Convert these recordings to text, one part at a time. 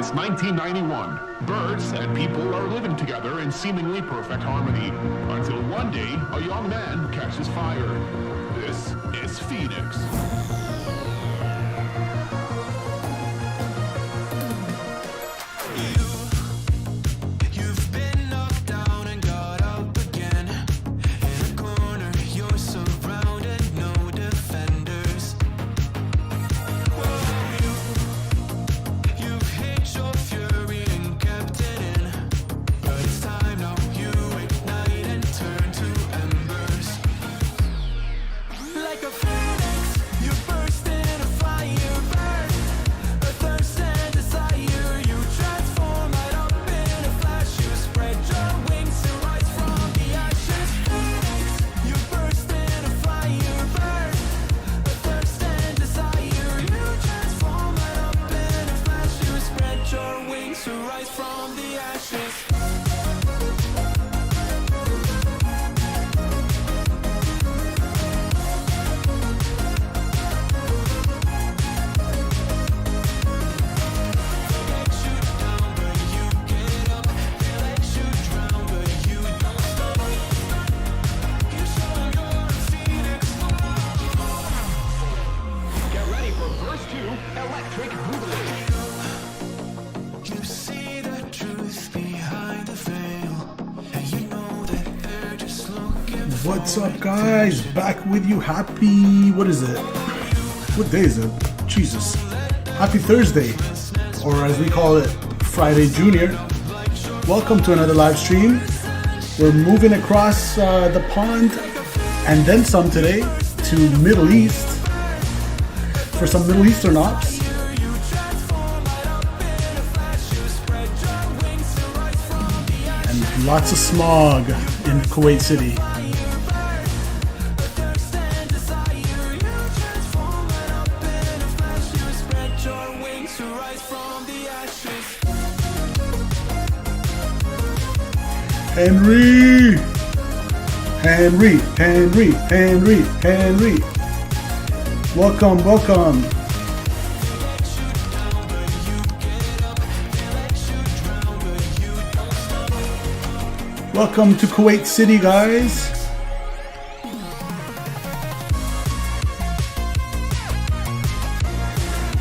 since 1991. Birds and people are living together in seemingly perfect harmony, until one day a young man catches fire. This is FENIX. What's up, guys? Back with you. Happy, what is it? What day is it? Jesus. Happy Thursday, or as we call it, Friday Junior. Welcome to another live stream. We're moving across the pond and then some today to Middle East for some Middle Eastern ops. And lots of smog in Kuwait City. Henry! Welcome. Welcome to Kuwait City, guys.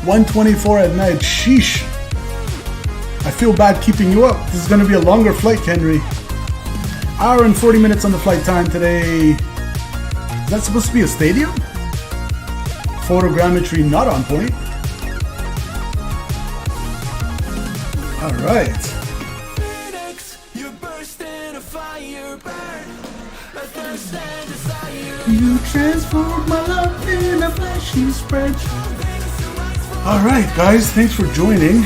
$124 at night. Sheesh. I feel bad keeping you up. This is going to be a longer flight, Henry. Hour and 40 minutes on the flight time today. Is that supposed to be a stadium? Photogrammetry not on point. Alright. You transform my love in a flash you spread. Alright, guys, thanks for joining.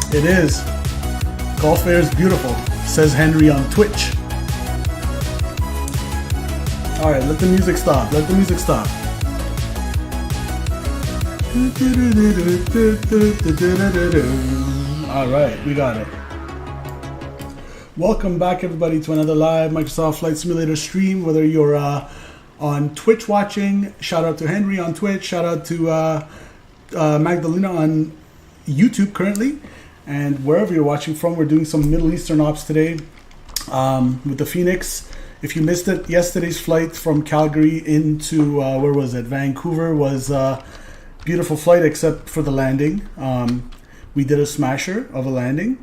It is. Gulf air is beautiful, says Henry on Twitch. Alright, let the music stop. Alright, we got it. Welcome back, everybody, to another live Microsoft Flight Simulator stream. Whether you're on Twitch watching, shout out to Henry on Twitch, shout out to Magdalena on YouTube currently. And wherever you're watching from, we're doing some Middle Eastern ops today with the FENIX. If you missed it, yesterday's flight from Calgary into, where was it? Vancouver was a beautiful flight except for the landing. We did a smasher of a landing,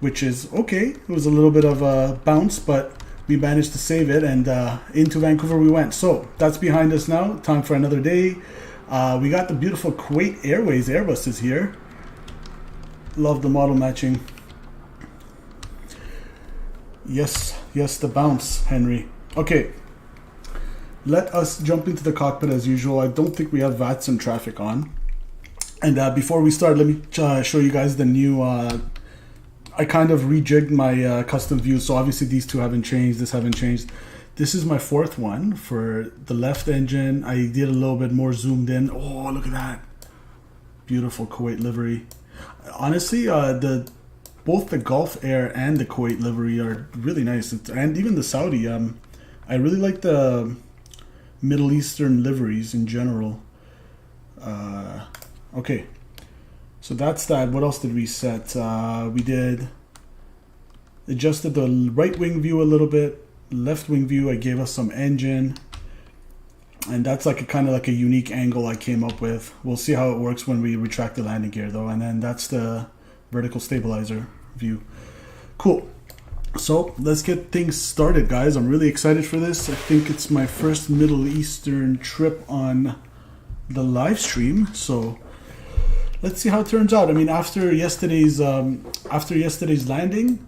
which is okay. It was a little bit of a bounce, but we managed to save it, and into Vancouver we went. So that's behind us now. Time for another day. We got the beautiful Kuwait Airways Airbuses here. Love the model matching. Yes, the bounce, Henry. Okay, let us jump into the cockpit as usual. I don't think we have VATSIM traffic on. And before we start, let me show you guys the new... I kind of rejigged my custom views, so obviously these two haven't changed, this haven't changed. This is my fourth one for the left engine. I did a little bit more zoomed in. Oh, look at that. Beautiful Kuwait livery. Honestly, both the Gulf Air and the Kuwait livery are really nice. And even the Saudi. I really like the Middle Eastern liveries in general. Okay. So that's that. What else did we set? We did adjusted the right wing view a little bit. Left wing view, I gave us some engine, and that's like a kind of like a unique angle I came up with. We'll see how it works when we retract the landing gear though. And then that's the vertical stabilizer view. Cool. So let's get things started, guys. I'm really excited for this. I think it's my first Middle Eastern trip on the live stream, so let's see how it turns out. I mean, after yesterday's landing,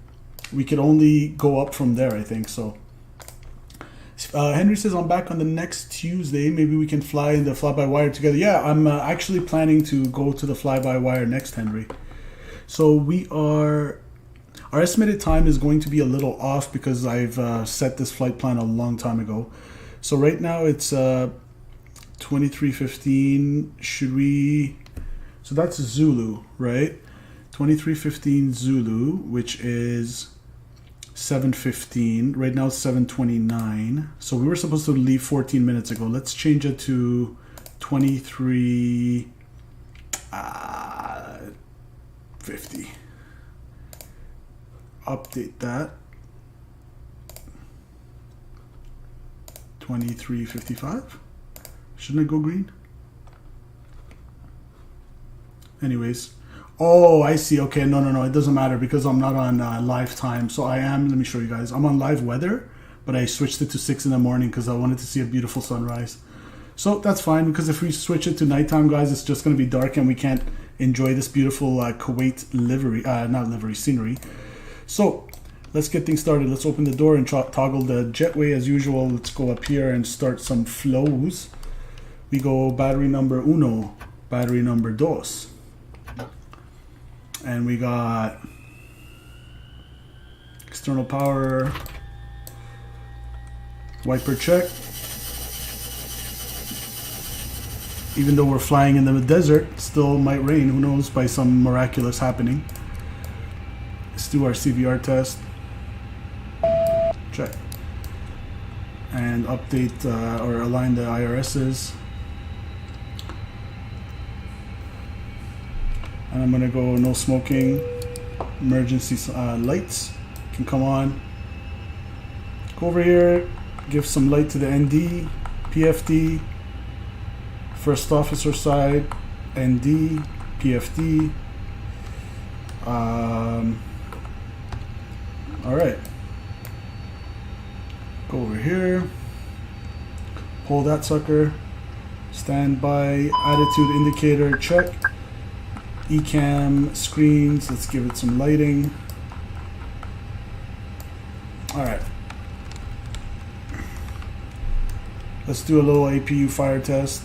we could only go up from there, I think. So Henry says, I'm back on the next Tuesday. Maybe we can fly in the fly-by-wire together. Yeah, I'm actually planning to go to the fly-by-wire next, Henry. So our estimated time is going to be a little off because I've set this flight plan a long time ago. So right now it's 23:15. Should we... So that's Zulu, right? 23:15 Zulu, which is 7:15. Right now it's 7:29. So we were supposed to leave 14 minutes ago. Let's change it to 23:50. Update that. 23:55. Shouldn't I go green? Anyways. Oh, I see. Okay, no. It doesn't matter because I'm not on live time. So I am, let me show you guys. I'm on live weather, but I switched it to 6 in the morning because I wanted to see a beautiful sunrise. So that's fine because if we switch it to nighttime, guys, it's just going to be dark and we can't enjoy this beautiful Kuwait scenery. So let's get things started. Let's open the door and toggle the jetway as usual. Let's go up here and start some flows. We go battery number uno, battery number dos. And we got external power, wiper check. Even though we're flying in the desert, still might rain, who knows, by some miraculous happening. Let's do our CVR test. Check. And update or align the IRSs. And I'm gonna go no smoking. Emergency lights can come on. Go over here, give some light to the ND, PFD, first officer side, ND, PFD. All right. Go over here. Pull that sucker. Standby attitude indicator check. ECAM screens, let's give it some lighting. All right. Let's do a little APU fire test.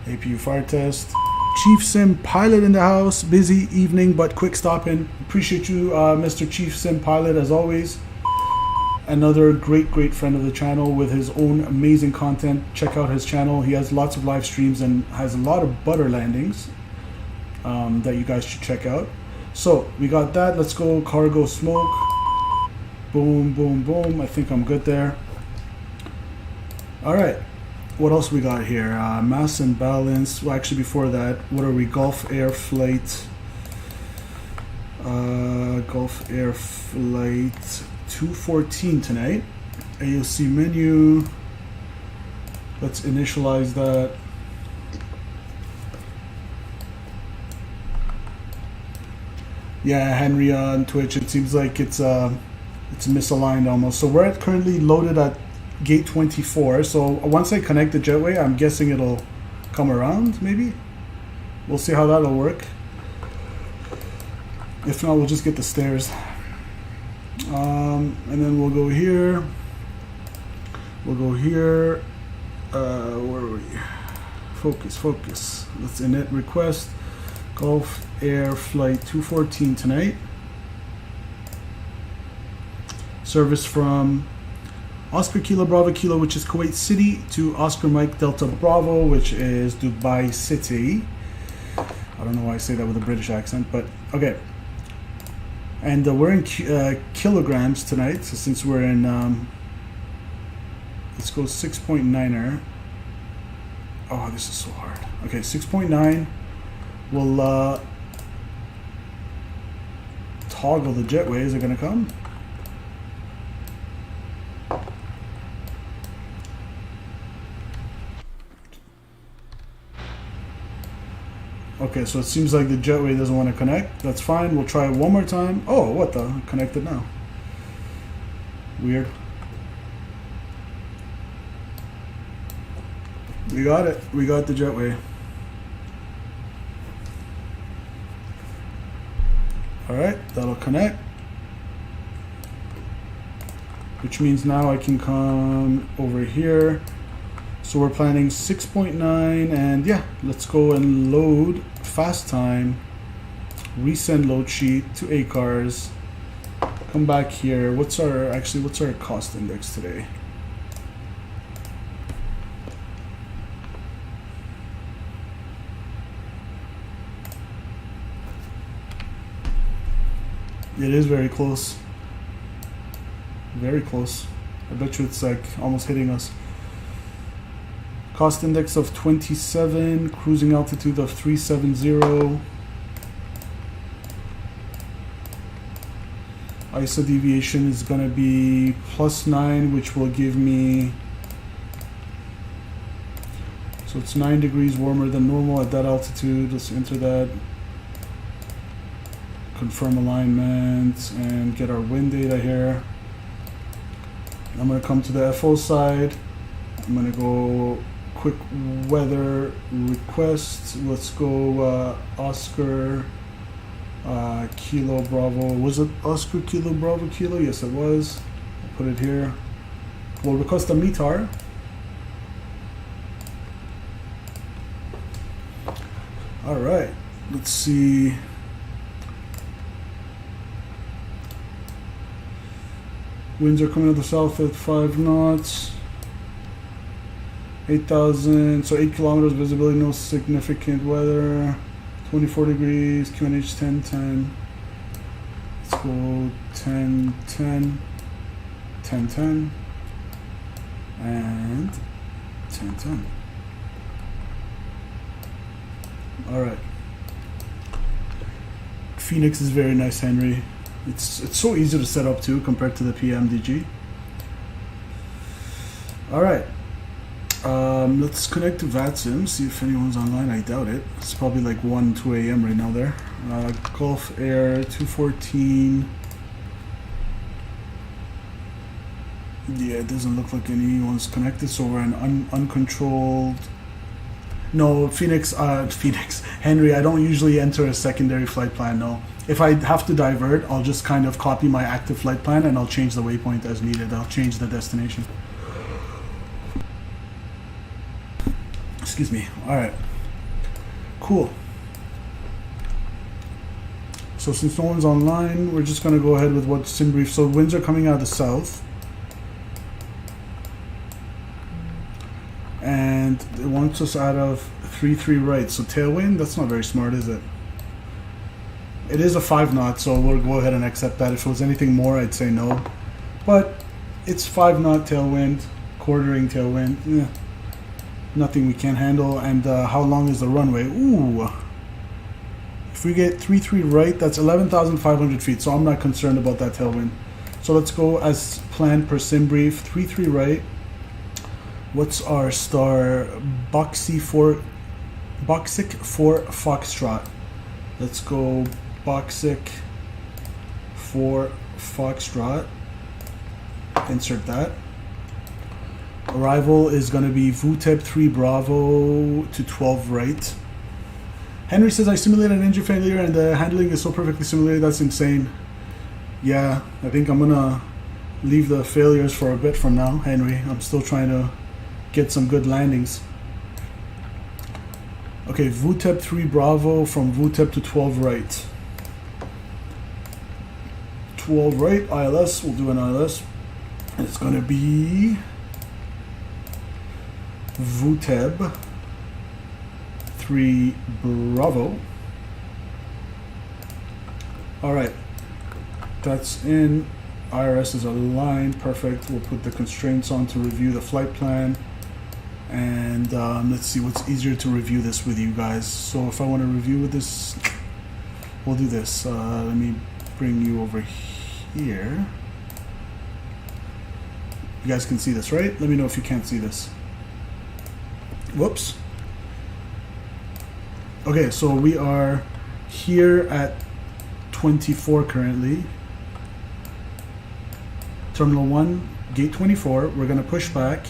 APU fire test. Chief Sim Pilot in the house. Busy evening, but quick stopping. Appreciate you, Mr. Chief Sim Pilot, as always. Another great friend of the channel with his own amazing content. Check out his channel. He has lots of live streams and has a lot of butter landings that you guys should check out. So we got that. Let's go cargo smoke. Boom, boom, boom. I think I'm good there. All right. What else we got here? Mass and balance. Well, actually, before that, what are we? Gulf Air Flight. Gulf Air Flight 214 tonight. AOC menu. Let's initialize that. Yeah, Henry on Twitch. It seems like it's misaligned almost. So we're currently loaded at gate 24. So once I connect the jetway, I'm guessing it'll come around. Maybe we'll see how that'll work. If not, we'll just get the stairs. And then we'll go here. Where are we? Focus. Let's init request. Gulf Air Flight 214 tonight. Service from Oscar Kilo Bravo Kilo, which is Kuwait City, to Oscar Mike Delta Bravo, which is Dubai City. I don't know why I say that with a British accent, but okay. And we're in kilograms tonight, so since we're in, let's go 6.9er. Oh, this is so hard. Okay, 6.9. We'll toggle the jetway. Is it going to come? Okay, so it seems like the jetway doesn't want to connect. That's fine. We'll try it one more time. Oh, what the? Connected now. Weird. We got it. We got the jetway. Alright, that'll connect. Which means now I can come over here. So we're planning 6.9, and yeah, let's go and load fast time, resend load sheet to ACARS, come back here. What's our cost index today? It is very close. Very close. I bet you it's like almost hitting us. Cost index of 27, cruising altitude of 370. ISO deviation is going to be +9, which will give me, so it's 9 degrees warmer than normal at that altitude. Let's enter that. Confirm alignment and get our wind data here. I'm going to come to the FO side. I'm going to go quick weather request. Let's go Oscar Kilo Bravo. Was it Oscar Kilo Bravo Kilo? Yes, it was. I'll put it here. We'll request a METAR. All right. Let's see. Winds are coming out of the south at 5 knots. 8,000, so 8 kilometers visibility, no significant weather. 24 degrees, QNH 1010. Let's go 1010, 1010, and 1010. All right. FENIX is very nice, Henry. It's so easy to set up too compared to the PMDG. All right. Let's connect to VATSIM, see if anyone's online. I doubt it. It's probably like 1, 2 a.m. right now there. Gulf Air 214. Yeah, it doesn't look like anyone's connected, so we're in uncontrolled. No, FENIX, Henry, I don't usually enter a secondary flight plan, no. If I have to divert, I'll just kind of copy my active flight plan and I'll change the waypoint as needed. I'll change the destination. Excuse me. All right. Cool. So since no one's online, we're just going to go ahead with what's sim brief. So winds are coming out of the south. And it wants us out of 3-3 right. So tailwind, that's not very smart, is it? It is a 5 knot, so we'll go ahead and accept that. If it was anything more, I'd say no. But it's 5 knot tailwind, quartering tailwind. Yeah. Nothing we can't handle. And how long is the runway? Ooh. If we get 3-3 right, that's 11,500 feet. So I'm not concerned about that tailwind. So let's go as planned per sim brief. 3-3 right. What's our star? Boxic 4 Foxtrot. Let's go Boxic 4 Foxtrot. Insert that. Arrival is going to be VTEP 3 Bravo to 12 right. Henry says, I simulated an engine failure and the handling is so perfectly simulated. That's insane. Yeah, I think I'm going to leave the failures for a bit from now, Henry. I'm still trying to get some good landings. Okay, VTEP 3 Bravo from VTEP to 12 right. We'll write ILS. We'll do an ILS. And it's going to be VTEB 3 Bravo. All right. That's in. IRS is aligned. Perfect. We'll put the constraints on to review the flight plan. And let's see what's easier to review this with you guys. So if I want to review with this, we'll do this. Let me bring you over here. You guys can see this, right? Let me know if you can't see this. Whoops. Okay, so we are here at 24 currently. Terminal 1, gate 24. We're going to push back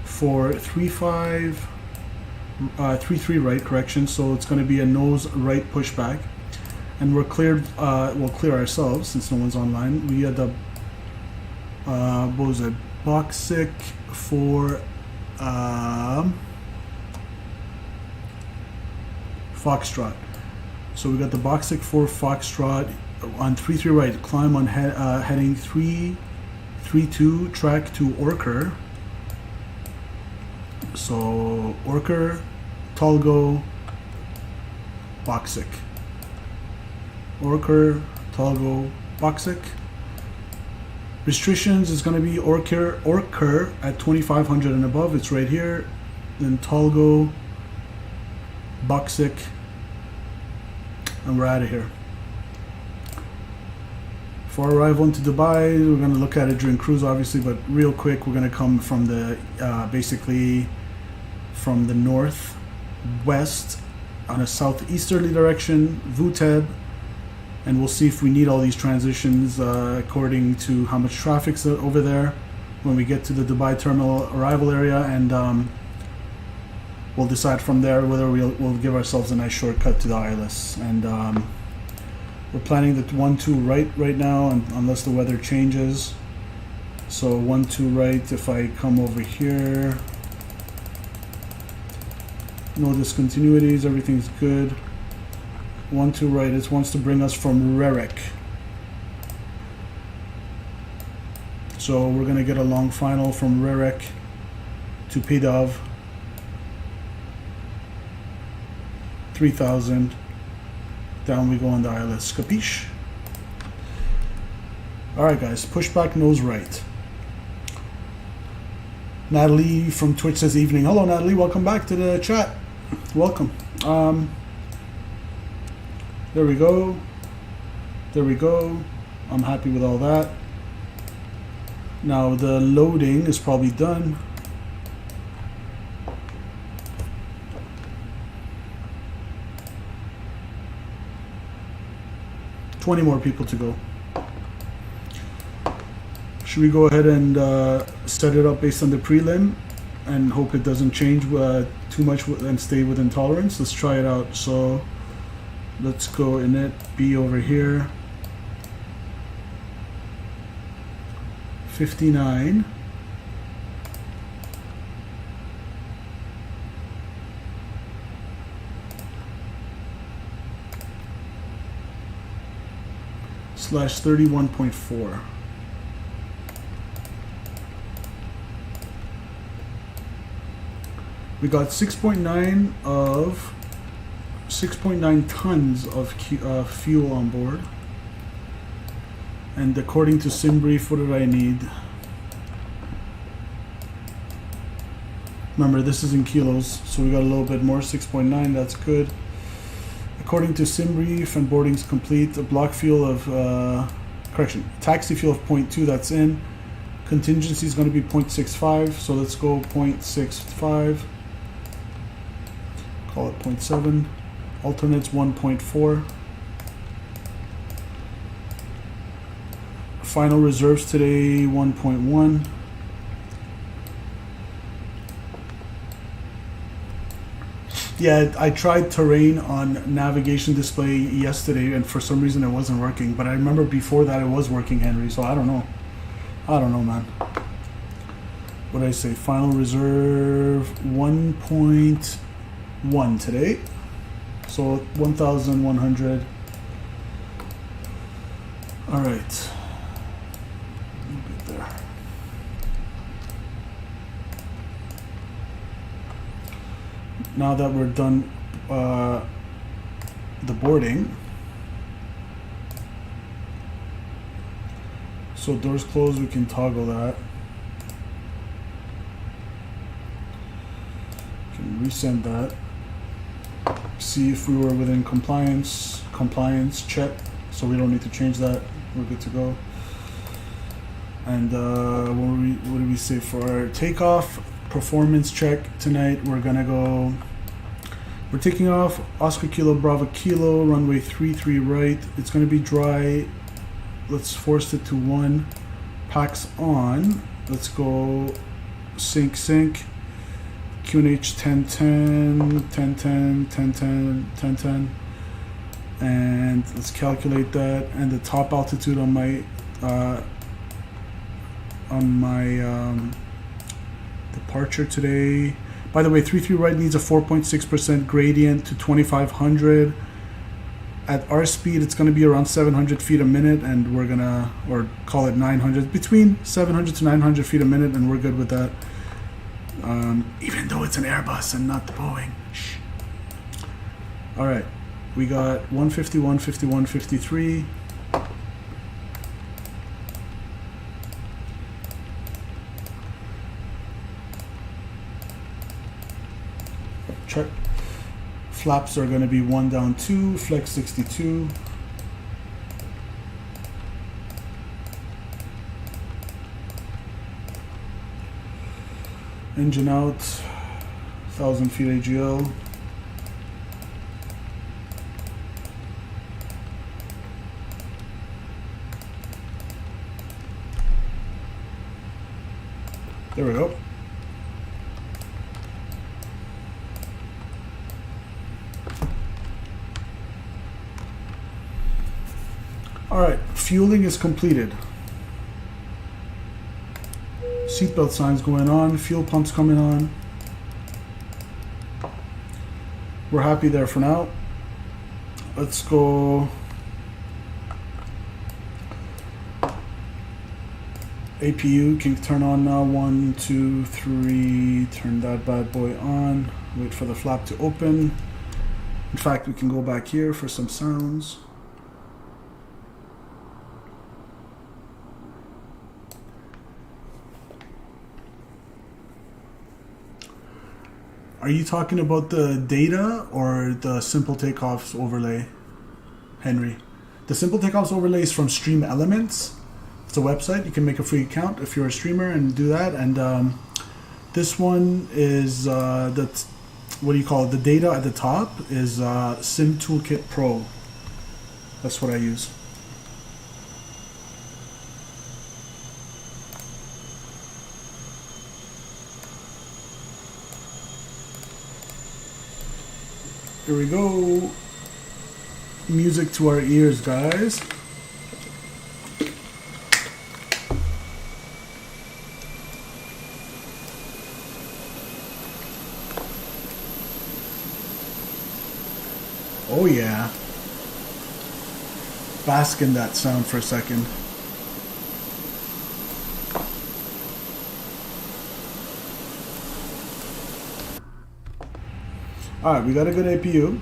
for 33 right, correction. So it's going to be a nose right pushback. And we're cleared, we'll clear ourselves since no one's online. We had the, what was it, box sick for Foxtrot. So we got the box sick for Foxtrot on 33 right, climb on heading 332, track to Orker. So Orker, Talgo, Boxic. Orker, Talgo, Boxic. Restrictions is going to be Orker at 2500 and above. It's right here. Then Talgo, Boxic, and we're out of here. For arrival into Dubai, we're going to look at it during cruise, obviously, but real quick, we're going to come from the basically from the northwest on a southeasterly direction, VTEB, and we'll see if we need all these transitions according to how much traffic's over there when we get to the Dubai terminal arrival area, and we'll decide from there whether we'll give ourselves a nice shortcut to the ILS. And we're planning the 1-2 right now, unless the weather changes. So 1-2 right, if I come over here, no discontinuities, everything's good. 1-2 right, it wants to bring us from Rerek. So we're gonna get a long final from Rerek to Pidov. 3000. Down we go on the ILS. Capiche? Alright guys, push back nose right. Natalie from Twitch says evening. Hello Natalie, welcome back to the chat. Welcome. There we go. There we go. I'm happy with all that. Now the loading is probably done. $20 more people to go. Should we go ahead and set it up based on the prelim and hope it doesn't change too much and stay within tolerance? Let's try it out. So let's go in it, be over here. 59. Slash 31.4. We got 6.9 tons of fuel on board. And according to SimBrief, what did I need? Remember, this is in kilos, so we got a little bit more, 6.9, that's good. According to SimBrief and boarding's complete, a block fuel of, taxi fuel of 0.2, that's in. Contingency is going to be 0.65, so let's go 0.65. Call it 0.7. Alternates 1.4. Final reserves today 1.1. Yeah, I tried terrain on navigation display yesterday and for some reason it wasn't working, but I remember before that it was working, Henry, so I don't know, man. What did I say? Final reserve 1.1 today, so 1,100. All right. We'll get there. Now that we're done the boarding, so doors closed, we can toggle that. Can resend that. See if we were within compliance. Compliance check. So we don't need to change that. We're good to go. And what do we say for our takeoff performance check tonight? We're gonna go. We're taking off Oscar Kilo Bravo Kilo, runway 33 right. It's gonna be dry. Let's force it to 1. Packs on. Let's go sync. QNH 1010, 1010, 1010, 1010. And let's calculate that. And the top altitude on my departure today. By the way, 33 right needs a 4.6% gradient to 2500. At our speed, it's going to be around 700 feet a minute, and we're gonna, or call it 900, between 700 to 900 feet a minute, and we're good with that. Even though it's an Airbus and not the Boeing. Shh. All right, we got 150, 150, 153. Check. Flaps are going to be 1 down 2, flex 62. Engine out, 1,000 feet AGL. There we go. All right, fueling is completed. Seatbelt signs going on, fuel pumps coming on. We're happy there for now. Let's go. APU can turn on now. 1, 2, 3. Turn that bad boy on. Wait for the flap to open. In fact, we can go back here for some sounds. Are you talking about the data or the Simple Takeoffs overlay, Henry? The Simple Takeoffs overlay is from Stream Elements. It's a website. You can make a free account if you're a streamer and do that. And this one is what do you call it? The data at the top is Sim Toolkit Pro. That's what I use. Here we go. Music to our ears, guys. Oh yeah. Bask in that sound for a second. Alright, we got a good APU.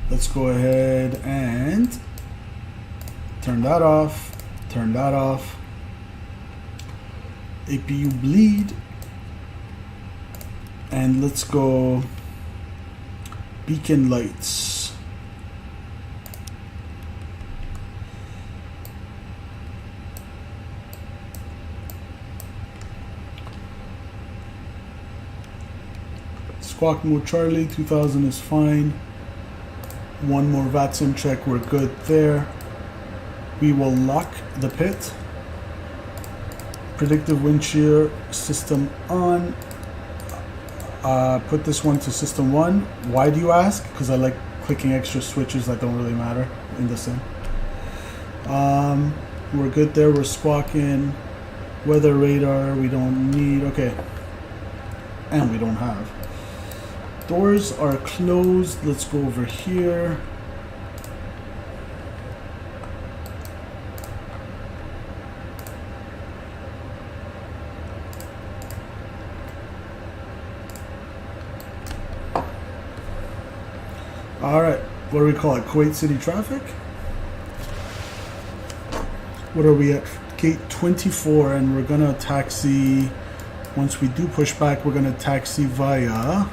Let's go ahead and turn that off. Turn that off. APU bleed. And let's go beacon lights. Squawk mode Charlie, 2000 is fine. One more VATSIM check, we're good there. We will lock the pit. Predictive wind shear system on. Put this one to system 1. Why do you ask? Because I like clicking extra switches that don't really matter in the sim. We're good there, we're squawking. Weather radar, we don't need, okay. And we don't have. Doors are closed. Let's go over here. Alright, what do we call it? Kuwait City traffic? What are we at? Gate 24, and we're gonna taxi. Once we do push back, we're gonna taxi via.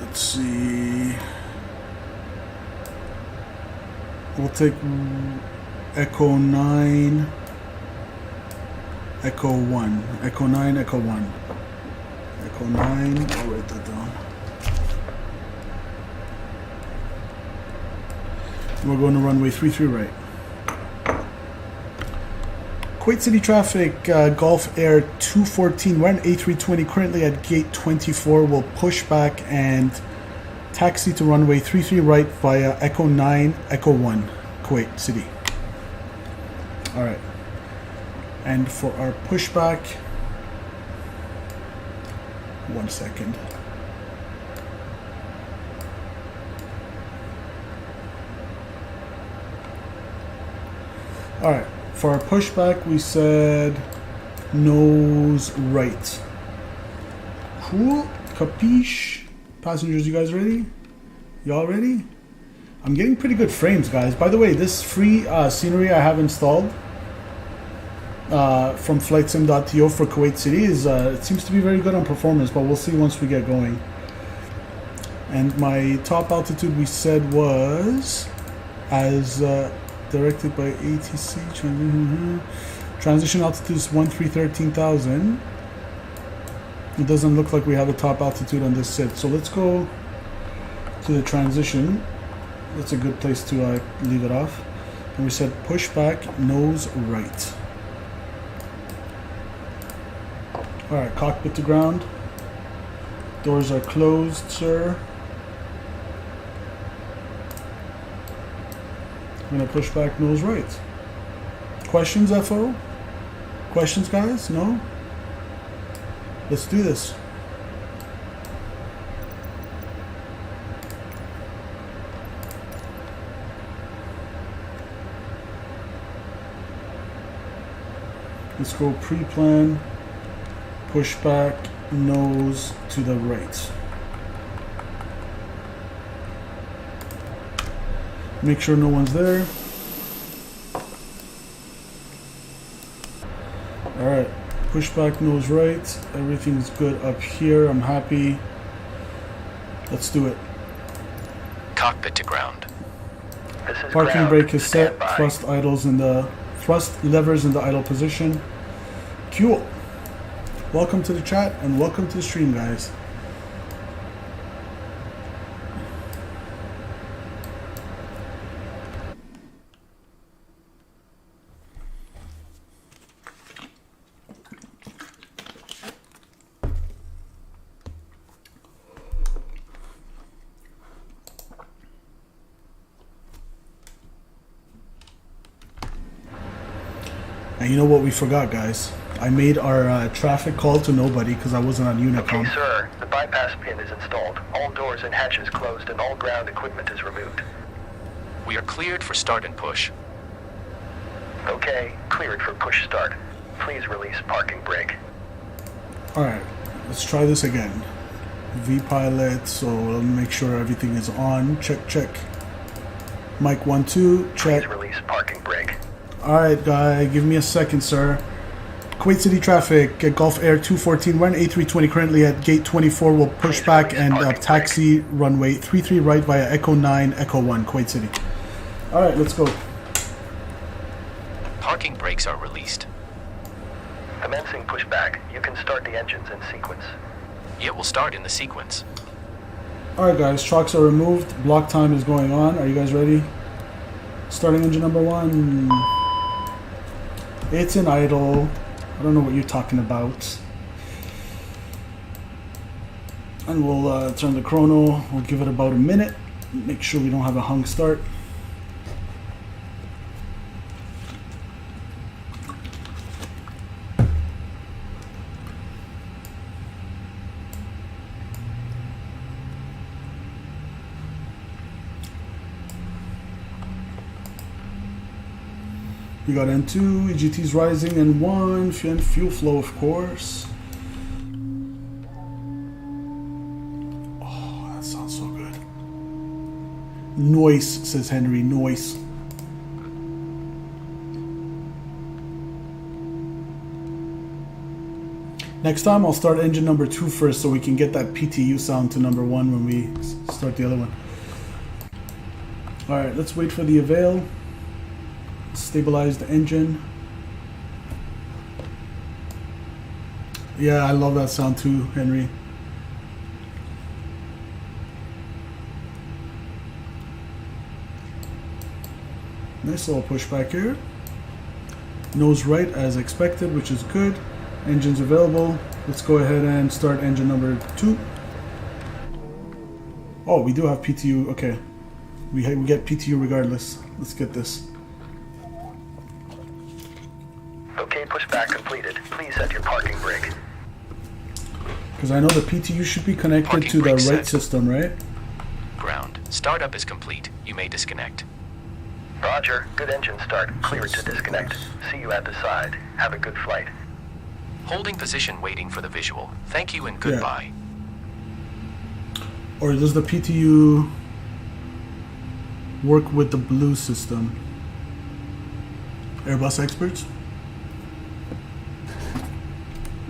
Let's see. We'll take Echo 9, Echo 1. Echo 9, Echo 1. Echo 9, I'll write that down. We're going to runway 33 right. Kuwait City traffic, Gulf Air 214. We're on A320 currently at gate 24. We'll push back and taxi to runway 33 right via Echo 9, Echo 1, Kuwait City. Alright. And for our pushback, 1 second. Alright, for our pushback, we said nose right. Cool, capiche? Passengers, you guys ready? Y'all ready? I'm getting pretty good frames, guys. By the way, this free scenery I have installed from flightsim.to for Kuwait City is it seems to be very good on performance, but we'll see once we get going. And my top altitude we said was as directed by ATC. Transition altitude is 13,000. It doesn't look like we have a top altitude on this set, so let's go to the transition. That's a good place to leave it off. And we said push back, nose right. Alright, cockpit to ground. Doors are closed, sir. I'm gonna push back, nose right. Questions, FO? Questions, guys? No? Let's do this. Let's go pre-plan, push back, nose to the right. Make sure no one's there. Alright, push back, nose right. Everything's good up here. I'm happy. Let's do it. Cockpit to ground. Parking brake is set. Thrust levers in the idle position. Cool. Welcome to the chat and welcome to the stream, guys. And you know what we forgot, guys? I made our traffic call to nobody because I wasn't on Unicom. Okay, sir. The bypass pin is installed. All doors and hatches closed and all ground equipment is removed. We are cleared for start and push. Okay, cleared for push start. Please release parking brake. Alright, let's try this again. V-pilot, so we'll make sure everything is on. Check, check. Mic 1, 2, check. Please release parking brake. Alright, guy, give me a second, sir. Kuwait City traffic at Gulf Air 214. We're on A320 currently at gate 24. We'll push back and taxi runway 33 right via Echo 9, Echo 1, Kuwait City. Alright, let's go. Parking brakes are released. Commencing pushback. You can start the engines in sequence. It will start in the sequence. Alright, guys, trucks are removed. Block time is going on. Are you guys ready? Starting engine number 1. It's in idle. I don't know what you're talking about. And we'll turn the chrono. We'll give it about a minute. Make sure we don't have a hung start. We got N2, EGT's rising, and 1, fuel flow, of course. Noise, says Henry. Noise. Next time I'll start engine number 2 first so we can get that PTU sound to number 1 when we start the other one. Alright, let's wait for the avail. Stabilize the engine. Yeah, I love that sound too, Henry. Nice little pushback here. Nose right as expected, which is good. Engine's available. Let's go ahead and start engine number 2. Oh, we do have PTU. Okay. We get PTU regardless. Let's get this. Okay, pushback completed. Please set your parking brake. Because I know the PTU should be connected Parking to the brake right set. system, right? Ground. Startup is complete. You may disconnect. Roger. Good engine start. Cleared to disconnect. See you at the side. Have a good flight. Holding position waiting for the visual. Thank you and goodbye. Or does the PTU work with the blue system? Airbus experts?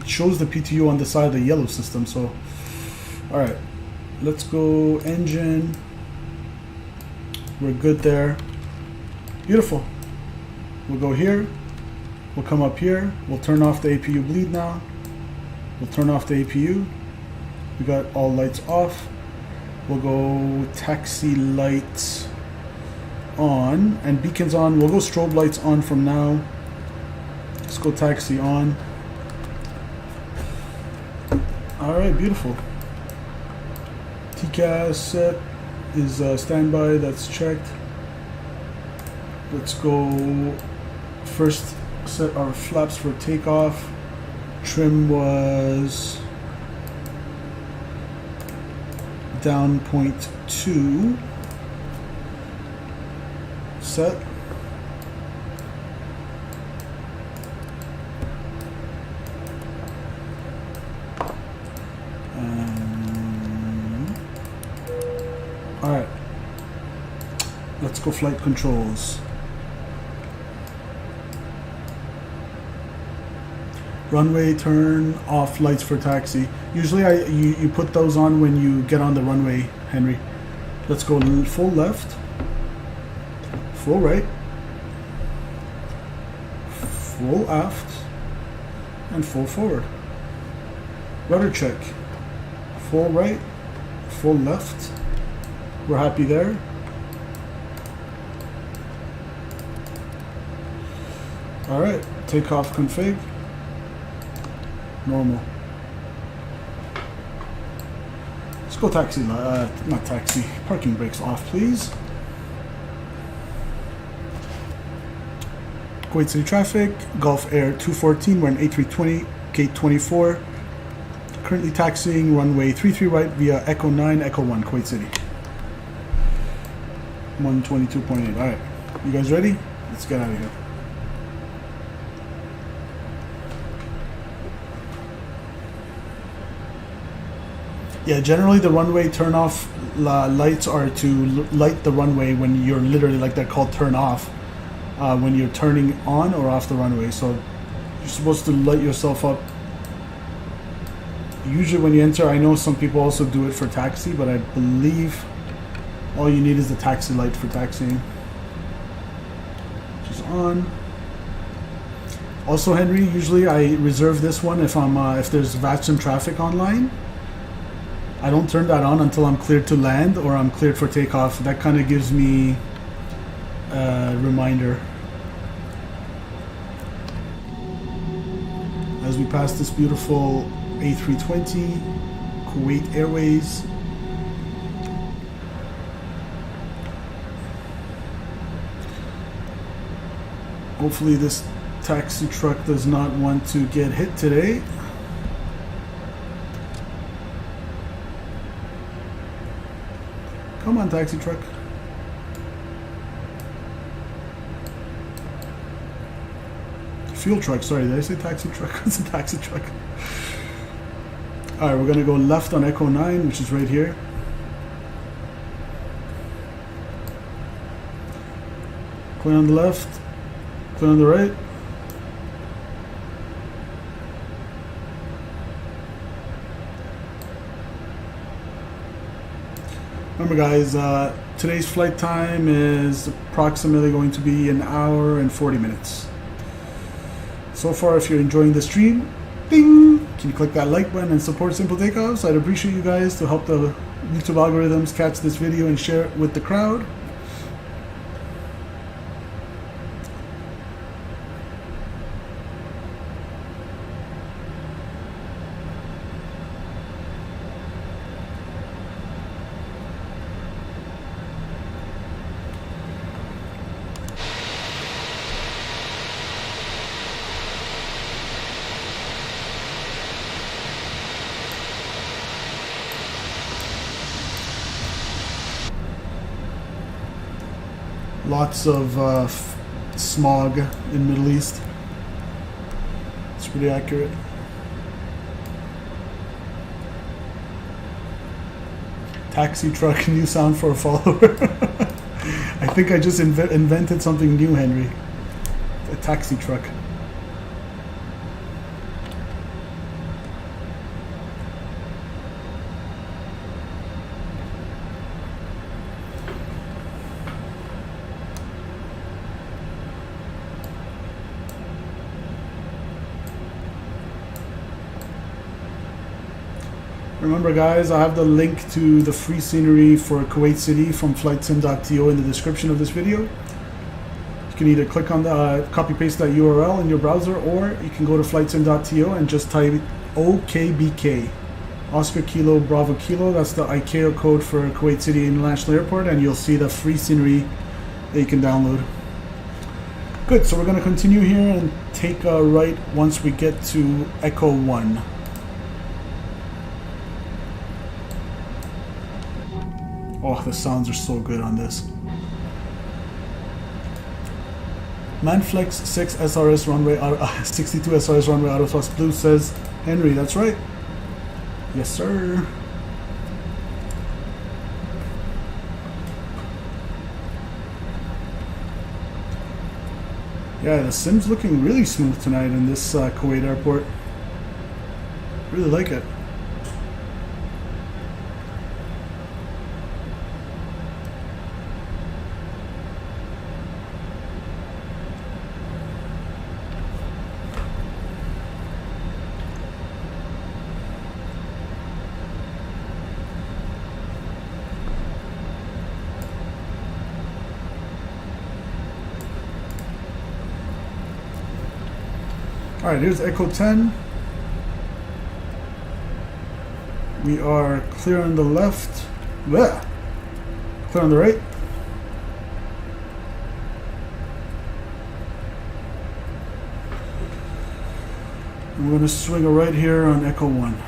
It shows the PTU on the side of the yellow system, so... Alright, let's go engine. We're good there. Beautiful. We'll go here. We'll come up here. We'll turn off the APU bleed now. We'll turn off the APU. We got all lights off. We'll go taxi lights on and beacons on. We'll go strobe lights on from now. Let's go taxi on. Alright, beautiful. TCAS set is standby. That's checked. Let's go first set our flaps for takeoff. Trim was down 0.2 set. Alright, let's go flight controls. Runway turn off lights for taxi. Usually you put those on when you get on the runway, Henry. Let's go full left, full right, full aft, and full forward. Rudder check. Full right, full left. We're happy there. Alright, takeoff config. Normal. Let's go taxi, not taxi, parking brakes off, please. Kuwait City traffic, Gulf Air 214, we're in A320, gate 24. Currently taxiing runway 33 right via Echo 9, Echo 1, Kuwait City. 122.8, alright. You guys ready? Let's get out of here. Yeah, generally the runway turn-off lights are to light the runway when you're literally, like they're called turn-off, when you're turning on or off the runway. So you're supposed to light yourself up. Usually when you enter, I know some people also do it for taxi, but I believe all you need is the taxi light for taxiing. Which is on. Also, Henry, usually I reserve this one if there's VATSIM traffic online. I don't turn that on until I'm cleared to land or I'm cleared for takeoff. That kind of gives me a reminder. As we pass this beautiful A320, Kuwait Airways. Hopefully this taxi truck does not want to get hit today. Come on, taxi truck. Fuel truck, sorry, did I say taxi truck? It's a taxi truck. Alright, we're gonna go left on Echo 9, which is right here. Clear on the left. Clear on the right. Remember guys, today's flight time is approximately going to be 1 hour and 40 minutes. So far, if you're enjoying the stream, ding! Can you click that like button and support Simple Takeoffs? I'd appreciate you guys to help the YouTube algorithms catch this video and share it with the crowd. Lots of smog in Middle East. It's pretty accurate. Taxi truck, new sound for a follower. I think I just invented something new, Henry. A taxi truck. Remember guys, I have the link to the free scenery for Kuwait City from flightsim.to in the description of this video. You can either click on the copy paste that URL in your browser, or you can go to flightsim.to and just type OKBK, Oscar Kilo Bravo Kilo. That's the ICAO code for Kuwait City International Airport, and you'll see the free scenery that you can download. Good, so we're going to continue here and take a right once we get to Echo 1. Oh, the sounds are so good on this. Manflex 6 SRS runway, 62 SRS runway auto thrust blue says, Henry, that's right. Yes, sir. Yeah, the sim's looking really smooth tonight in this Kuwait airport. Really like it. Alright, here's Echo 10. We are clear on the left. Blech. Clear on the right. I'm going to swing a right here on Echo 1.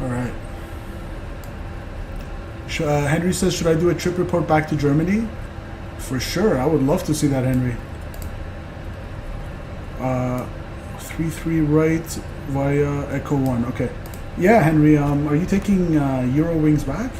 Alright. Henry says, should I do a trip report back to Germany? For sure, I would love to see that, Henry. 3-3 right via Echo 1. Okay. Yeah, Henry, are you taking Eurowings back?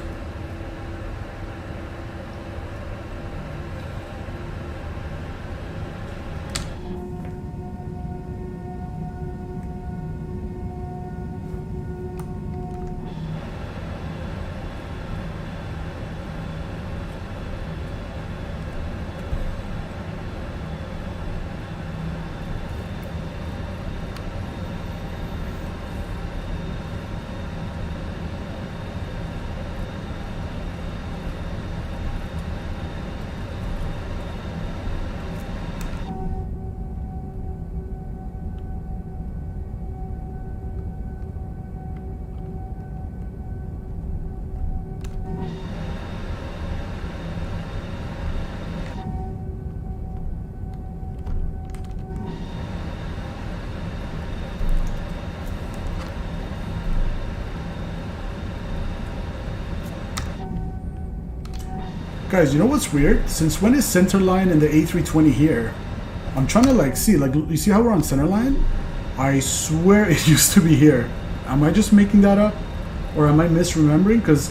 Guys, you know what's weird? Since when is centerline in the A320 here? I'm trying to like see, like, you see how we're on centerline? I swear it used to be here. Am I just making that up? Or am I misremembering? Because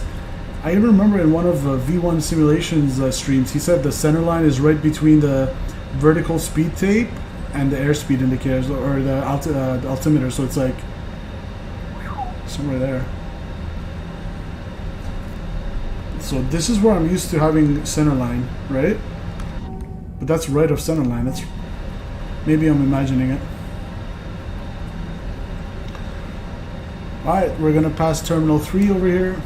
I even remember in one of V1 Simulations streams, he said the centerline is right between the vertical speed tape and the airspeed indicators, or the altimeter, so it's like somewhere there. So this is where I'm used to having centerline, right? But that's right of centerline. That's, maybe I'm imagining it. Alright, we're gonna pass Terminal 3 over here.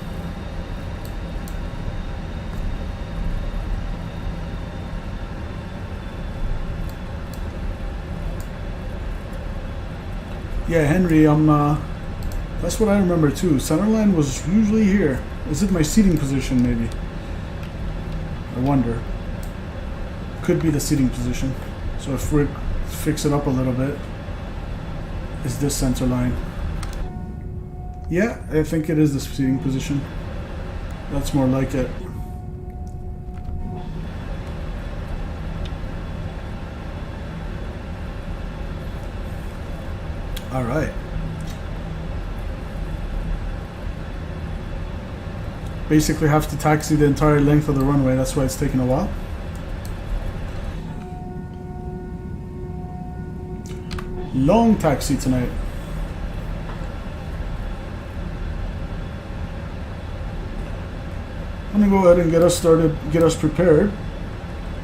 Yeah, Henry, that's what I remember too. Centerline was usually here. Is it my seating position, maybe? I wonder. Could be the seating position. So if we fix it up a little bit, is this center line? Yeah, I think it is the seating position. That's more like it. All right. Basically have to taxi the entire length of the runway. That's why it's taking a while. Long taxi tonight. I'm gonna go ahead and get us started, get us prepared.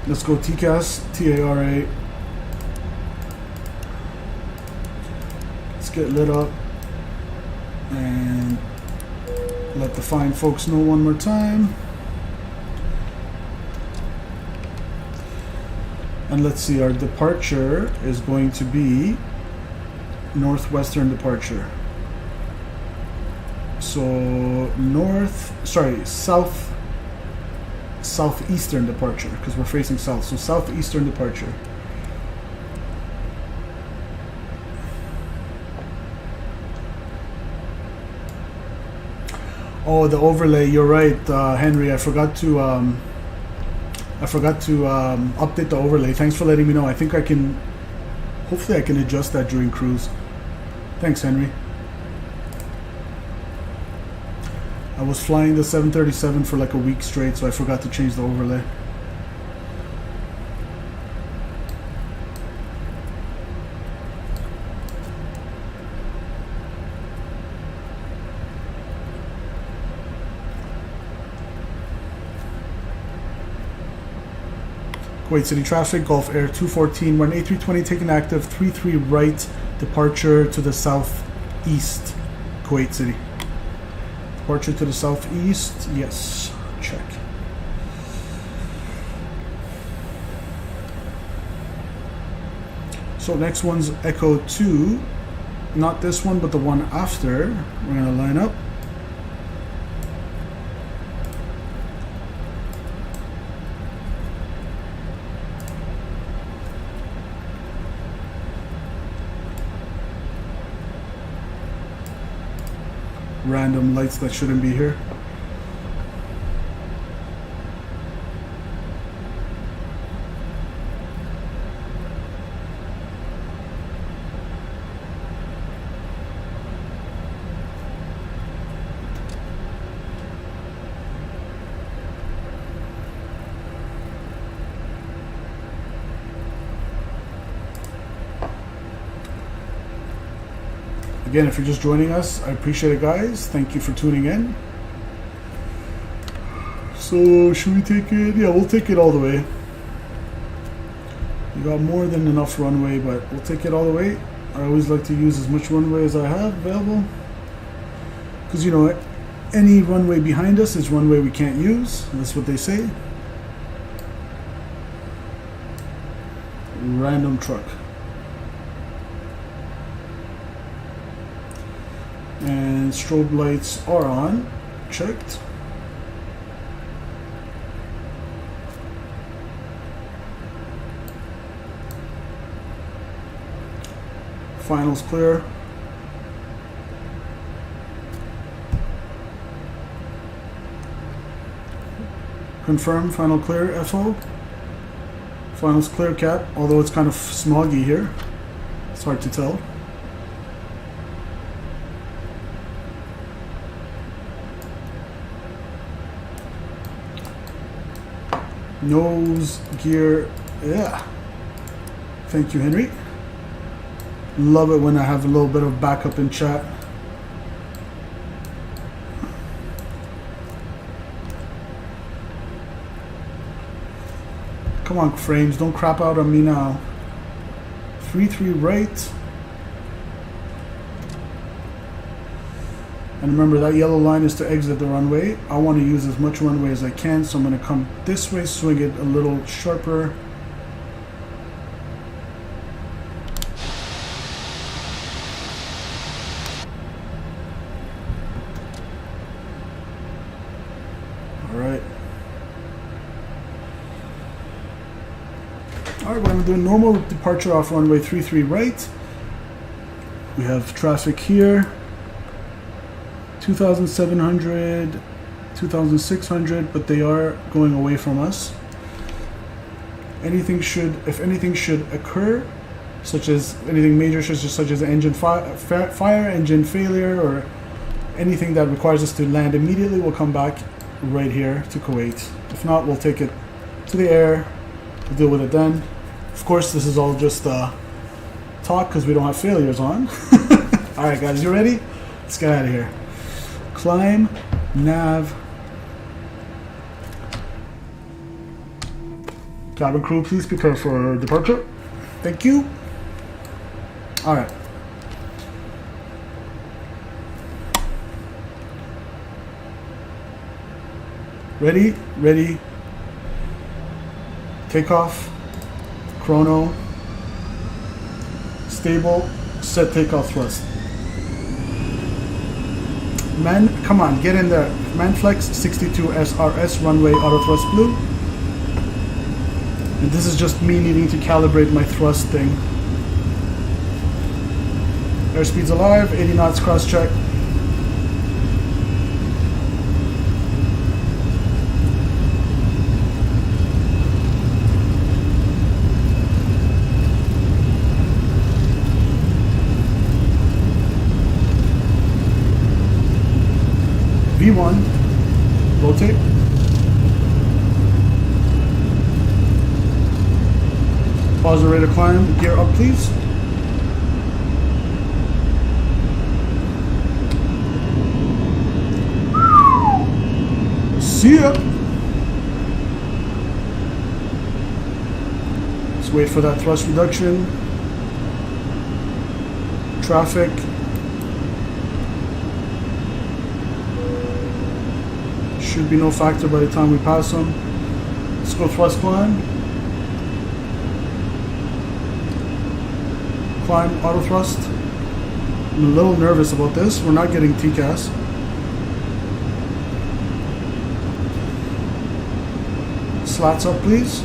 Let's go TCAS, TARA. Let's get lit up and let the fine folks know one more time. And let's see, our departure is going to be northwestern departure. So southeastern departure, because we're facing south. So southeastern departure. Oh, the overlay. You're right, Henry. I forgot to update the overlay. Thanks for letting me know. I think I can. Hopefully, I can adjust that during cruise. Thanks, Henry. I was flying the 737 for like a week straight, so I forgot to change the overlay. Kuwait City traffic, Gulf Air 214, we're an A320 taking active, 33 right, departure to the southeast, Kuwait City. Departure to the southeast, yes, check. So next one's Echo 2, not this one, but the one after. We're gonna line up. Random lights that shouldn't be here. Again, if you're just joining us, I appreciate it, guys. Thank you for tuning in. So, should we take it? Yeah, we'll take it all the way. We got more than enough runway, but we'll take it all the way. I always like to use as much runway as I have available. Because, you know, any runway behind us is runway we can't use. That's what they say. Random truck. And strobe lights are on. Checked. Finals clear. Confirm, final clear, FO. Final's clear, cap, although it's kind of smoggy here. It's hard to tell. Nose gear, yeah. Thank you, Henry. Love it when I have a little bit of backup in chat. Come on, frames, don't crap out on me now. 3-3 right. And remember, that yellow line is to exit the runway. I want to use as much runway as I can, so I'm going to come this way, swing it a little sharper. Alright, we're going to do a normal departure off runway 33 right. We have traffic here. 2,700, 2,600, but they are going away from us. If anything should occur, such as anything major, such as engine fire, engine failure, or anything that requires us to land immediately, we'll come back right here to Kuwait. If not, we'll take it to the air. We'll deal with it then. Of course, this is all just talk because we don't have failures on. All right, guys, you ready? Let's get out of here. Climb, nav. Cabin crew, please prepare for departure. Thank you. All right. Ready, ready. Takeoff. Chrono. Stable. Set takeoff thrust. Man, come on, get in there. Manflex 62 SRS runway auto thrust blue. And this is just me needing to calibrate my thrust thing. Airspeed's alive, 80 knots cross check. V1, rotate. Pause the rate of climb, gear up please. See ya! Let's wait for that thrust reduction. Traffic. Should be no factor by the time we pass them. Let's go thrust climb. Climb auto thrust. I'm a little nervous about this. We're not getting TCAS. Slats up please.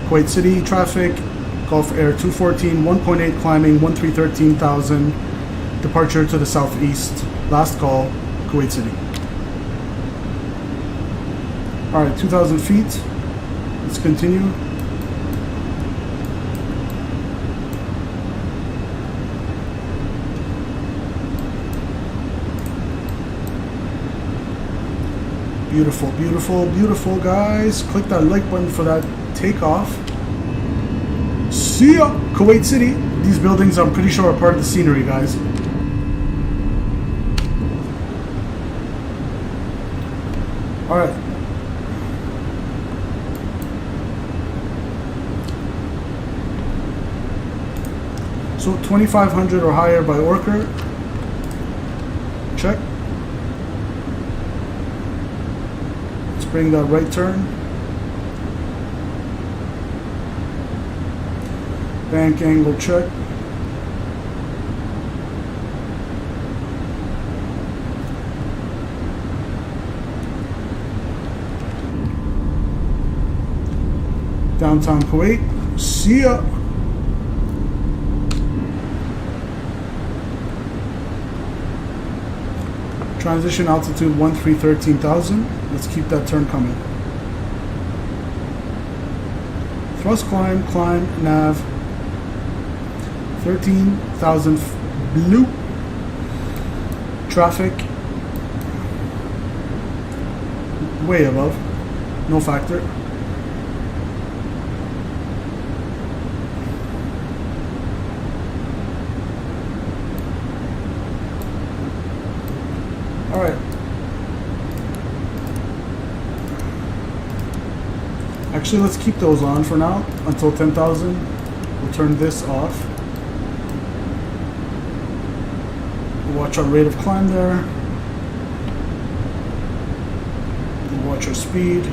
Kuwait City traffic. Gulf Air 214, 1.8 climbing, 1313,000. Departure to the southeast. Last call, Kuwait City. Alright, 2,000 feet. Let's continue. Beautiful, beautiful, beautiful, guys. Click that like button for that takeoff. See ya! Kuwait City. These buildings, I'm pretty sure, are part of the scenery, guys. Alright. So 2,500 or higher by Orker. Check. Let's bring that right turn. Bank angle check. Downtown Kuwait. See ya. Transition altitude 13,000. Let's keep that turn coming. Thrust climb, nav. 13,000 blue. Traffic. Way above. No factor. Alright. Actually, let's keep those on for now until 10,000. We'll turn this off. We'll watch our rate of climb there. We'll watch our speed.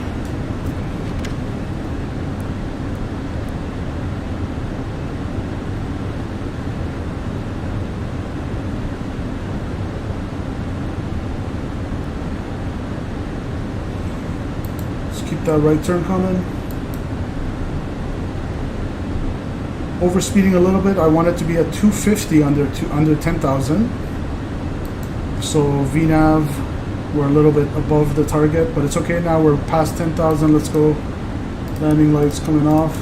Keep that right turn coming. Overspeeding a little bit. I want it to be at 250 under 10,000. So VNAV, we're a little bit above the target, but it's okay now. We're past 10,000. Let's go. Landing lights coming off.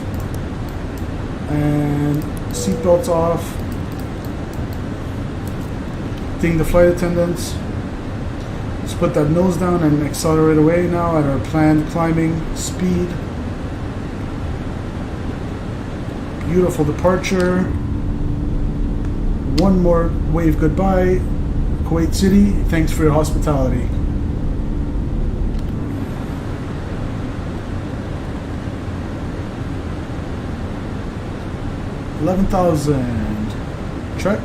And seatbelts off. Ding the flight attendants. Let's put that nose down and accelerate away now at our planned climbing speed. Beautiful departure. One more wave goodbye. Kuwait City, thanks for your hospitality. $11,000. Check.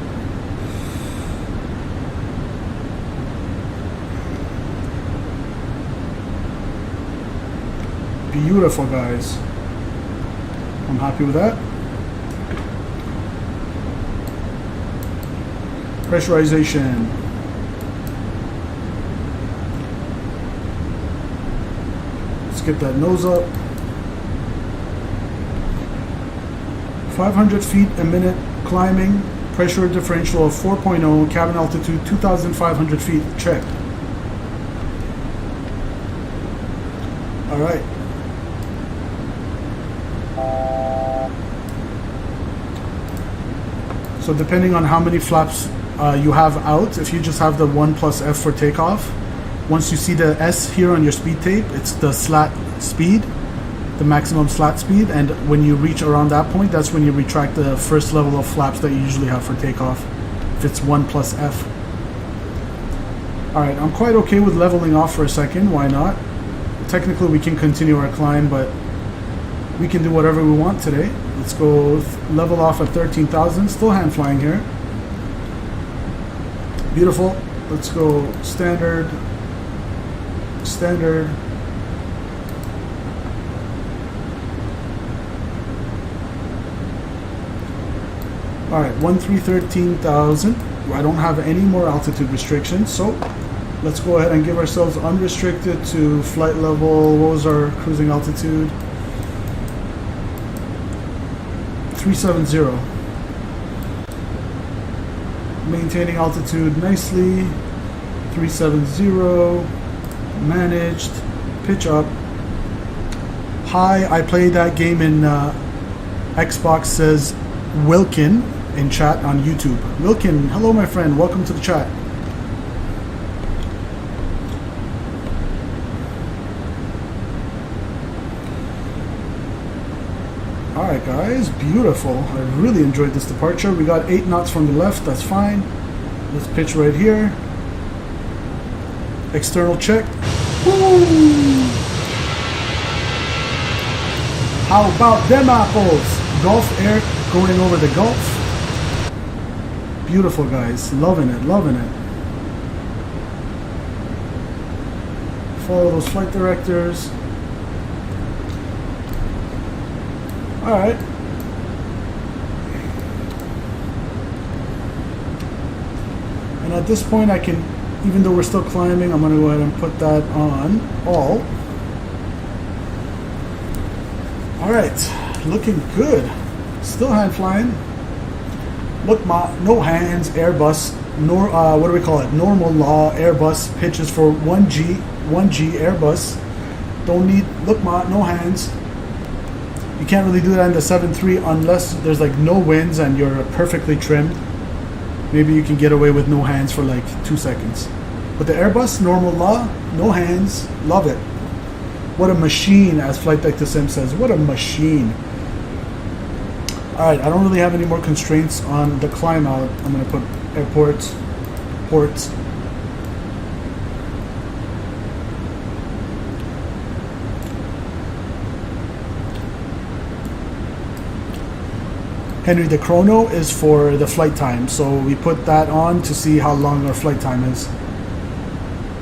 Beautiful, guys. I'm happy with that. Pressurization. Let's get that nose up. 500 feet a minute climbing. Pressure differential of 4.0. Cabin altitude 2,500 feet. Check. All right. So depending on how many flaps you have out, if you just have the 1 plus F for takeoff, once you see the S here on your speed tape, it's the slat speed, the maximum slat speed, and when you reach around that point, that's when you retract the first level of flaps that you usually have for takeoff, if it's 1 plus F. Alright, I'm quite okay with leveling off for a second, why not? Technically we can continue our climb, but we can do whatever we want today. Let's go level off at 13,000. Still hand flying here. Beautiful. Let's go standard. Standard. Alright, 13,000. I don't have any more altitude restrictions, so let's go ahead and give ourselves unrestricted to flight level. What was our cruising altitude? 370. Maintaining altitude nicely. 370. Managed. Pitch up. Hi, I played that game in Xbox, says Wilkin in chat on YouTube. Wilkin, hello my friend, welcome to the chat. Alright guys, beautiful. I really enjoyed this departure. We got 8 knots from the left, that's fine. Let's pitch right here. External check. Woo! How about them apples? Gulf air going over the Gulf. Beautiful guys, loving it, loving it. Follow those flight directors. Alright. And at this point I can, even though we're still climbing, I'm going to go ahead and put that on all. Alright, looking good. Still hand flying. Look, ma, no hands, Airbus, nor what do we call it? Normal law, Airbus pitches for 1G Airbus. Don't need, look, ma, no hands. You can't really do that in the 7.3 unless there's like no winds and you're perfectly trimmed. Maybe you can get away with no hands for like 2 seconds. But the Airbus, normal law, no hands, love it. What a machine, as Flight Deck to Sim says. What a machine. Alright, I don't really have any more constraints on the climb out. I'm going to put airports, ports. Henry, the chrono is for the flight time, so we put that on to see how long our flight time is.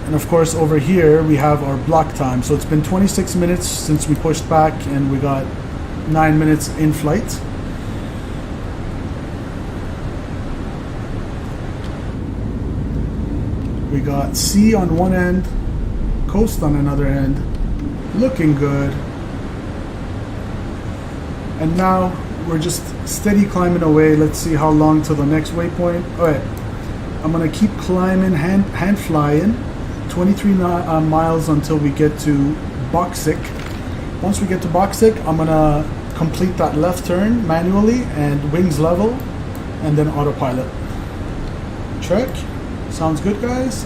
And of course over here we have our block time. So it's been 26 minutes since we pushed back and we got 9 minutes in flight. We got sea on one end, coast on another end, looking good. And now we're just steady climbing away. Let's see how long to the next waypoint. Alright, I'm gonna keep climbing, hand flying, 23 miles until we get to Boxic. Once we get to Boxic, I'm gonna complete that left turn manually and wings level, and then autopilot. Check. Sounds good, guys.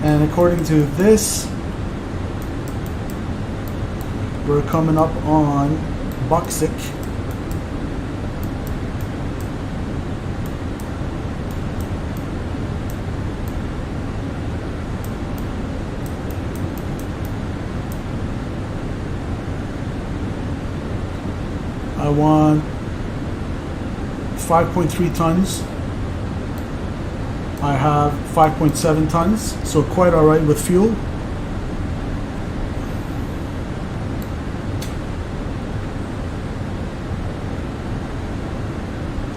And according to this, we're coming up on Boxic. I want 5.3 tons. I have 5.7 tons, so quite alright with fuel.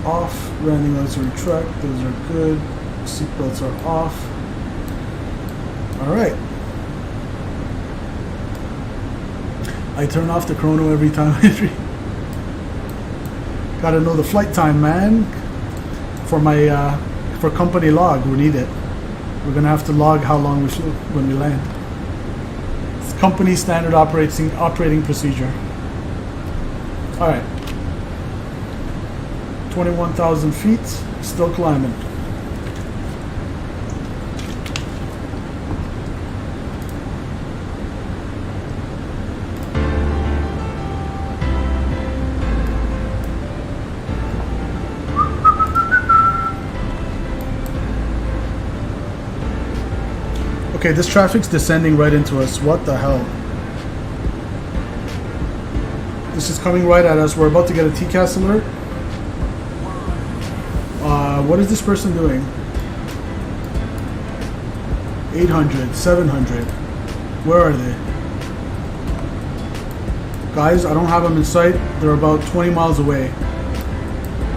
Off, landing lights are retract, those are good. Seatbelts are off. Alright. I turn off the chrono every time. Gotta know the flight time, man. For my for company log, we need it. We're gonna have to log how long we flew when we land. It's company standard operating procedure. All right, 21,000 feet, still climbing. Okay, this traffic's descending right into us. What the hell? This is coming right at us. We're about to get a TCAS alert. What is this person doing? 800, 700. Where are they? Guys, I don't have them in sight. They're about 20 miles away.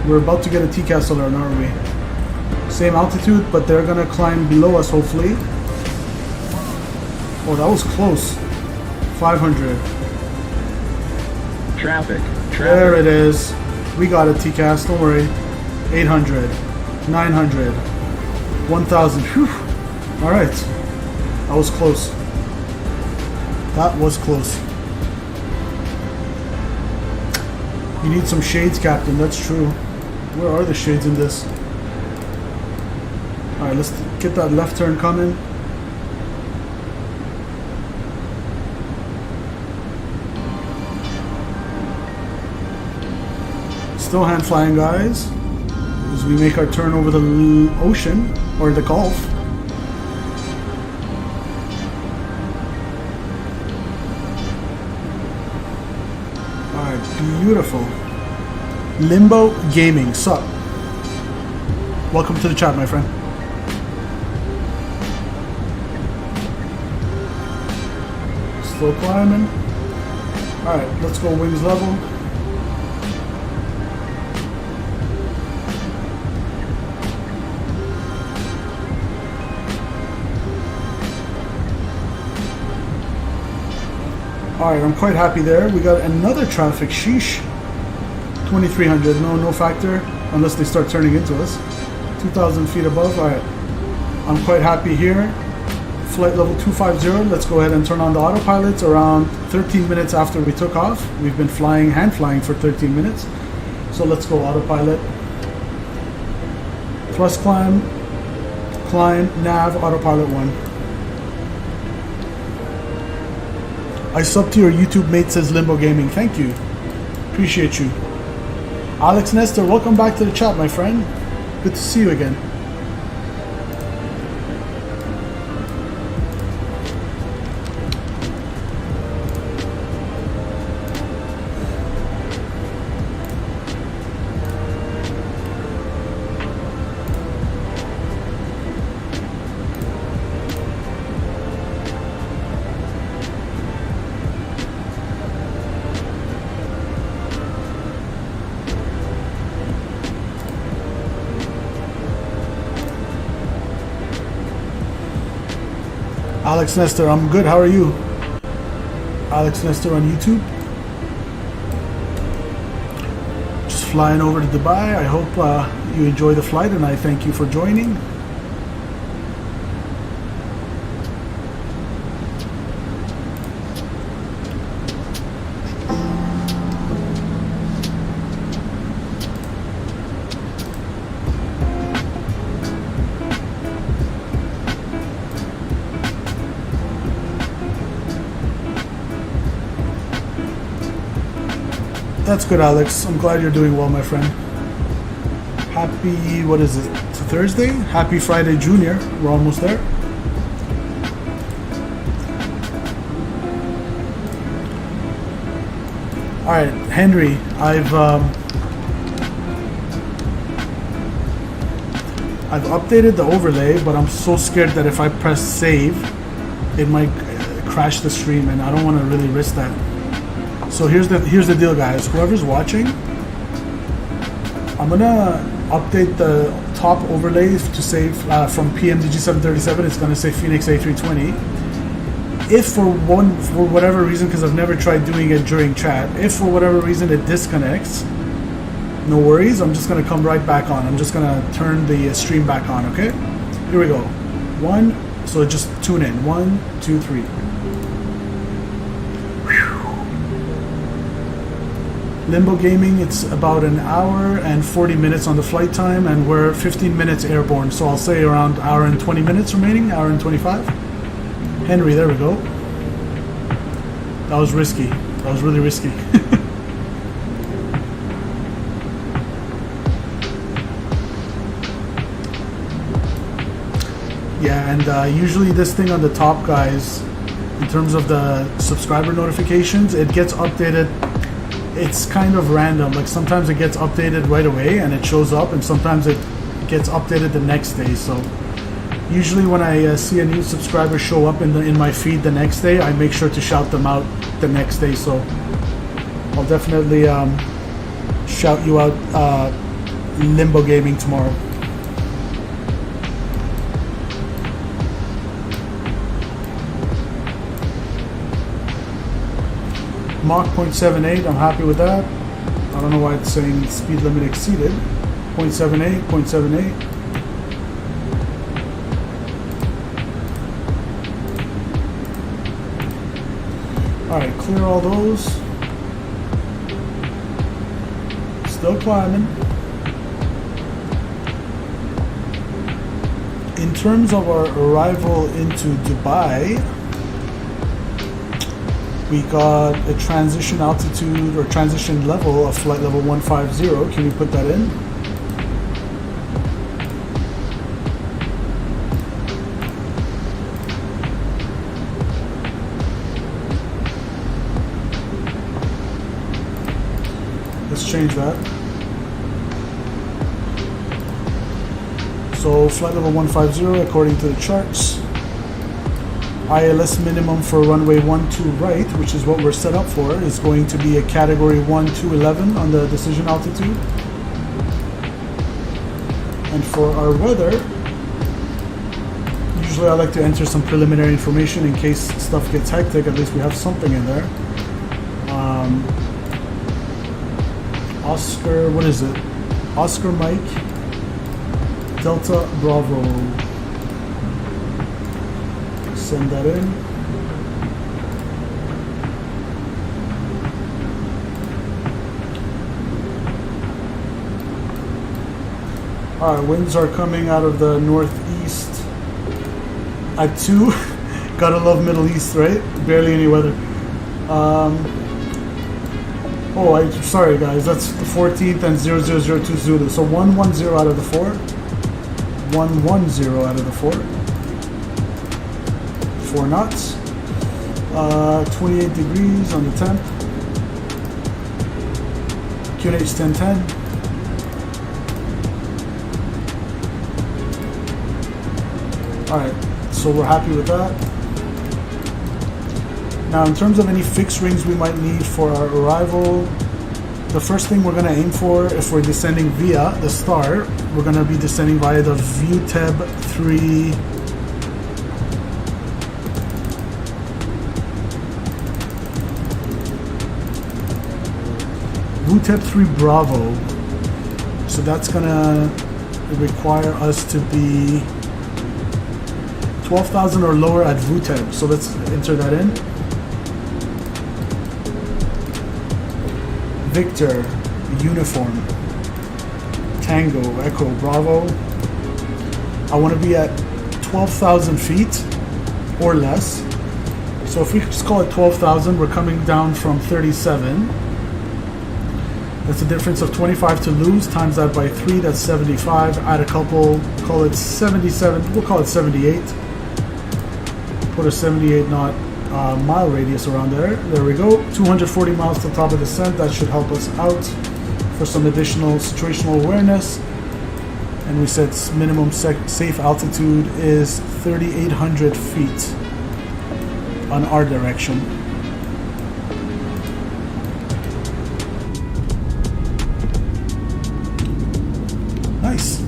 We're about to get a TCAS alert, aren't we? Same altitude, but they're gonna climb below us, hopefully. Oh, that was close. 500. Traffic. There it is. We got a TCAS, don't worry. 800. 900. 1,000. Whew. Alright. That was close. That was close. You need some shades, Captain. That's true. Where are the shades in this? Alright, let's get that left turn coming. Still hand flying, guys, as we make our turn over the ocean or the Gulf. Alright, beautiful. Limbo Gaming, sup? Welcome to the chat, my friend. Still climbing. Alright, let's go wings level. Alright, I'm quite happy there. We got another traffic. Sheesh. 2300. No factor. unless they start turning into us. 2,000 feet above. All right, I'm quite happy here. Flight level 250. Let's go ahead and turn on the autopilots around 13 minutes after we took off. We've been flying, hand flying for 13 minutes. So let's go autopilot. Thrust climb, nav, autopilot 1. I sub to your YouTube mate, says Limbo Gaming. Thank you. Appreciate you. Alex Nestor, welcome back to the chat, my friend. Good to see you again. Alex Nestor, I'm good. How are you? Alex Nestor on YouTube. Just flying over to Dubai. I hope you enjoy the flight, and I thank you for joining. That's good, Alex. I'm glad you're doing well, my friend. Happy, what is it? It's a Thursday? Happy Friday, Junior. We're almost there. All right, Henry, I've updated the overlay, but I'm so scared that if I press save, it might crash the stream, and I don't want to really risk that. So here's the deal, guys. Whoever's watching, I'm gonna update the top overlay to say from PMDG 737. It's gonna say FENIX A320. If for whatever reason, because I've never tried doing it during chat, if for whatever reason it disconnects, no worries. I'm just gonna come right back on. I'm just gonna turn the stream back on. Okay. Here we go. So just tune in. 1, 2, 3. Limbo Gaming, it's about an hour and 40 minutes on the flight time, and we're 15 minutes airborne, so I'll say around hour and 20 minutes remaining, hour and 25. Henry, there we go. That was risky. That was really risky. Yeah, and usually this thing on the top, guys, in terms of the subscriber notifications, it gets updated. It's kind of random. Like sometimes it gets updated right away and it shows up, and sometimes it gets updated the next day. So usually when I see a new subscriber show up in my feed the next day, I make sure to shout them out the next day. So I'll definitely shout you out, Limbo Gaming, tomorrow. Mach 0.78, I'm happy with that. I don't know why it's saying speed limit exceeded. 0.78, 0.78. Alright, clear all those. Still climbing. In terms of our arrival into Dubai, we got a transition altitude or transition level of flight level 150. Can you put that in? Let's change that. So flight level 150 according to the charts. ILS minimum for runway 12 right, which is what we're set up for, is going to be a category 1211 on the decision altitude. And for our weather, usually I like to enter some preliminary information in case stuff gets hectic. At least we have something in there. Oscar, what is it? Oscar Mike, Delta Bravo. Send that in. Alright, winds are coming out of the northeast at 2. Gotta love Middle East, right? Barely any weather. Sorry guys, that's the 14th and 0002 Zulu. So 110 out of the 4. 110 out of the 4. 4 knots. 28 degrees on the temp. QNH 1010. Alright, so we're happy with that. Now in terms of any fixed rings we might need for our arrival, the first thing we're going to aim for, if we're descending via the Star, we're going to be descending via the VTEB 3 Bravo. So that's going to require us to be 12,000 or lower at VTEB. So let's enter that in. Victor, Uniform, Tango, Echo, Bravo. I want to be at 12,000 feet or less. So if we just call it 12,000, we're coming down from 37. That's a difference of 25 to lose. Times that by 3, that's 75. Add a couple, call it 77. We'll call it 78. Put a 78 knot mile radius around there. There we go. 240 miles to the top of the descent. That should help us out for some additional situational awareness. And we said minimum safe altitude is 3,800 feet on our direction. Nice.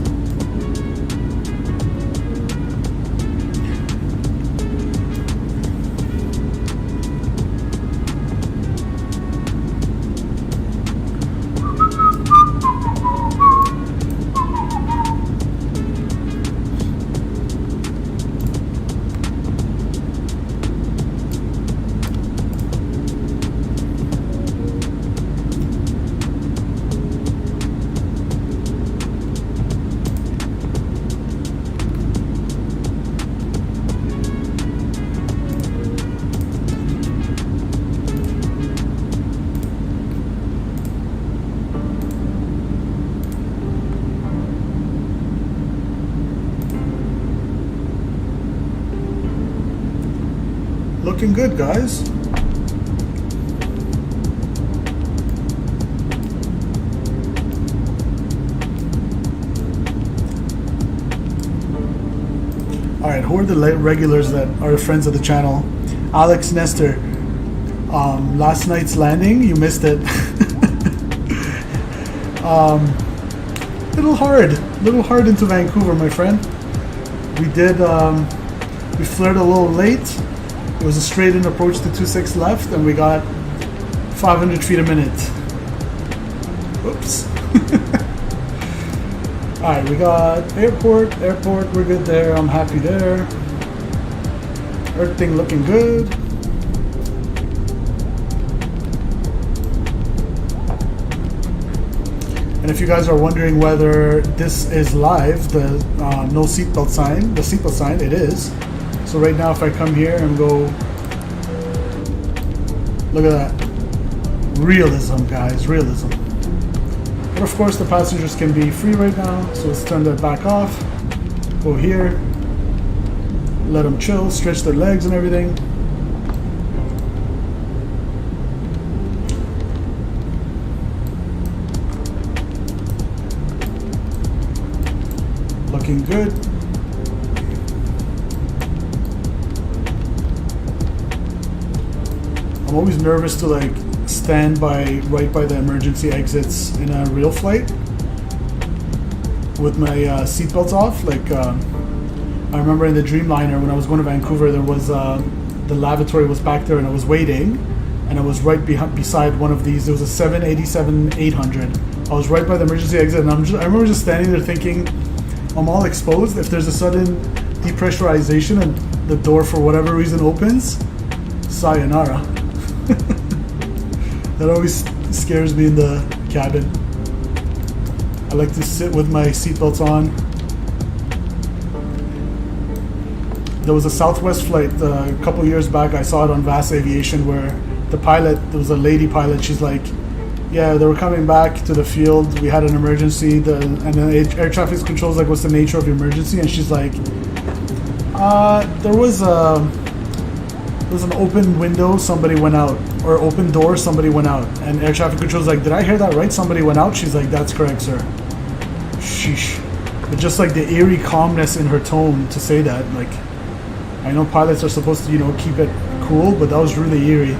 Looking good, guys. Alright, who are the regulars that are friends of the channel? Alex Nestor. Last night's landing, you missed it. Little hard into Vancouver, my friend. We flared a little late. It was a straight-in approach to 26 left, and we got 500 feet a minute. Oops. Alright, we got airport, we're good there, I'm happy there. Everything looking good. And if you guys are wondering whether this is live, the no seatbelt sign, the seatbelt sign, it is. So right now if I come here and go, look at that. Realism, guys, realism. But of course the passengers can be free right now, so let's turn that back off. Go here, let them chill, stretch their legs and everything. Looking good. I'm always nervous to like stand right by the emergency exits in a real flight with my seatbelts off. Like I remember in the Dreamliner when I was going to Vancouver, there was the lavatory was back there, and I was waiting, and I was right beside one of these. There was a 787-800, I was right by the emergency exit, and I remember just standing there thinking, I'm all exposed. If there's a sudden depressurization and the door for whatever reason opens, sayonara. That always scares me in the cabin. I like to sit with my seatbelts on. There was a Southwest flight a couple years back. I saw it on Aviation where the pilot, there was a lady pilot, she's like, yeah, they were coming back to the field. We had an emergency. And then air traffic control's like, what's the nature of your emergency? And she's like, there was an open window, somebody went out. Or open door, somebody went out. And air traffic control's like, did I hear that right? Somebody went out? She's like, that's correct, sir. Sheesh. But just like the eerie calmness in her tone to say that, like, I know pilots are supposed to, keep it cool, but that was really eerie.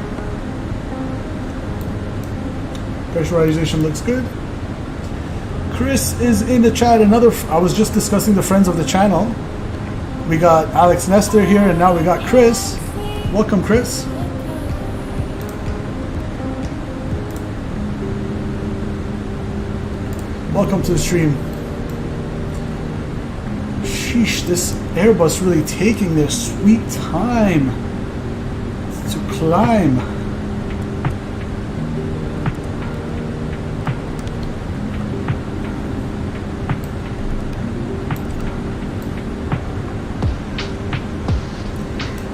Pressurization looks good. Chris is in the chat. I was just discussing the friends of the channel. We got Alex Nestor here, and now we got Chris. Welcome, Chris. Welcome to the stream. Sheesh, this Airbus really taking their sweet time to climb.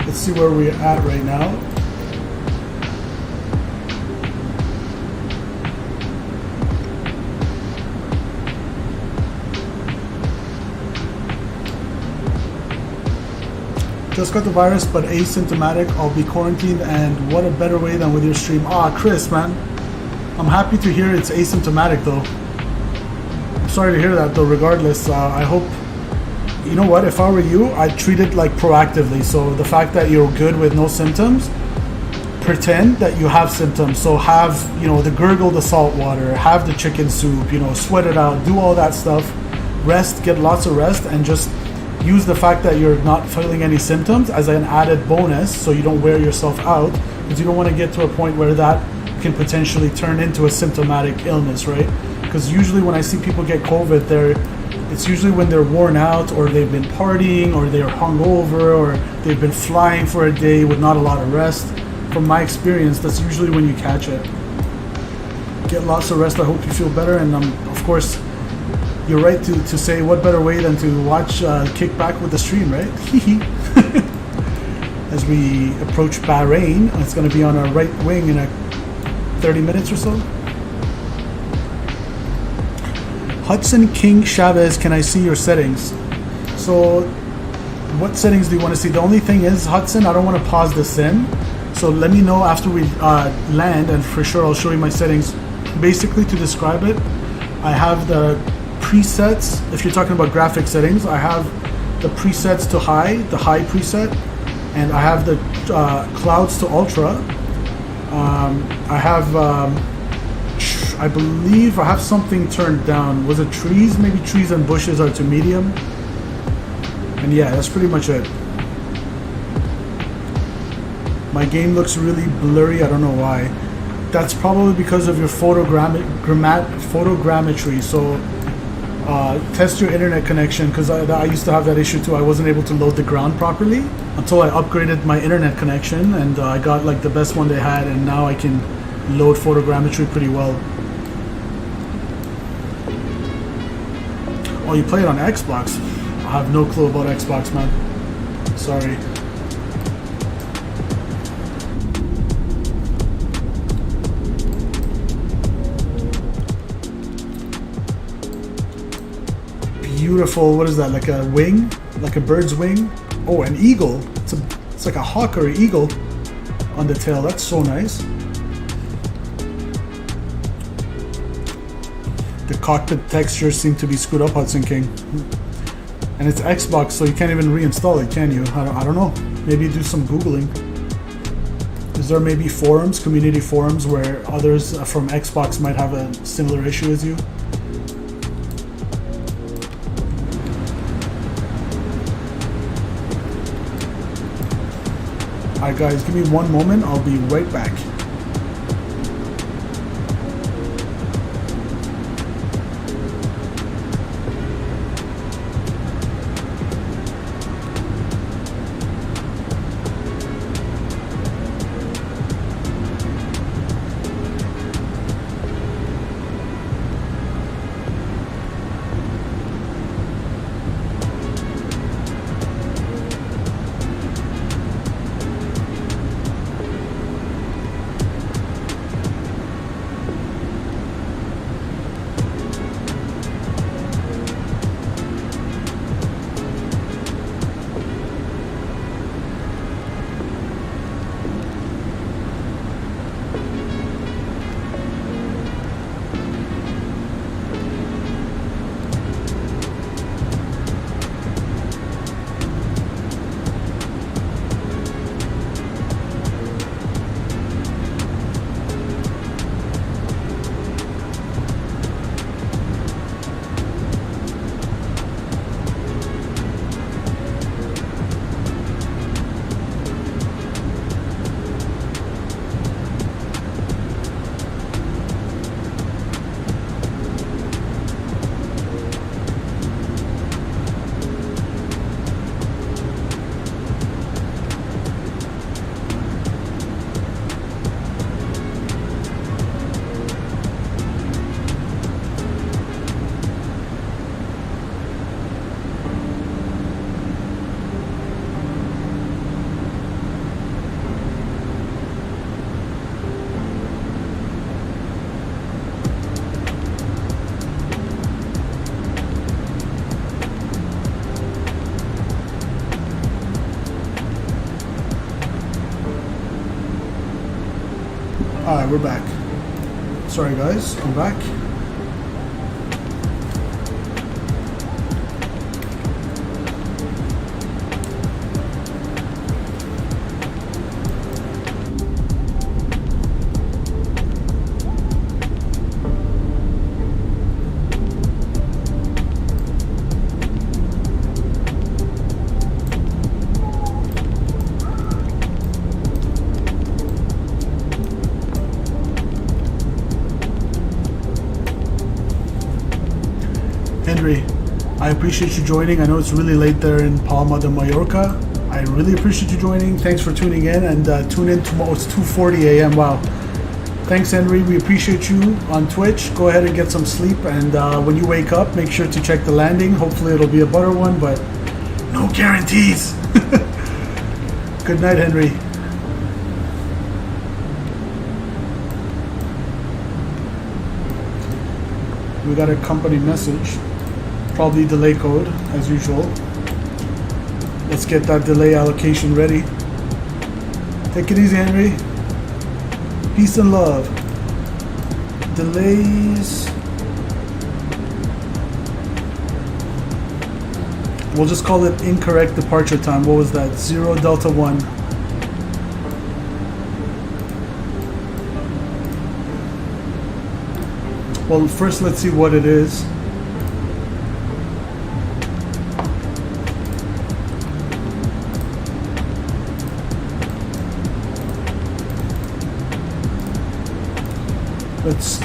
Let's see where we're at right now. Just got the virus, but asymptomatic. I'll be quarantined, and what a better way than with your stream. Chris, man. I'm happy to hear it's asymptomatic, though. I'm sorry to hear that, though, regardless. I hope... You know what? If I were you, I'd treat it, like, proactively. So the fact that you're good with no symptoms, pretend that you have symptoms. So have, the gurgle the salt water, have the chicken soup, sweat it out, do all that stuff. Rest, get lots of rest, and just... use the fact that you're not feeling any symptoms as an added bonus so you don't wear yourself out, because you don't want to get to a point where that can potentially turn into a symptomatic illness, right? Because usually when I see people get COVID, it's usually when they're worn out, or they've been partying, or they're hungover, or they've been flying for a day with not a lot of rest. From my experience, that's usually when you catch it. Get lots of rest. I hope you feel better, and of course, you're right to say what better way than to watch Kick Back with the stream, right? As we approach Bahrain, it's going to be on our right wing in 30 minutes or so. Hudson King Chavez, can I see your settings? So, what settings do you want to see? The only thing is, Hudson, I don't want to pause the sim. So let me know after we land, and for sure I'll show you my settings. Basically, to describe it, I have the presets. If you're talking about graphic settings, I have the presets to high, the high preset, and I have the clouds to ultra. I have, I believe I have something turned down. Was it trees? Maybe trees and bushes are to medium. And yeah, that's pretty much it. My game looks really blurry, I don't know why. That's probably because of your photogrammetry. So test your internet connection, because I used to have that issue too. I wasn't able to load the ground properly until I upgraded my internet connection, and I got like the best one they had, and now I can load photogrammetry pretty well. Oh, you play it on Xbox? I have no clue about Xbox, man. Sorry. Beautiful. What is that? Like a wing? Like a bird's wing? Oh, an eagle. It's like a hawk or an eagle on the tail. That's so nice. The cockpit textures seem to be screwed up, Hudson King. And it's Xbox, so you can't even reinstall it, can you? I don't know. Maybe do some Googling. Is there maybe forums, community forums, where others from Xbox might have a similar issue as you? Alright guys, give me one moment, I'll be right back. Alright, we're back. Sorry guys, I'm back. Henry, I appreciate you joining. I know it's really late there in Palma de Mallorca. I really appreciate you joining. Thanks for tuning in, and tune in tomorrow. It's 2:40 a.m. Wow. Thanks, Henry. We appreciate you on Twitch. Go ahead and get some sleep, and when you wake up, make sure to check the landing. Hopefully it'll be a butter one, but no guarantees. Good night, Henry. We got a company message. Probably delay code, as usual. Let's get that delay allocation ready. Take it easy, Henry. Peace and love. Delays. We'll just call it incorrect departure time. What was that? 0 Delta 1. Well, first let's see what it is. Let's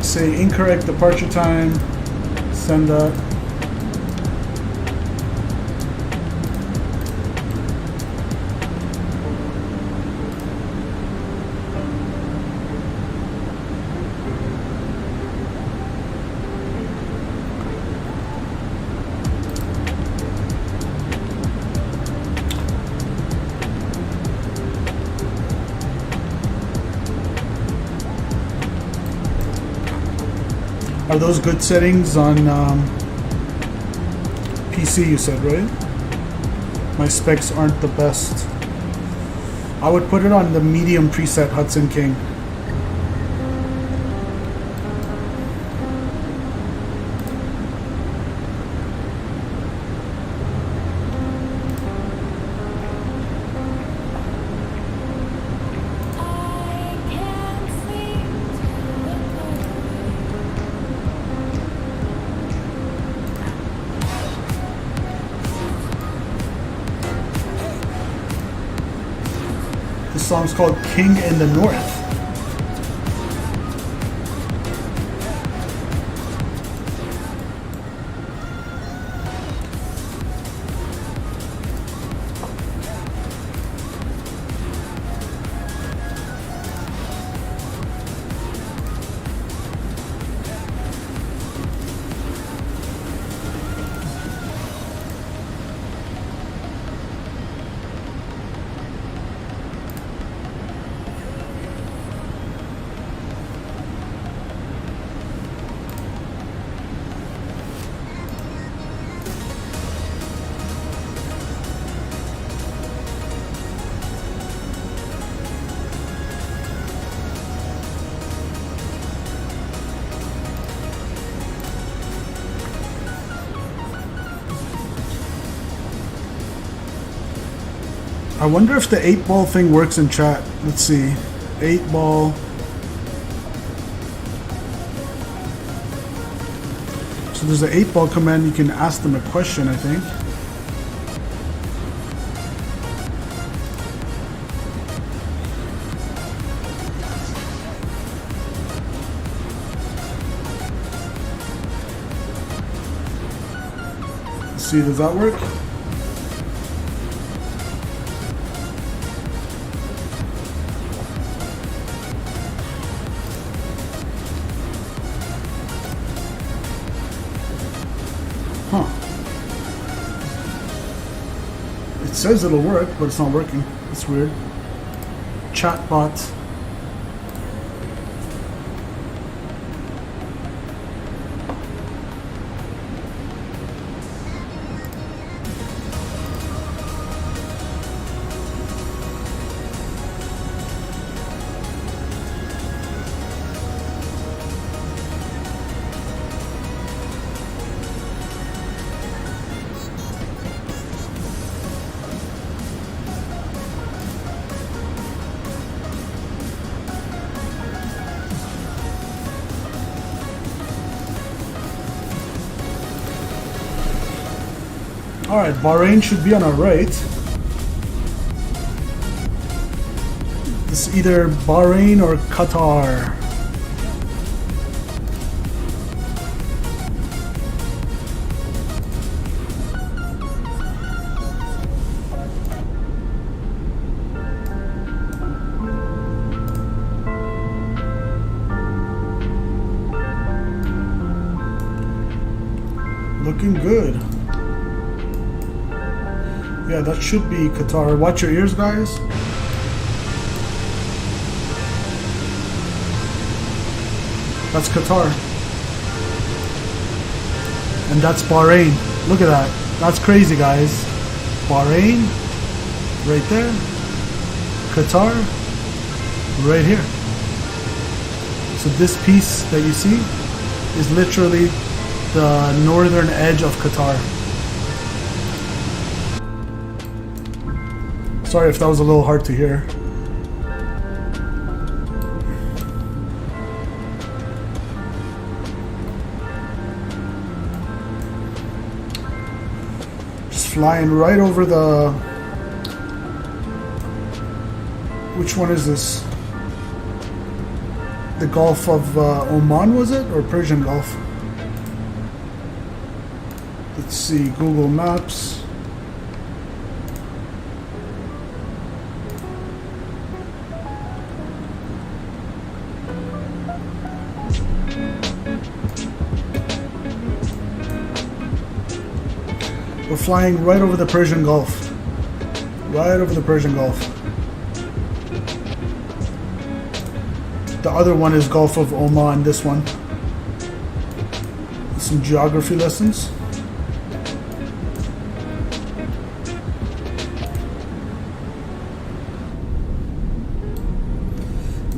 say incorrect departure time. Send that. Are those good settings on PC, you said, right? My specs aren't the best. I would put it on the medium preset, Hudson King. This song's called King in the North. I wonder if the 8-ball thing works in chat. Let's see. 8-ball. So there's an 8-ball command. You can ask them a question, I think. Let's see, does that work? It says it'll work, but it's not working. It's weird. Chatbot. Alright, Bahrain should be on our right. It's either Bahrain or Qatar. Looking good. Yeah, that should be Qatar. Watch your ears, guys. That's Qatar. And that's Bahrain. Look at that. That's crazy, guys. Bahrain, right there. Qatar, right here. So this piece that you see is literally the northern edge of Qatar. Sorry if that was a little hard to hear. Just flying right over the... Which one is this? The Gulf of Oman, was it? Or Persian Gulf? Let's see, Google Maps. We're flying right over the Persian Gulf. Right over the Persian Gulf. The other one is Gulf of Oman, this one. Some geography lessons.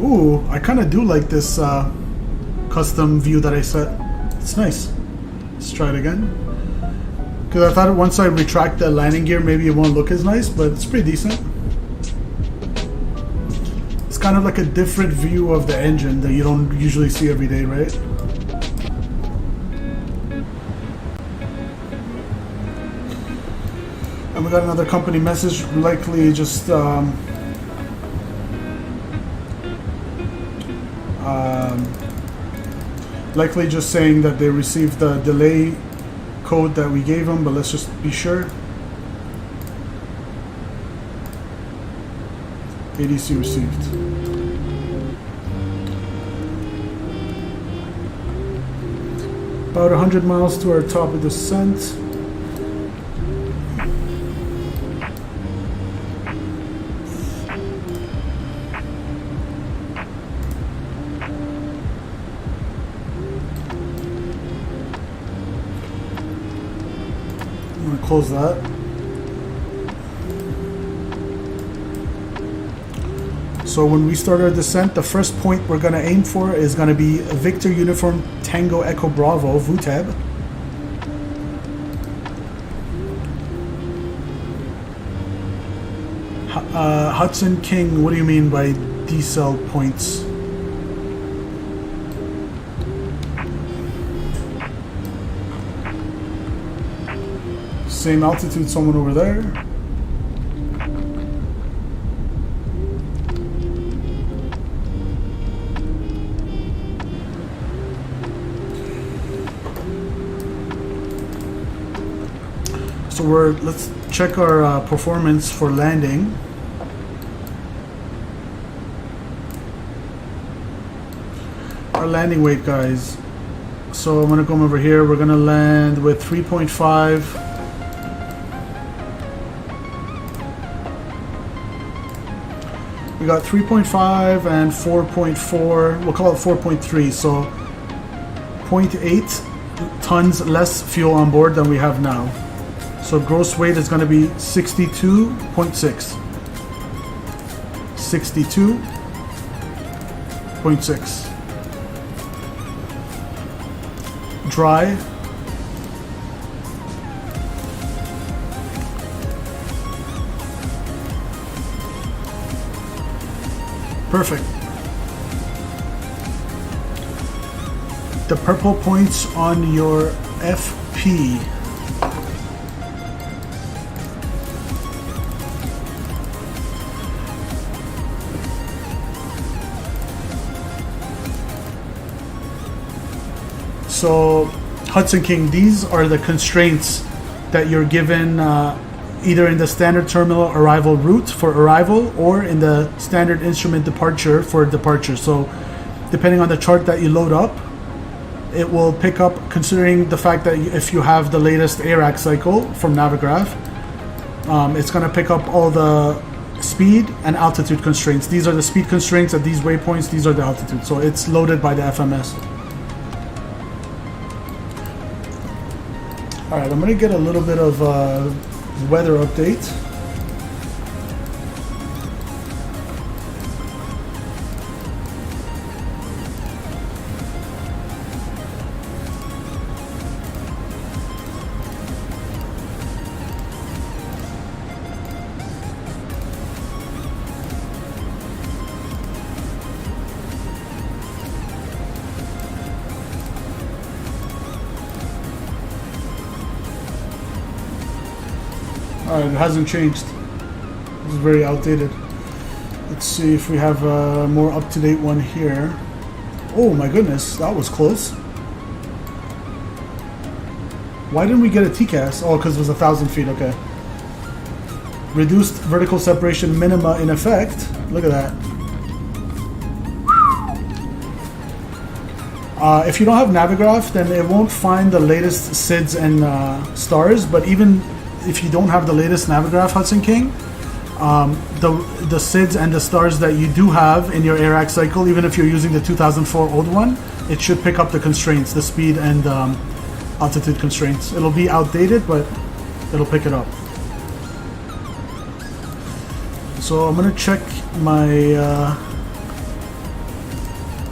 Ooh, I kind of do like this custom view that I set. It's nice. Let's try it again. Because I thought once I retract the landing gear, maybe it won't look as nice, but it's pretty decent. It's kind of like a different view of the engine that you don't usually see every day, right? And we got another company message, likely just likely just saying that they received the delay code that we gave them, but let's just be sure. ATC received. About 100 miles to our top of descent. Close that. So when we start our descent, the first point we're going to aim for is going to be Victor Uniform Tango Echo Bravo, VUTEB. Hudson King, what do you mean by decel points? Same altitude, someone over there. So let's check our performance for landing. Our landing weight, guys. So I'm gonna come over here. We're gonna land with 3.5. We got 3.5 and 4.4, we'll call it 4.3, so 0.8 tons less fuel on board than we have now. So gross weight is going to be 62.6. 62.6. Dry. Perfect. The purple points on your FP. So Hudson King, these are the constraints that you're given either in the standard terminal arrival route for arrival or in the standard instrument departure for departure. So depending on the chart that you load up, it will pick up, considering the fact that if you have the latest ARAC cycle from Navigraph, it's going to pick up all the speed and altitude constraints. These are the speed constraints at these waypoints, these are the altitude. So it's loaded by the FMS. Alright, I'm going to get a little bit of weather update. Alright, it hasn't changed. It's very outdated. Let's see if we have a more up-to-date one here. Oh my goodness, that was close. Why didn't we get a TCAS? Oh, because it was 1,000 feet, okay. Reduced vertical separation minima in effect. Look at that. If you don't have Navigraph, then it won't find the latest SIDS and stars, but even if you don't have the latest Navigraph, Hudson King, the SIDS and the stars that you do have in your ARAC cycle, even if you're using the 2004 old one, it should pick up the constraints, the speed and altitude constraints. It'll be outdated, but it'll pick it up. So I'm gonna check my,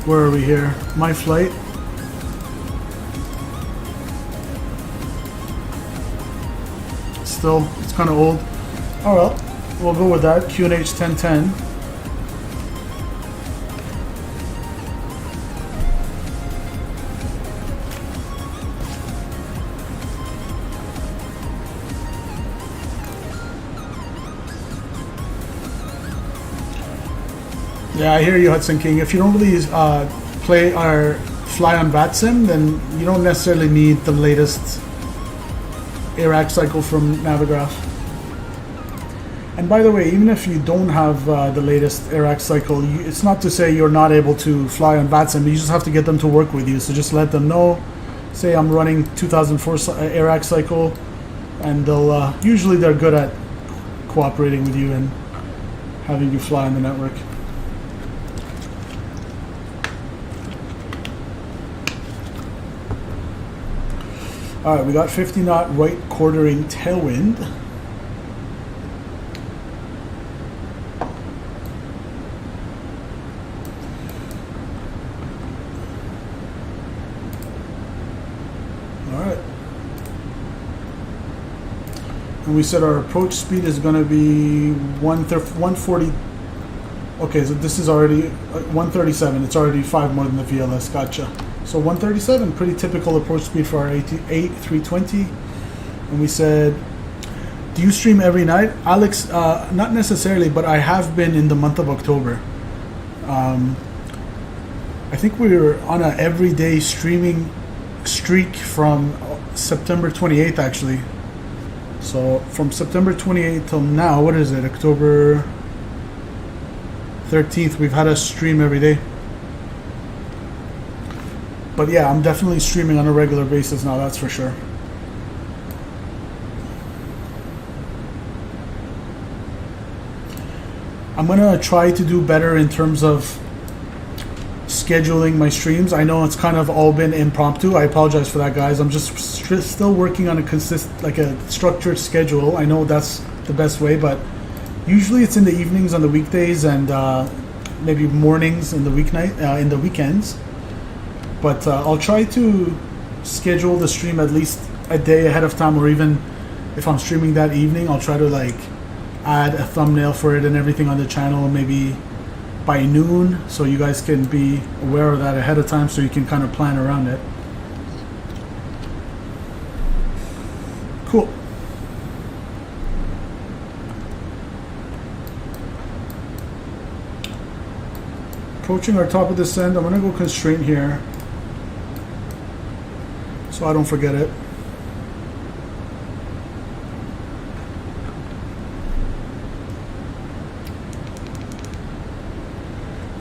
where are we here? My flight. Still, it's kind of old. Oh well, we'll go with that. QNH 1010. Yeah, I hear you, Hudson King. If you don't really play or fly on VATSIM, then you don't necessarily need the latest ARAC cycle from Navigraph. And by the way, even if you don't have the latest ARAC cycle, it's not to say you're not able to fly on VATSIM. You just have to get them to work with you. So just let them know. Say I'm running 2004 ARAC cycle, and they'll usually they're good at cooperating with you and having you fly on the network. Alright, we got 50 knot right quartering tailwind. Alright. And we said our approach speed is going to be 140. Okay, so this is already 137. It's already 5 more than the VLS. Gotcha. So 137, pretty typical approach speed for our A320. And we said, do you stream every night? Alex, not necessarily, but I have been in the month of October. I think we were on an everyday streaming streak from September 28th, actually. So from September 28th till now, what is it, October 13th, we've had a stream every day. But yeah, I'm definitely streaming on a regular basis now, that's for sure. I'm gonna try to do better in terms of scheduling my streams. I know it's kind of all been impromptu. I apologize for that, guys. I'm just still working on a structured schedule. I know that's the best way, but usually it's in the evenings on the weekdays and maybe mornings in the in the weekends. But I'll try to schedule the stream at least a day ahead of time, or even if I'm streaming that evening, I'll try to like add a thumbnail for it and everything on the channel maybe by noon, so you guys can be aware of that ahead of time, so you can kind of plan around it. Cool. Approaching our top of descent. I'm gonna go constraint here. so I don't forget it.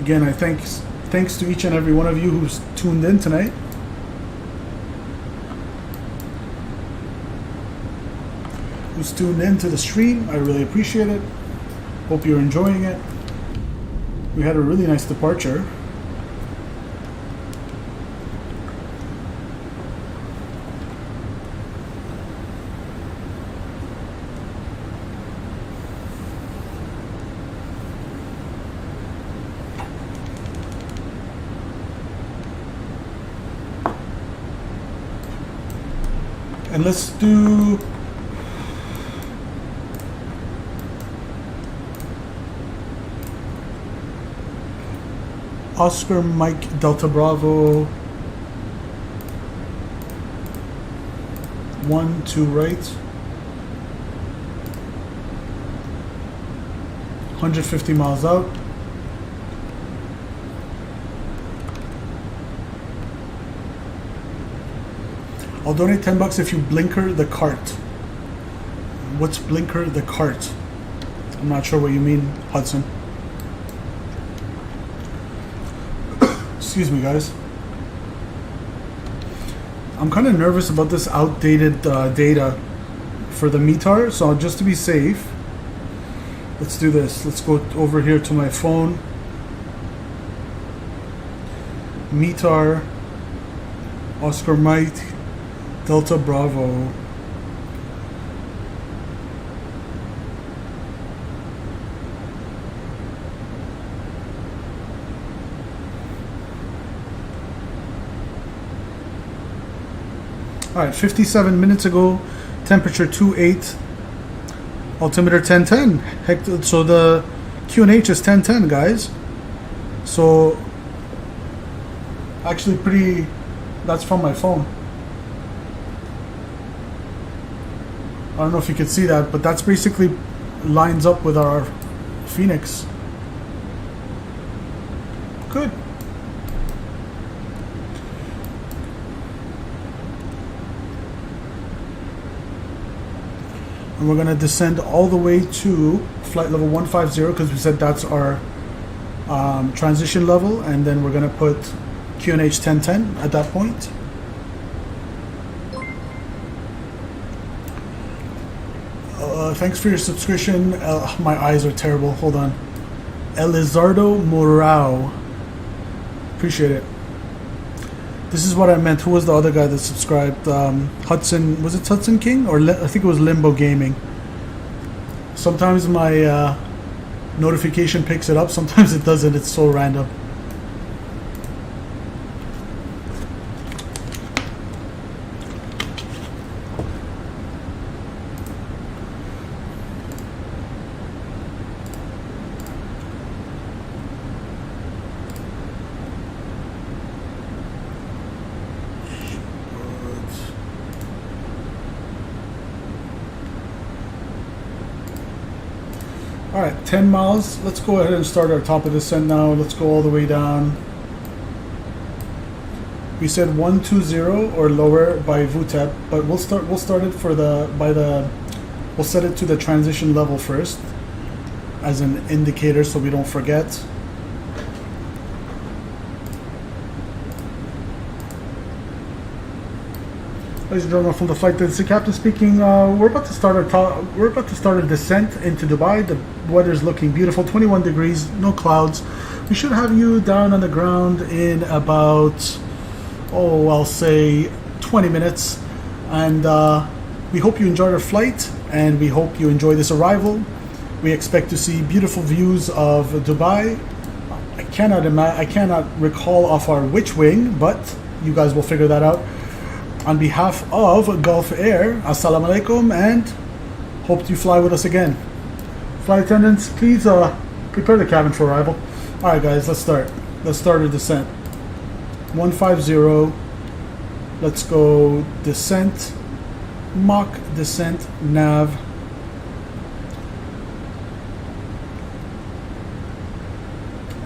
Again, I thanks to each and every one of you who's tuned in tonight. Who's tuned in to the stream. I really appreciate it. Hope you're enjoying it. We had a really nice departure. And let's do Oscar Mike Delta Bravo 1 2 right, 150 miles out. I'll donate $10 if you blinker the cart. What's blinker the cart? I'm not sure what you mean, Hudson. Excuse me, guys. I'm kind of nervous about this outdated data for the METAR, so just to be safe, let's do this. Let's go over here to my phone. METAR, Oscar Mike, Delta Bravo. Alright, 57 minutes ago, temperature 28, altimeter 1010. So the QNH is 1010, guys. So, actually pretty, that's from my phone. I don't know if you can see that, but that's basically lines up with our FENIX. Good. And we're going to descend all the way to flight level 150 because we said that's our transition level, and then we're going to put QNH 1010 at that point. Thanks for your subscription. My eyes are terrible. Hold on. Elizardo Morao. Appreciate it. This is what I meant. Who was the other guy that subscribed? Hudson. Was it Hudson King? Or I think it was Limbo Gaming. Sometimes my notification picks it up. Sometimes it doesn't. It's so random. Alright, 10 miles. Let's go ahead and start our top of descent now. Let's go all the way down. We said 120 or lower by VTEP, but we'll start it for we'll set it to the transition level first as an indicator so we don't forget. Ladies and gentlemen, from the flight, this is the captain speaking. We're about to start a descent into Dubai. The weather's looking beautiful, 21 degrees, no clouds. We should have you down on the ground in about, I'll say 20 minutes. And we hope you enjoyed our flight, and we hope you enjoy this arrival. We expect to see beautiful views of Dubai. I cannot recall off our which wing, but you guys will figure that out. On behalf of Gulf Air, Assalamu alaikum, and hope you fly with us again. Flight attendants, please prepare the cabin for arrival. Alright guys, let's start. Let's start our descent. 150. Let's go descent, Mach descent, nav.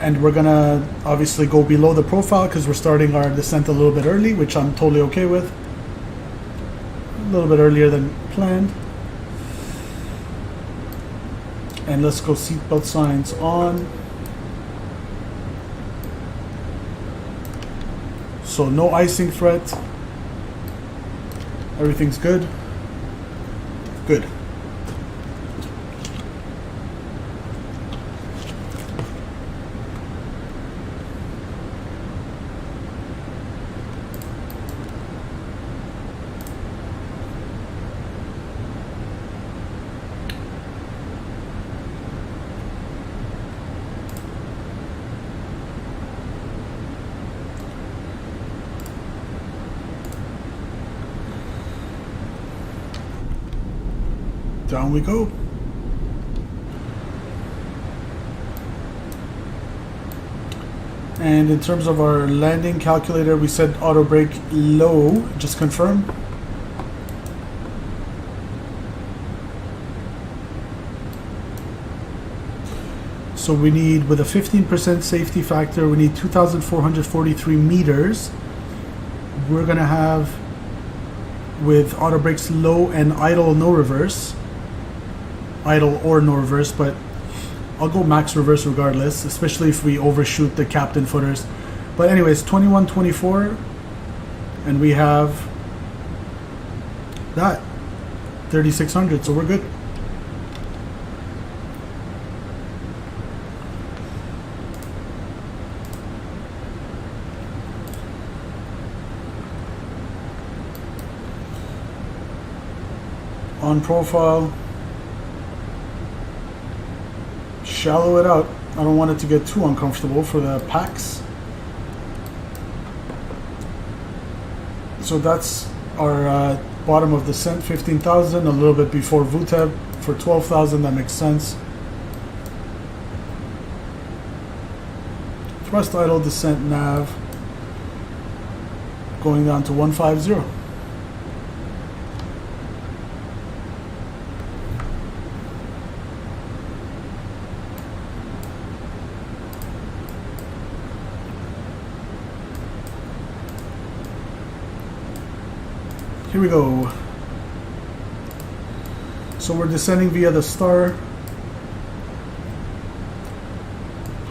And we're gonna obviously go below the profile because we're starting our descent a little bit early, which I'm totally okay with. little bit earlier than planned. And let's go seatbelt signs on. So no icing threat. Everything's good. Good. Down we go. And in terms of our landing calculator, we said auto brake low. Just confirm. So we need, with a 15% safety factor, we need 2,443 meters. We're gonna have, with auto brakes low and idle no reverse, idle or no reverse, but I'll go max reverse regardless, especially if we overshoot the captain footers. But anyways, 2124, and we have that 3600, so we're good. On profile, shallow it out. I don't want it to get too uncomfortable for the packs. So that's our bottom of descent, 15,000, a little bit before VTEB for 12,000, that makes sense. Thrust idle descent nav going down to 150. Here we go. So we're descending via the star.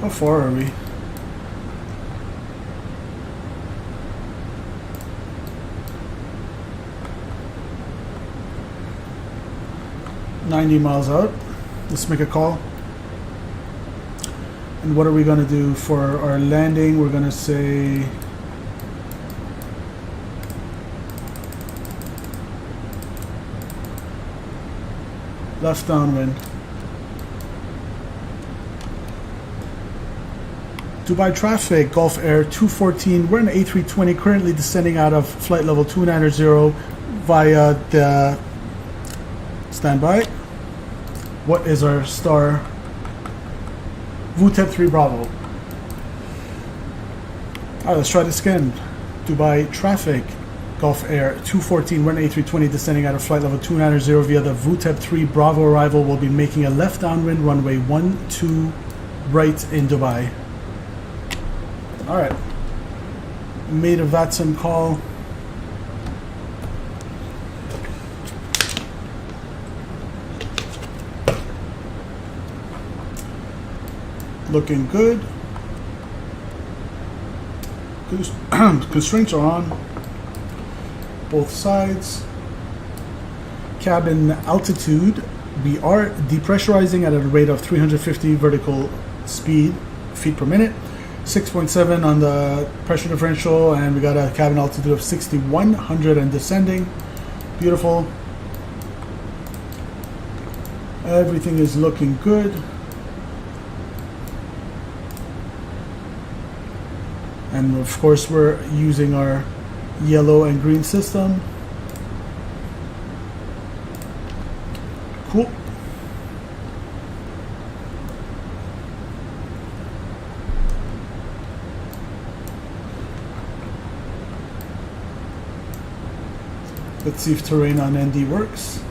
How far are we? $90 miles out. Let's make a call. And what are we going to do for our landing? We're going to say left downwind. Dubai traffic, Gulf Air 214. We're in A320, currently descending out of flight level 290 via the standby. What is our star? VTEB 3 Bravo. Alright, let's try this again. Dubai traffic, Gulf Air 214, we're in A320 descending out of flight level 290 via the VTEB 3 Bravo arrival. We'll be making a left downwind runway 12 right in Dubai. Alright. Made a VATSIM call. Looking good. Constraints are on both sides. Cabin altitude, we are depressurizing at a rate of 350 vertical speed feet per minute, 6.7 on the pressure differential, and we got a cabin altitude of 6,100 and descending. Beautiful. Everything is looking good. And of course we're using our yellow and green system. Cool. Let's see if terrain on ND works.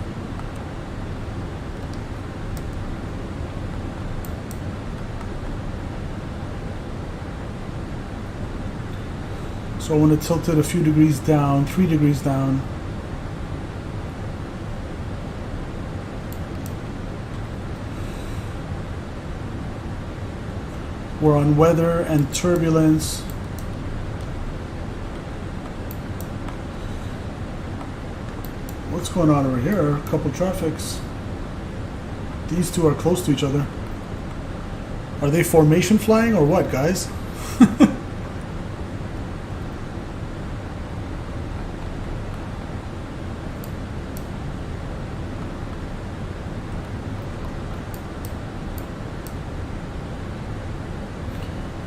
So I want to tilt it a few degrees down, 3 degrees down. We're on weather and turbulence. What's going on over here? A couple traffics. These two are close to each other. Are they formation flying or what, guys?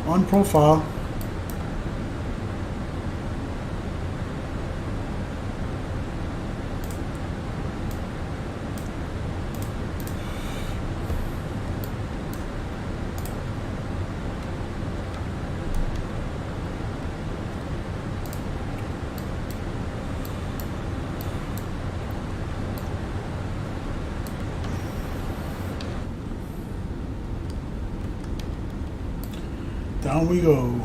On profile. Down we go.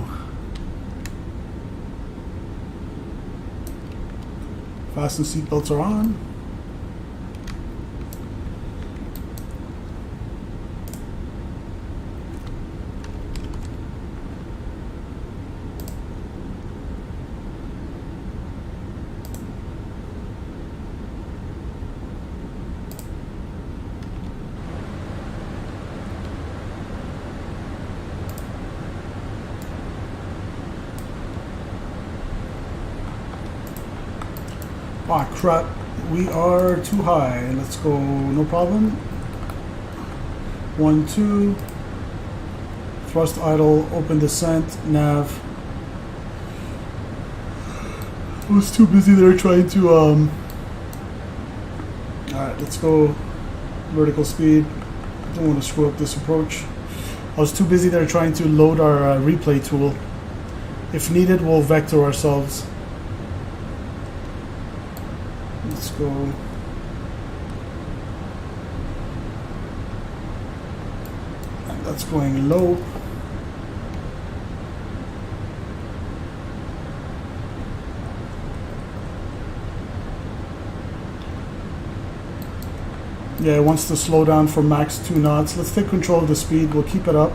Fasten seatbelts are on. Ah, crap. We are too high. Let's go. No problem. 1, 2. Thrust idle. Open descent. Nav. I was too busy there trying to, Alright, let's go. Vertical speed. Don't want to screw up this approach. I was too busy there trying to load our replay tool. If needed, we'll vector ourselves. Let's go. And that's going low. Yeah, it wants to slow down for max 2 knots. Let's take control of the speed. We'll keep it up.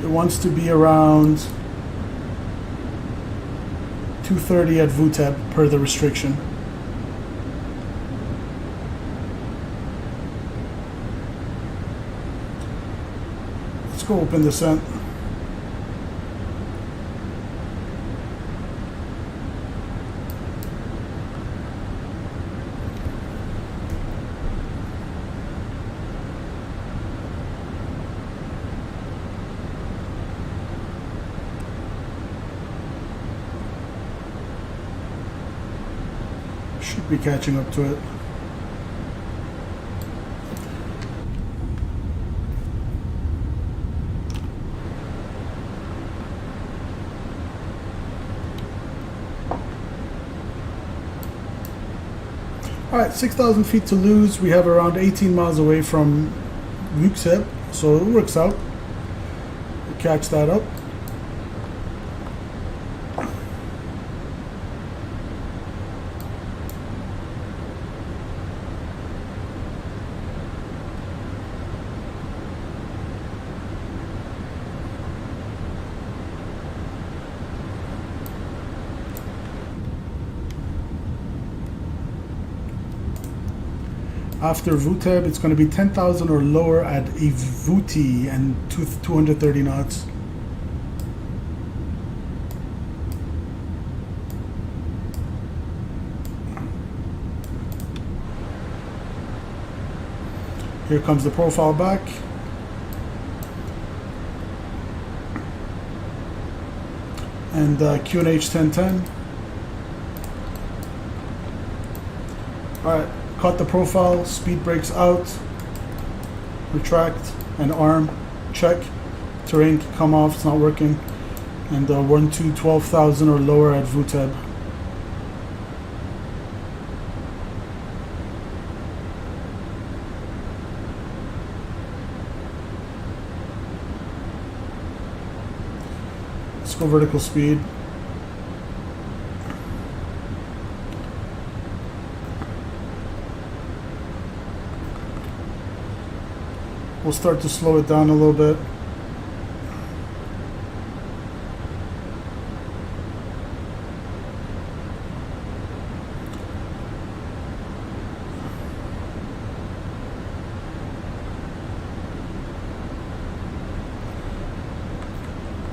It wants to be around 230 at VTEP per the restriction. Let's go open descent. Should be catching up to it. Alright, 6,000 feet to lose. We have around 18 miles away from VTEP, so it works out. We'll catch that up. After VTEP, it's going to be 10,000 or lower at a VT and 230 knots. Here comes the profile back. And QNH 1010. Alright. Caught the profile, speed brakes out, retract, and arm, check. Terrain can come off, it's not working. And 1 to 12,000 or lower at VTEP. Let's go vertical speed. We'll start to slow it down a little bit.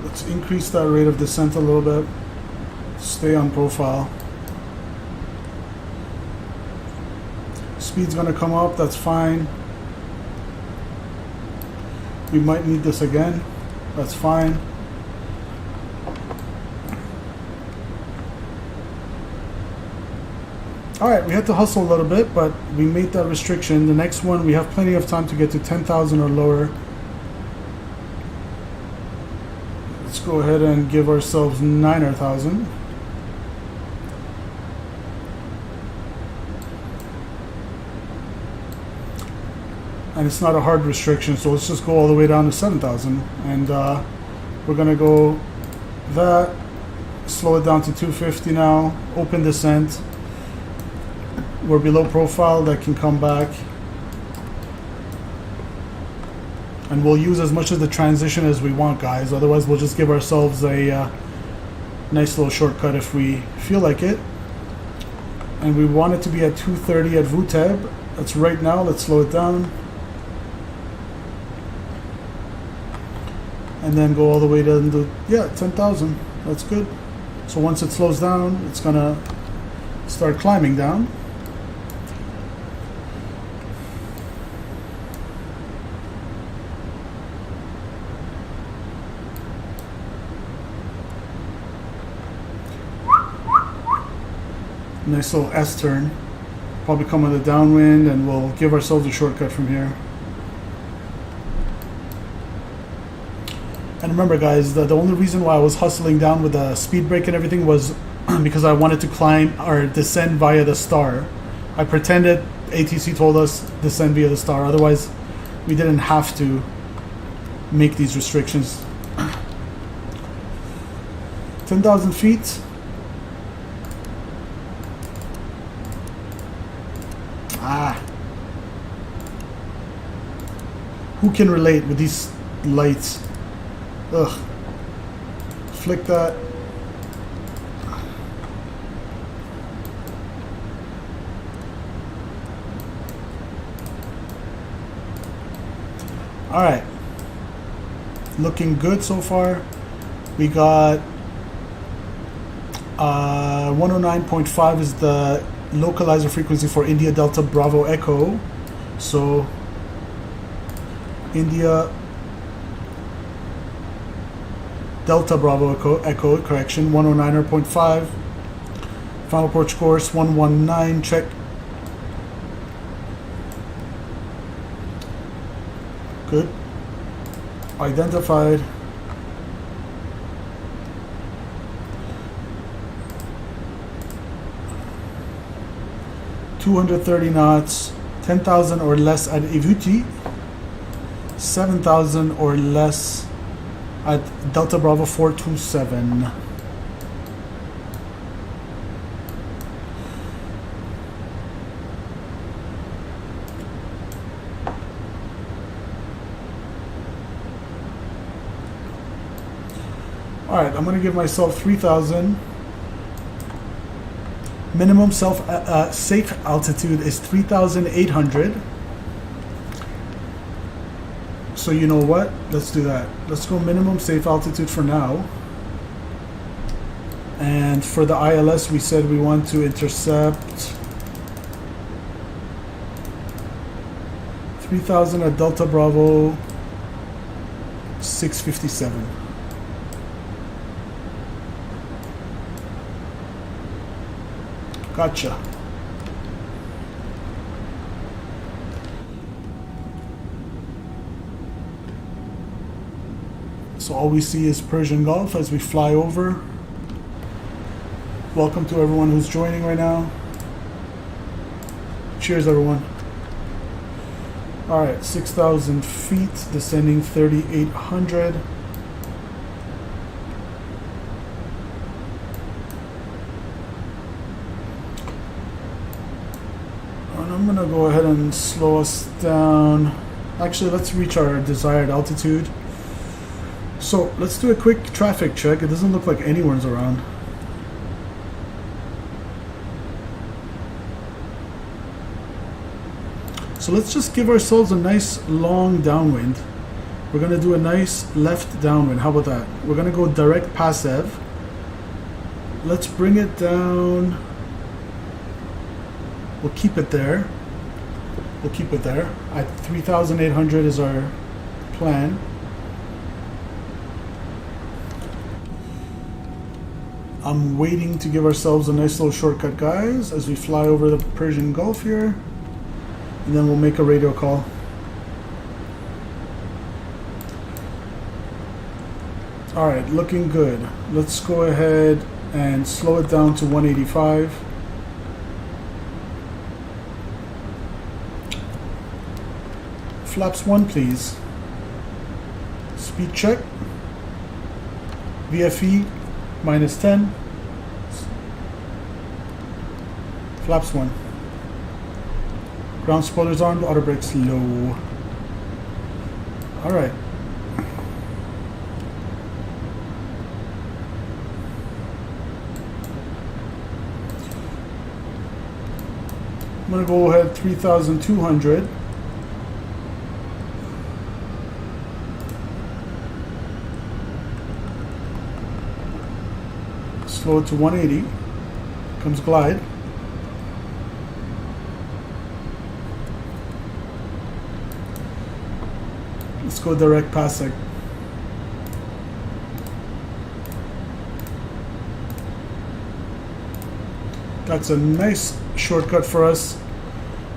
Let's increase that rate of descent a little bit. Stay on profile. Speed's gonna come up, that's fine. We might need this again, that's fine. Alright, we had to hustle a little bit, but we made that restriction. The next one, we have plenty of time to get to 10,000 or lower. Let's go ahead and give ourselves 9,000. And it's not a hard restriction, so let's just go all the way down to 7,000. And we're gonna go that, slow it down to 250 now, open descent. We're below profile, that can come back. And we'll use as much of the transition as we want, guys. Otherwise, we'll just give ourselves a nice little shortcut if we feel like it. And we want it to be at 230 at VTEB. That's right now, let's slow it down. And then go all the way down to, yeah, 10,000. That's good. So once it slows down, it's gonna start climbing down. Nice little S-turn. Probably come with a downwind, and we'll give ourselves a shortcut from here. And remember, guys, the only reason why I was hustling down with the speed brake and everything was because I wanted to climb or descend via the star. I pretended ATC told us descend via the star. Otherwise, we didn't have to make these restrictions. 10,000 feet. Who can relate with these lights? Ugh. Flick that. Alright. Looking good so far. We got 109.5 is the localizer frequency for India Delta Bravo Echo. So India Delta Bravo Echo, correction, 109.5. Final approach course 119, check. Good. Identified. $230 knots, 10,000 or less at Aviation, 7,000 or less at Delta Bravo 427. Alright, I'm going to give myself 3,000. Minimum safe altitude is 3,800. So you know what? Let's do that. Let's go minimum safe altitude for now. And for the ILS, we said we want to intercept 3,000 at Delta Bravo 657. Gotcha. So all we see is Persian Gulf as we fly over. Welcome to everyone who's joining right now. Cheers, everyone. All right, 6,000 feet, descending 3,800. And I'm gonna go ahead and slow us down Actually, let's reach our desired altitude. So let's do a quick traffic check. It doesn't look like anyone's around. So let's just give ourselves a nice long downwind. We're gonna do a nice left downwind. How about that? We're gonna go direct passive. Let's bring it down. We'll keep it there. We'll keep it there. At 3,800 is our plan. I'm waiting to give ourselves a nice little shortcut, guys, as we fly over the Persian Gulf here. And then we'll make a radio call. Alright, looking good. Let's go ahead and slow it down to 185. Flaps 1, please. Speed check. VFE -10. Flaps 1. Ground spoilers on, auto brakes low. Alright. I'm going to go ahead 3,200. Slow it to 180. Comes glide. Let's go direct passing. That's a nice shortcut for us.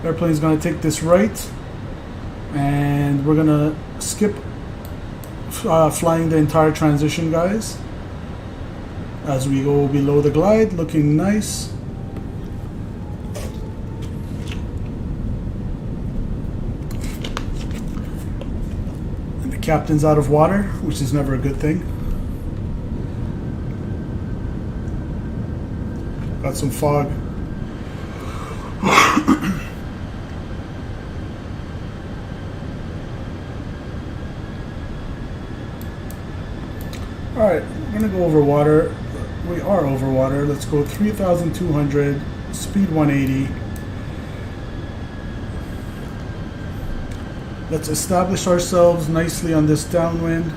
Airplane's gonna take this right, and we're gonna skip flying the entire transition, guys, as we go below the glide. Looking nice. And the captain's out of water, which is never a good thing. Got some fog. Alright, we're gonna go over water. We are over water. Let's go 3,200, speed 180. Let's establish ourselves nicely on this downwind.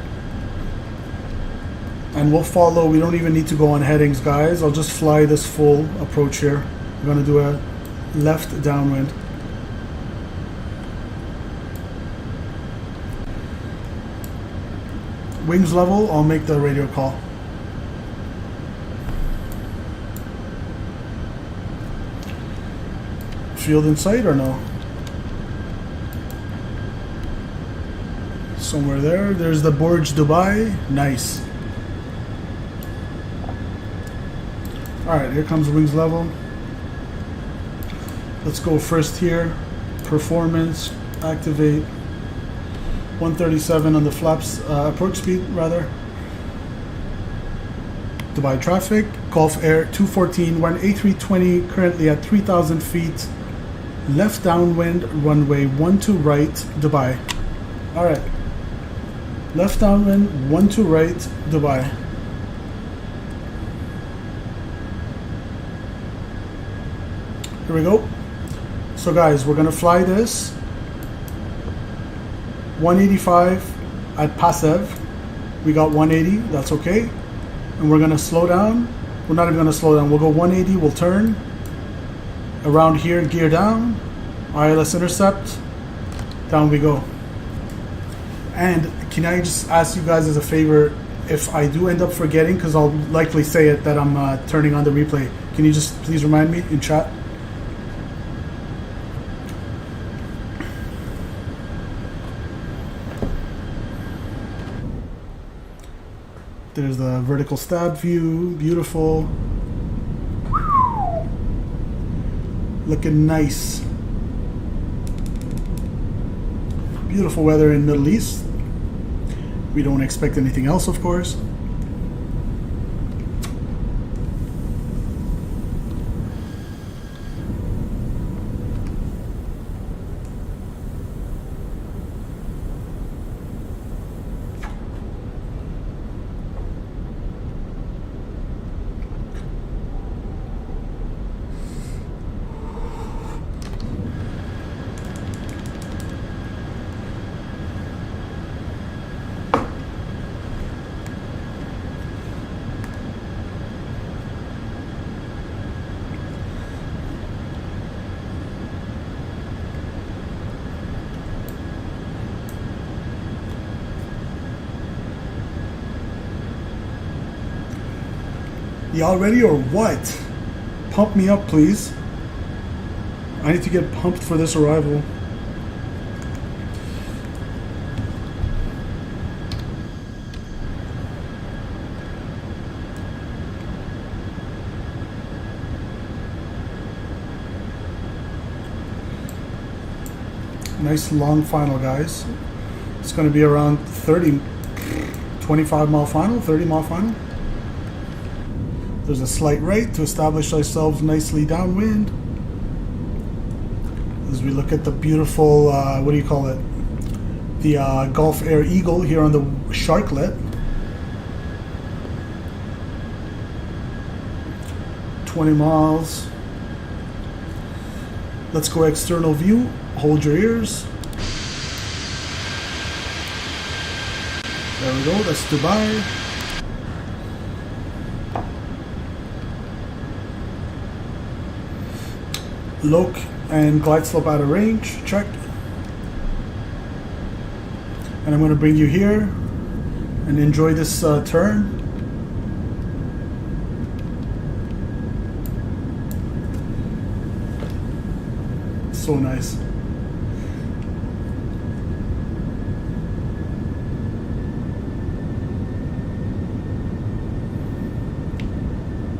And we'll follow. We don't even need to go on headings, guys. I'll just fly this full approach here. I'm gonna do a left downwind. Wings level, I'll make the radio call. Field in sight or no? Somewhere there. There's the Burj Dubai. Nice. Alright, here comes wings level. Let's go first here. Performance, activate. 137 on the flaps, approach speed rather. Dubai traffic, Gulf Air 214, we're an A320 currently at 3,000 feet. Left downwind, runway 12 right, Dubai. Alright. Left downwind, 12 right, Dubai. Here we go. So guys, we're gonna fly this 185 at passive. We got 180, that's okay. And we're gonna slow down. We're not even gonna slow down. We'll go 180, we'll turn. Around here, gear down. ILS intercept. Down we go. And can I just ask you guys as a favor, if I do end up forgetting, because I'll likely say it that I'm turning on the replay, can you just please remind me in chat? There's the vertical stab view, beautiful. Looking nice. Beautiful weather in Middle East. We don't expect anything else, of course. Y'all ready or what? Pump me up, please. I need to get pumped for this arrival. Nice long final, guys. It's going to be around 25 mile final, 30 mile final. There's a slight right to establish ourselves nicely downwind. As we look at the beautiful, what do you call it? The Gulf Air Eagle here on the Sharklet. 20 miles. Let's go external view. Hold your ears. There we go, that's Dubai. Loc and glide slope out of range, check. And I'm going to bring you here and enjoy this turn. So nice.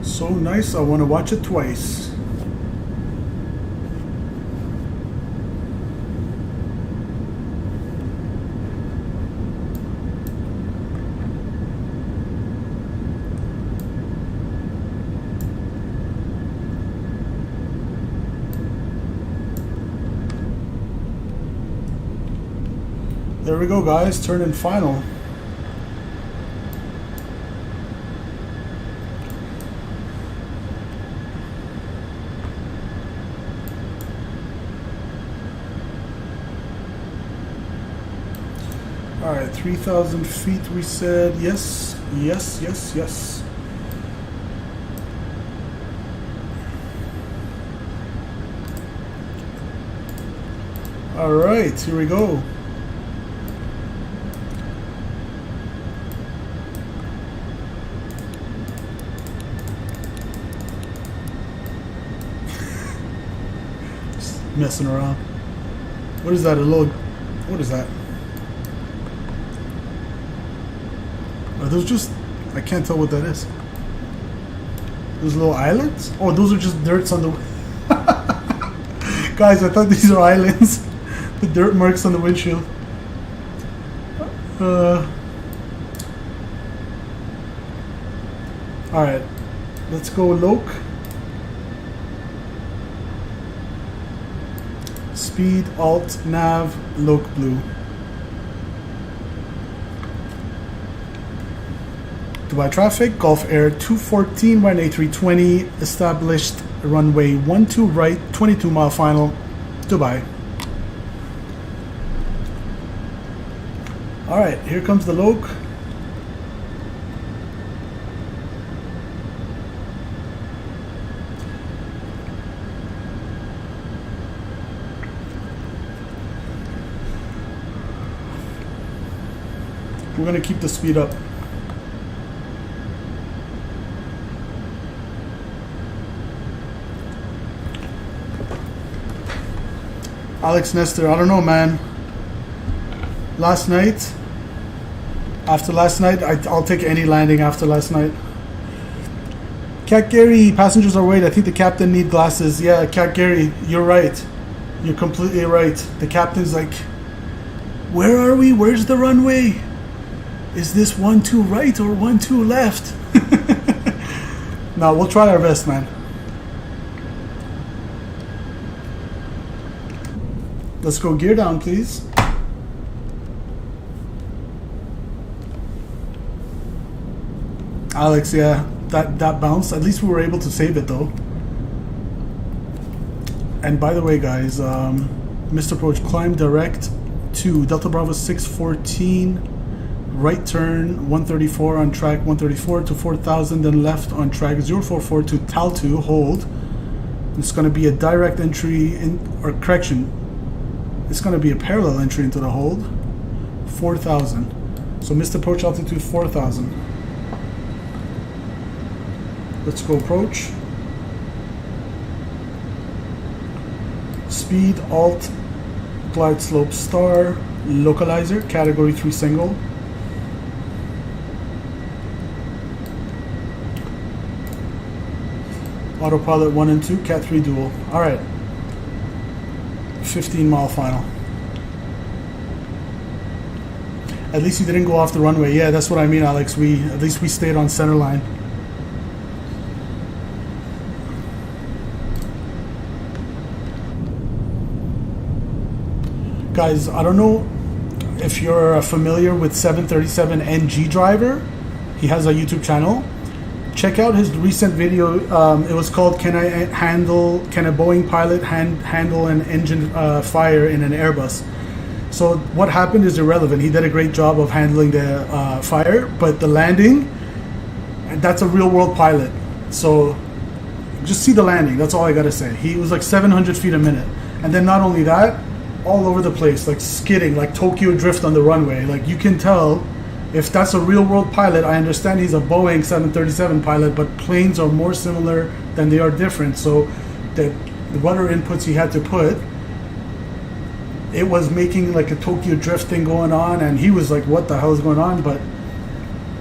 So nice, I want to watch it twice. There we go, guys, turn in final. All right, 3,000 feet we said. Yes, yes, yes, yes. All right, here we go. Just messing around. What is that? A little, what is that? Are those just, I can't tell what that is. Those little islands? Oh, those are just dirts on the... Guys, I thought these are islands. The dirt marks on the windshield. Alright, let's go Loc. Speed, Alt, Nav, Loc Blue. Dubai traffic, Gulf Air 214 by an A320, established runway 12 right, 22 mile final, Dubai. Alright, here comes the Loc. We're going to keep the speed up. Alex Nestor, I don't know, man. Last night, after last night, I'll take any landing after last night. Cat Gary, passengers are waiting. I think the captain need glasses. Yeah, Cat Gary, you're right. You're completely right. The captain's like, where are we? Where's the runway? Is this 12 right or 12 left? No, we'll try our best, man. Let's go gear down, please. Alex, yeah, that bounced. At least we were able to save it, though. And by the way, guys, Mr. Approach, climb direct to Delta Bravo 614, right turn 134 on track 134 to 4,000, then left on track 044 to TAL2, hold. It's going to be a direct entry, or correction, it's going to be a parallel entry into the hold, 4,000. So missed approach altitude 4,000. Let's go approach. Speed, alt, glide slope star, localizer, category 3 single. Autopilot 1 and 2, cat 3 dual. Alright. 15-mile final. At least you didn't go off the runway. Yeah, that's what I mean, Alex. At least we stayed on center line. Guys, I don't know if you're familiar with 737 NG Driver. He has a YouTube channel. Check out his recent video. It was called Can a Boeing pilot handle an engine fire in an Airbus? So what happened is irrelevant. He did a great job of handling the fire, but the landing, that's a real world pilot. So just see the landing. That's all I gotta say. He was like 700 feet a minute. And then not only that, all over the place, like skidding, like Tokyo Drift on the runway. Like you can tell if that's a real world pilot. I understand he's a Boeing 737 pilot, but planes are more similar than they are different. So the rudder inputs he had to put, it was making like a Tokyo Drift thing going on, and he was like, what the hell is going on? But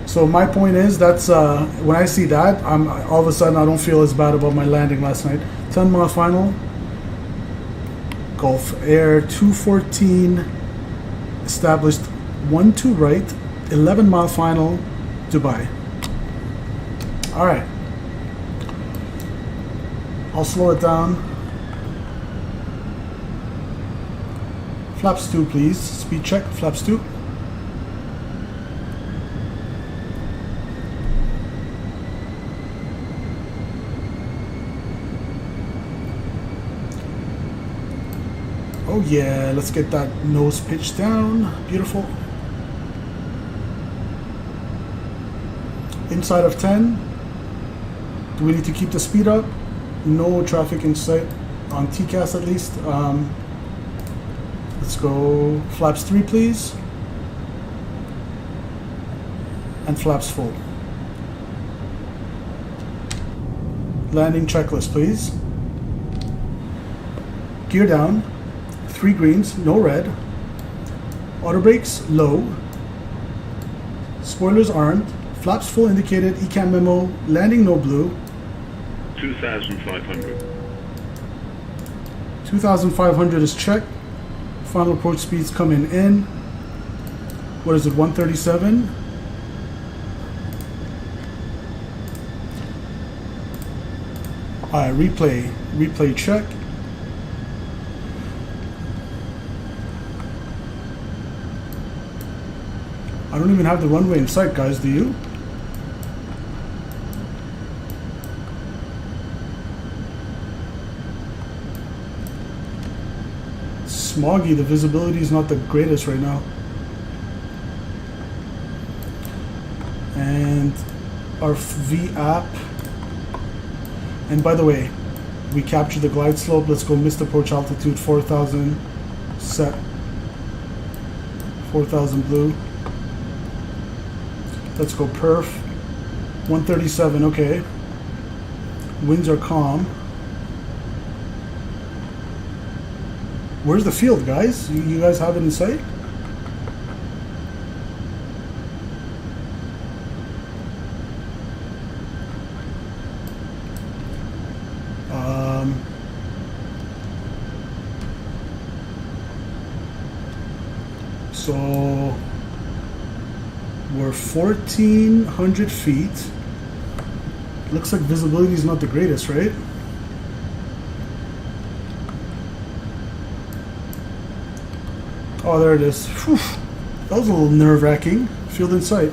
so my point is, that's when I see that, I'm all of a sudden I don't feel as bad about my landing last night. 10-mile final, Gulf Air 214, established 1-2 right, 11-mile final, Dubai. All right, I'll slow it down. Flaps 2, please. Speed check, flaps 2. Oh yeah, let's get that nose pitch down. Beautiful. Inside of 10. Do we need to keep the speed up? No traffic in sight on TCAS at least. Let's go flaps 3, please. And flaps full. Landing checklist, please. Gear down. 3 greens, no red. Auto brakes, low. Spoilers armed. Flaps full indicated. ECAM memo. Landing no blue. 2,500. 2,500 is checked. Final approach speeds coming in. What is it, 137? Alright, replay check. I don't even have the runway in sight, guys, do you? Smoggy, the visibility is not the greatest right now. And our V app. And by the way, we captured the glide slope. Let's go missed approach altitude 4,000 set. 4,000 blue. Let's go perf. 137, okay. Winds are calm. Where's the field, guys? You guys have it in sight? So we're 1,400 feet. Looks like visibility is not the greatest, right? Oh, there it is. Whew. That was a little nerve-wracking. Field in sight.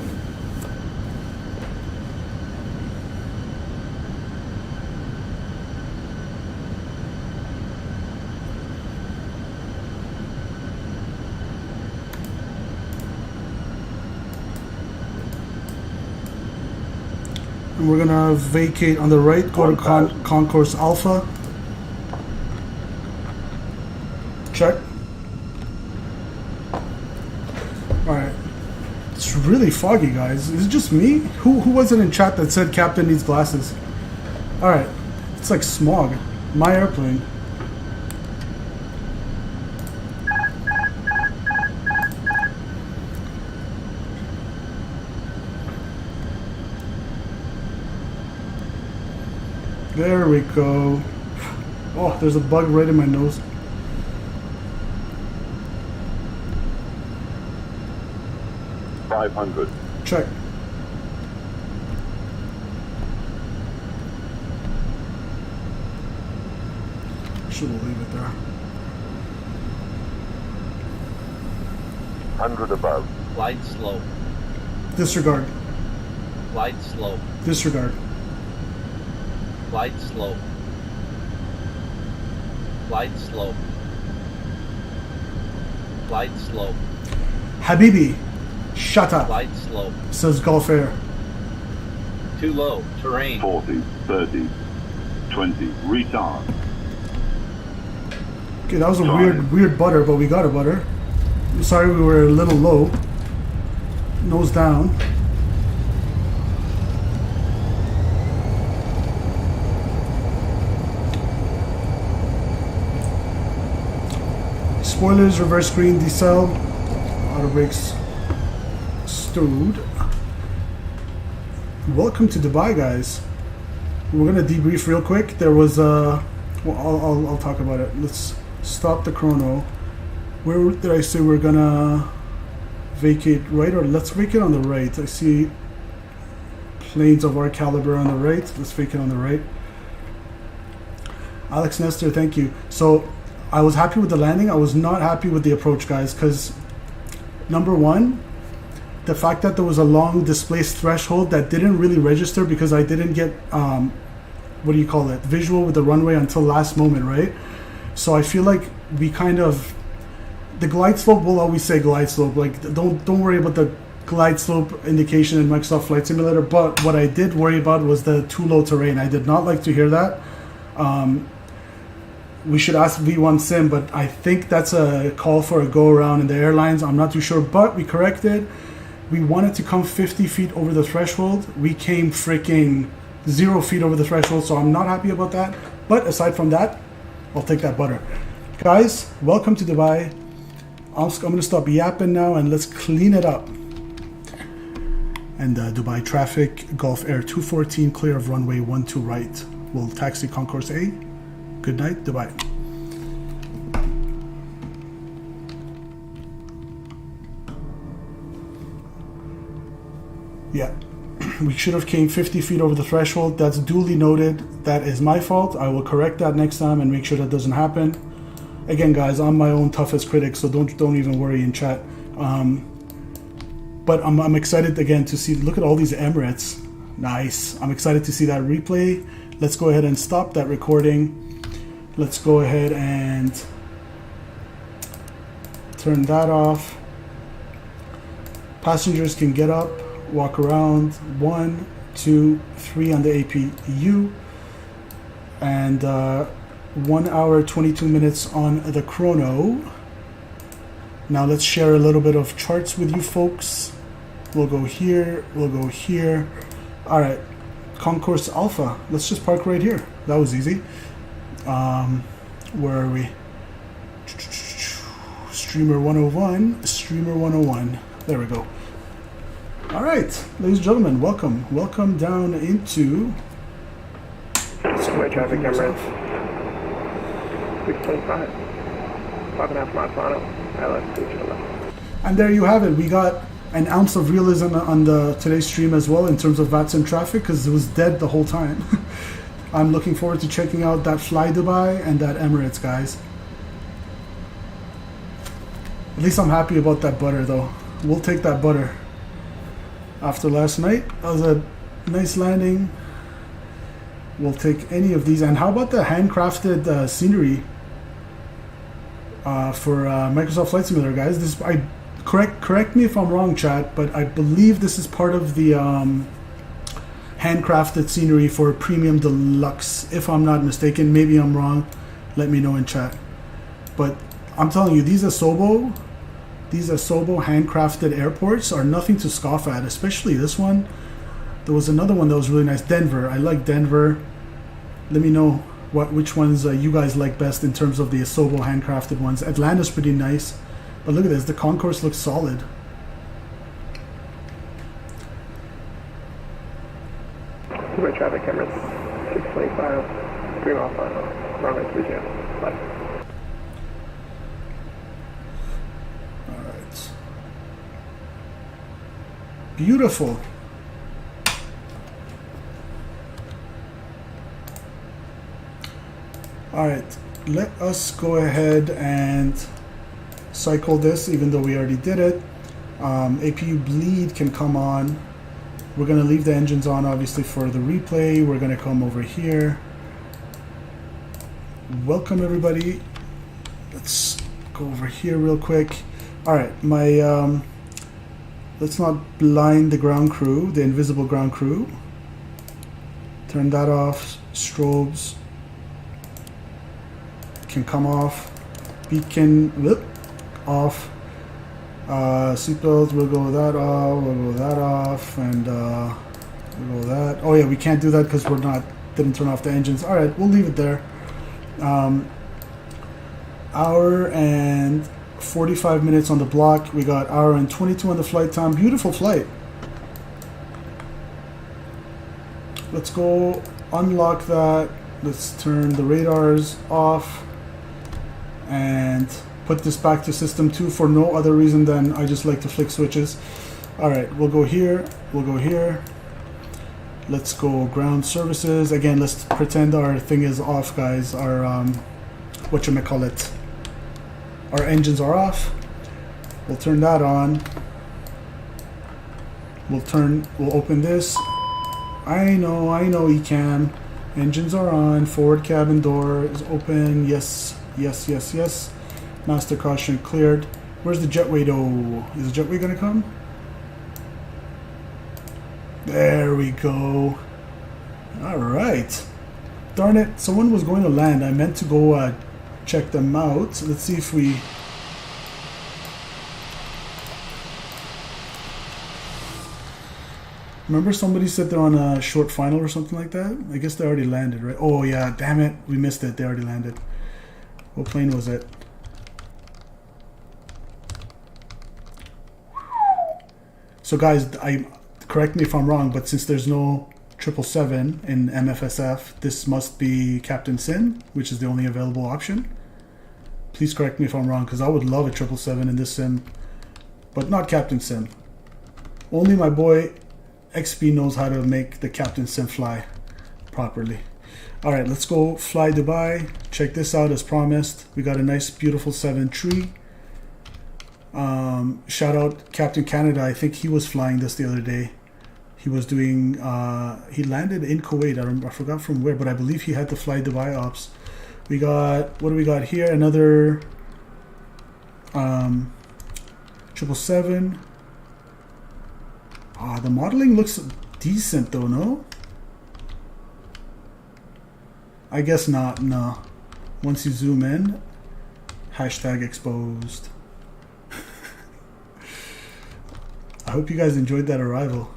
And we're gonna vacate on the right, go to Concourse Alpha. Check. Alright. It's really foggy, guys. Is it just me? Who was it in chat that said Captain needs glasses? Alright. It's like smog. My airplane. There we go. Oh, there's a bug right in my nose. $500. Check. Should leave it there. 100 above. Glide slope. Disregard. Glide slope. Disregard. Glide slope. Glide slope. Glide slope. Habibi, shut up, Glide slope. says Gulf Air. Too low. Terrain. 40, 30, 20. Retard. Okay, that was a Sorry. weird butter, but we got a butter. I'm sorry we were a little low. Nose down. Spoilers, reverse green, decel, auto brakes stowed. Welcome to Dubai, guys. We're gonna debrief real quick. There was well, I'll talk about it. Let's stop the chrono. Where did I say we're gonna vacate? Right, or let's vacate on the right. I see planes of our caliber on the right. Let's vacate on the right. Alex Nestor, thank you. So I was happy with the landing. I was not happy with the approach, guys, because number one, the fact that there was a long displaced threshold that didn't really register because I didn't get what do you call it, visual with the runway until last moment, right? So I feel like we kind of, the glide slope, will always say glide slope, like don't worry about the glide slope indication in Microsoft Flight Simulator. But what I did worry about was the too low terrain. I did not like to hear that. We should ask VATSIM, but I think that's a call for a go around in the airlines. I'm not too sure, but we corrected. We wanted to come 50 feet over the threshold. We came freaking 0 feet over the threshold, so I'm not happy about that. But aside from that, I'll take that butter. Guys, welcome to Dubai. I'm going to stop yapping now and let's clean it up. And Dubai traffic, Gulf Air 214, clear of runway 12 right. We'll taxi Concourse A. Good night, Dubai. Yeah, we should have came 50 feet over the threshold. That's duly noted. That is my fault. I will correct that next time and make sure that doesn't happen. Again, guys, I'm my own toughest critic, so don't even worry in chat. But I'm excited again to see. Look at all these Emirates. Nice. I'm excited to see that replay. Let's go ahead and stop that recording. Let's go ahead and turn that off. Passengers can get up, walk around. 1, 2, 3 on the APU. And 1 hour, 22 minutes on the chrono. Now let's share a little bit of charts with you folks. We'll go here, we'll go here. All right, Concourse Alpha. Let's just park right here. That was easy. Where are we? Streamer 101, Streamer 101. There we go. All right, ladies and gentlemen, welcome down into Kuwait traffic, Emirates. 625. 5.5 miles final. LS. And there you have it. We got an ounce of realism on the today's stream as well in terms of VATSIM traffic because it was dead the whole time. I'm looking forward to checking out that Fly Dubai and that Emirates, guys. At least I'm happy about that butter, though. We'll take that butter. After last night, that was a nice landing. We'll take any of these. And how about the handcrafted scenery for Microsoft Flight Simulator, guys? This correct me if I'm wrong, chat, but I believe this is part of the handcrafted scenery for Premium Deluxe, if I'm not mistaken. Maybe I'm wrong. Let me know in chat. But I'm telling you, these Asobo handcrafted airports are nothing to scoff at, especially this one. There was another one that was really nice. Denver. I like Denver. Let me know which ones you guys like best in terms of the Asobo handcrafted ones. Atlanta's pretty nice, but look at this. The concourse looks solid. Kuwait traffic cameras. 625. 3 mile final. Runway 30. Flight. Alright. Beautiful. Alright, let us go ahead and cycle this, even though we already did it. APU bleed can come on. We're going to leave the engines on, obviously, for the replay. We're going to come over here. Welcome, everybody. Let's go over here real quick. Alright, let's not blind the ground crew, the invisible ground crew. Turn that off. Strobes can come off. Beacon off. Seatbelts, we'll go that off. We'll go that off, and we'll go that. Oh yeah, we can't do that because didn't turn off the engines. All right, we'll leave it there. Hour and 45 minutes on the block. We got hour and 22 on the flight time. Beautiful flight. Let's go unlock that. Let's turn the radars off and put this back to system 2 for no other reason than I just like to flick switches. Alright, we'll go here, we'll go here. Let's go ground services. Again, let's pretend our thing is off, guys. Our, whatchamacallit. Our engines are off. We'll turn that on. We'll open this. I know, ECAM. Engines are on. Forward cabin door is open. Yes. Master caution cleared. Where's the jetway though? Is the jetway gonna come? There we go. Alright. Darn it, someone was going to land. I meant to go check them out. Let's see if we... Remember somebody said they're on a short final or something like that? I guess they already landed, right? Oh yeah, damn it. We missed it. They already landed. What plane was it? So guys, correct me if I'm wrong, but since there's no 777 in MFSF, this must be Captain Sim, which is the only available option. Please correct me if I'm wrong, because I would love a 777 in this sim, but not Captain Sim. Only my boy XP knows how to make the Captain Sim fly properly. Alright, let's go fly Dubai. Check this out as promised. We got a nice beautiful 7-3. Shout out Captain Canada. I think he was flying this the other day. He was doing, he landed in Kuwait. I forgot from where, but I believe he had to fly Dubai ops. We got, what do we got here? Another 777. The modeling looks decent though, no? I guess not, no. Once you zoom in, hashtag exposed. I hope you guys enjoyed that arrival.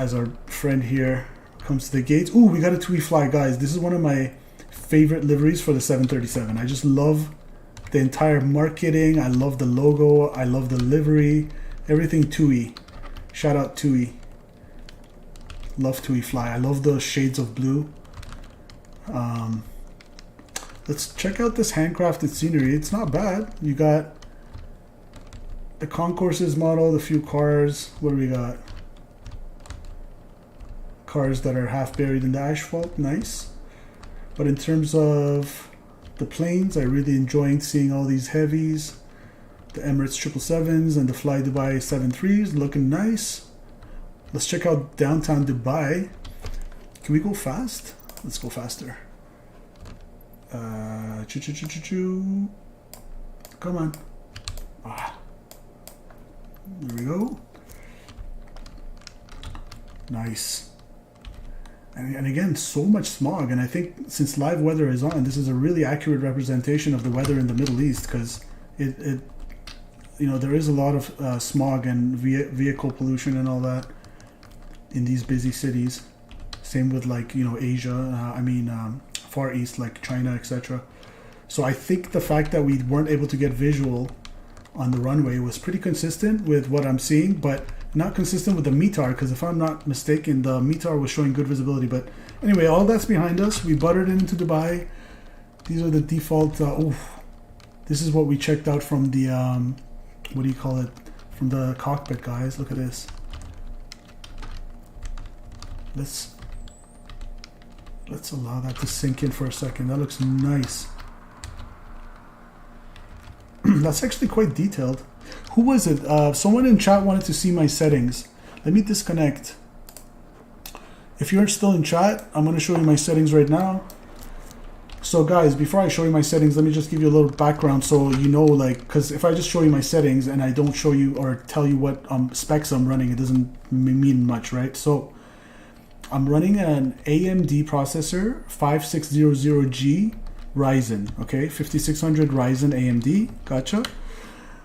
As our friend here comes to the gates. Ooh, we got a TUI fly, guys. This is one of my favorite liveries for the 737. I just love the entire marketing. I love the logo. I love the livery. Everything TUI. Shout out TUI. Love TUI fly. I love the shades of blue. Let's check out this handcrafted scenery. It's not bad. You got the concourses model, the few cars. What do we got? Cars that are half buried in the asphalt. Nice. But in terms of the planes, I really enjoying seeing all these heavies. The Emirates 777s and the Fly Dubai 73s looking nice. Let's check out downtown Dubai. Can we go fast? Let's go faster. Come on. There we go. Nice. And again, so much smog. And I think since live weather is on, this is a really accurate representation of the weather in the Middle East, because it you know, there is a lot of smog and vehicle pollution and all that in these busy cities. Same with like, you know, Asia, Far East, like China, etc. So I think the fact that we weren't able to get visual on the runway was pretty consistent with what I'm seeing, but not consistent with the METAR, because if I'm not mistaken, the METAR was showing good visibility. But anyway, all that's behind us. We buttered into Dubai. These are the default, this is what we checked out from the, what do you call it? From the cockpit, guys. Look at this. Let's allow that to sink in for a second. That looks nice. That's actually quite detailed. Who was it? Someone in chat wanted to see my settings. Let me disconnect. If you're still in chat, I'm going to show you my settings right now. So guys, before I show you my settings, let me just give you a little background so you know, like, because if I just show you my settings and I don't show you or tell you what specs I'm running, it doesn't mean much, right? So I'm running an AMD processor, 5600G Ryzen, okay? 5600 Ryzen AMD, gotcha.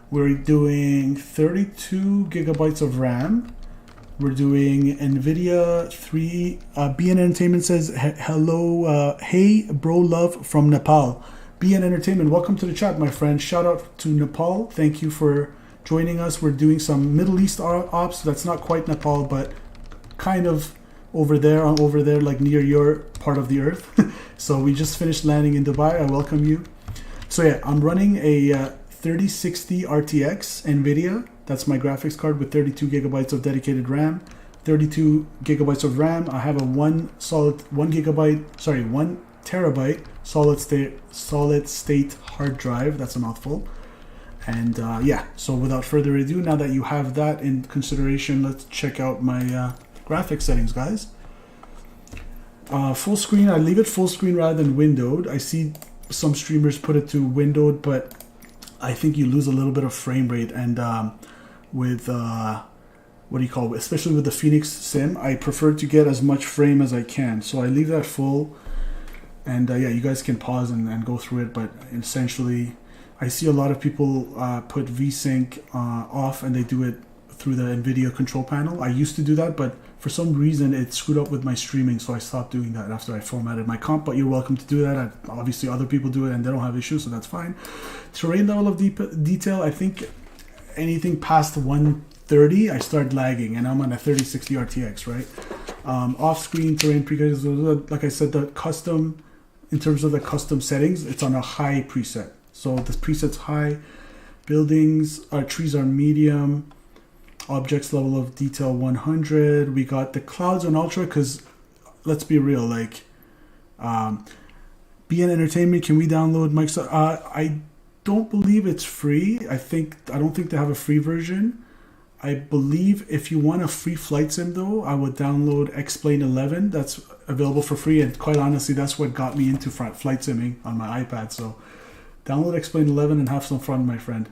We're doing 32 gigabytes of RAM. We're doing NVIDIA 3. BN Entertainment says, hello, hey bro love from Nepal. BN Entertainment, welcome to the chat, my friend. Shout out to Nepal. Thank you for joining us. We're doing some Middle East ops. That's not quite Nepal, but kind of over there, like near your part of the earth. So we just finished landing in Dubai. I welcome you. So yeah, I'm running a 3060 RTX NVIDIA. That's my graphics card with 32 gigabytes of dedicated RAM, 32 gigabytes of RAM. I have a 1 terabyte solid state hard drive. That's a mouthful. And yeah, so without further ado, now that you have that in consideration, let's check out my graphics settings, guys. Full screen, I leave it full screen rather than windowed. I see some streamers put it to windowed, but I think you lose a little bit of frame rate. And with what do you call it? Especially with the FENIX sim, I prefer to get as much frame as I can. So I leave that full. And yeah, you guys can pause and go through it. But essentially, I see a lot of people put VSync off and they do it through the NVIDIA control panel. I used to do that, but for some reason it screwed up with my streaming, so I stopped doing that after I formatted my comp. But you're welcome to do that. Obviously other people do it and they don't have issues, so that's fine. Terrain level of detail, I think anything past 130 I start lagging, and I'm on a 3060 RTX, right? Off-screen terrain preset, like I said, the custom, in terms of the custom settings, it's on a high preset. So the preset's high. Buildings, our trees are medium. Objects level of detail 100. We got the clouds on ultra because let's be real, like BN Entertainment, can we download Microsoft? I don't believe it's free. I don't think they have a free version. I believe if you want a free flight sim though, I would download X-Plane 11. That's available for free, and quite honestly, that's what got me into flight simming on my iPad. So download X-Plane 11 and have some fun, my friend.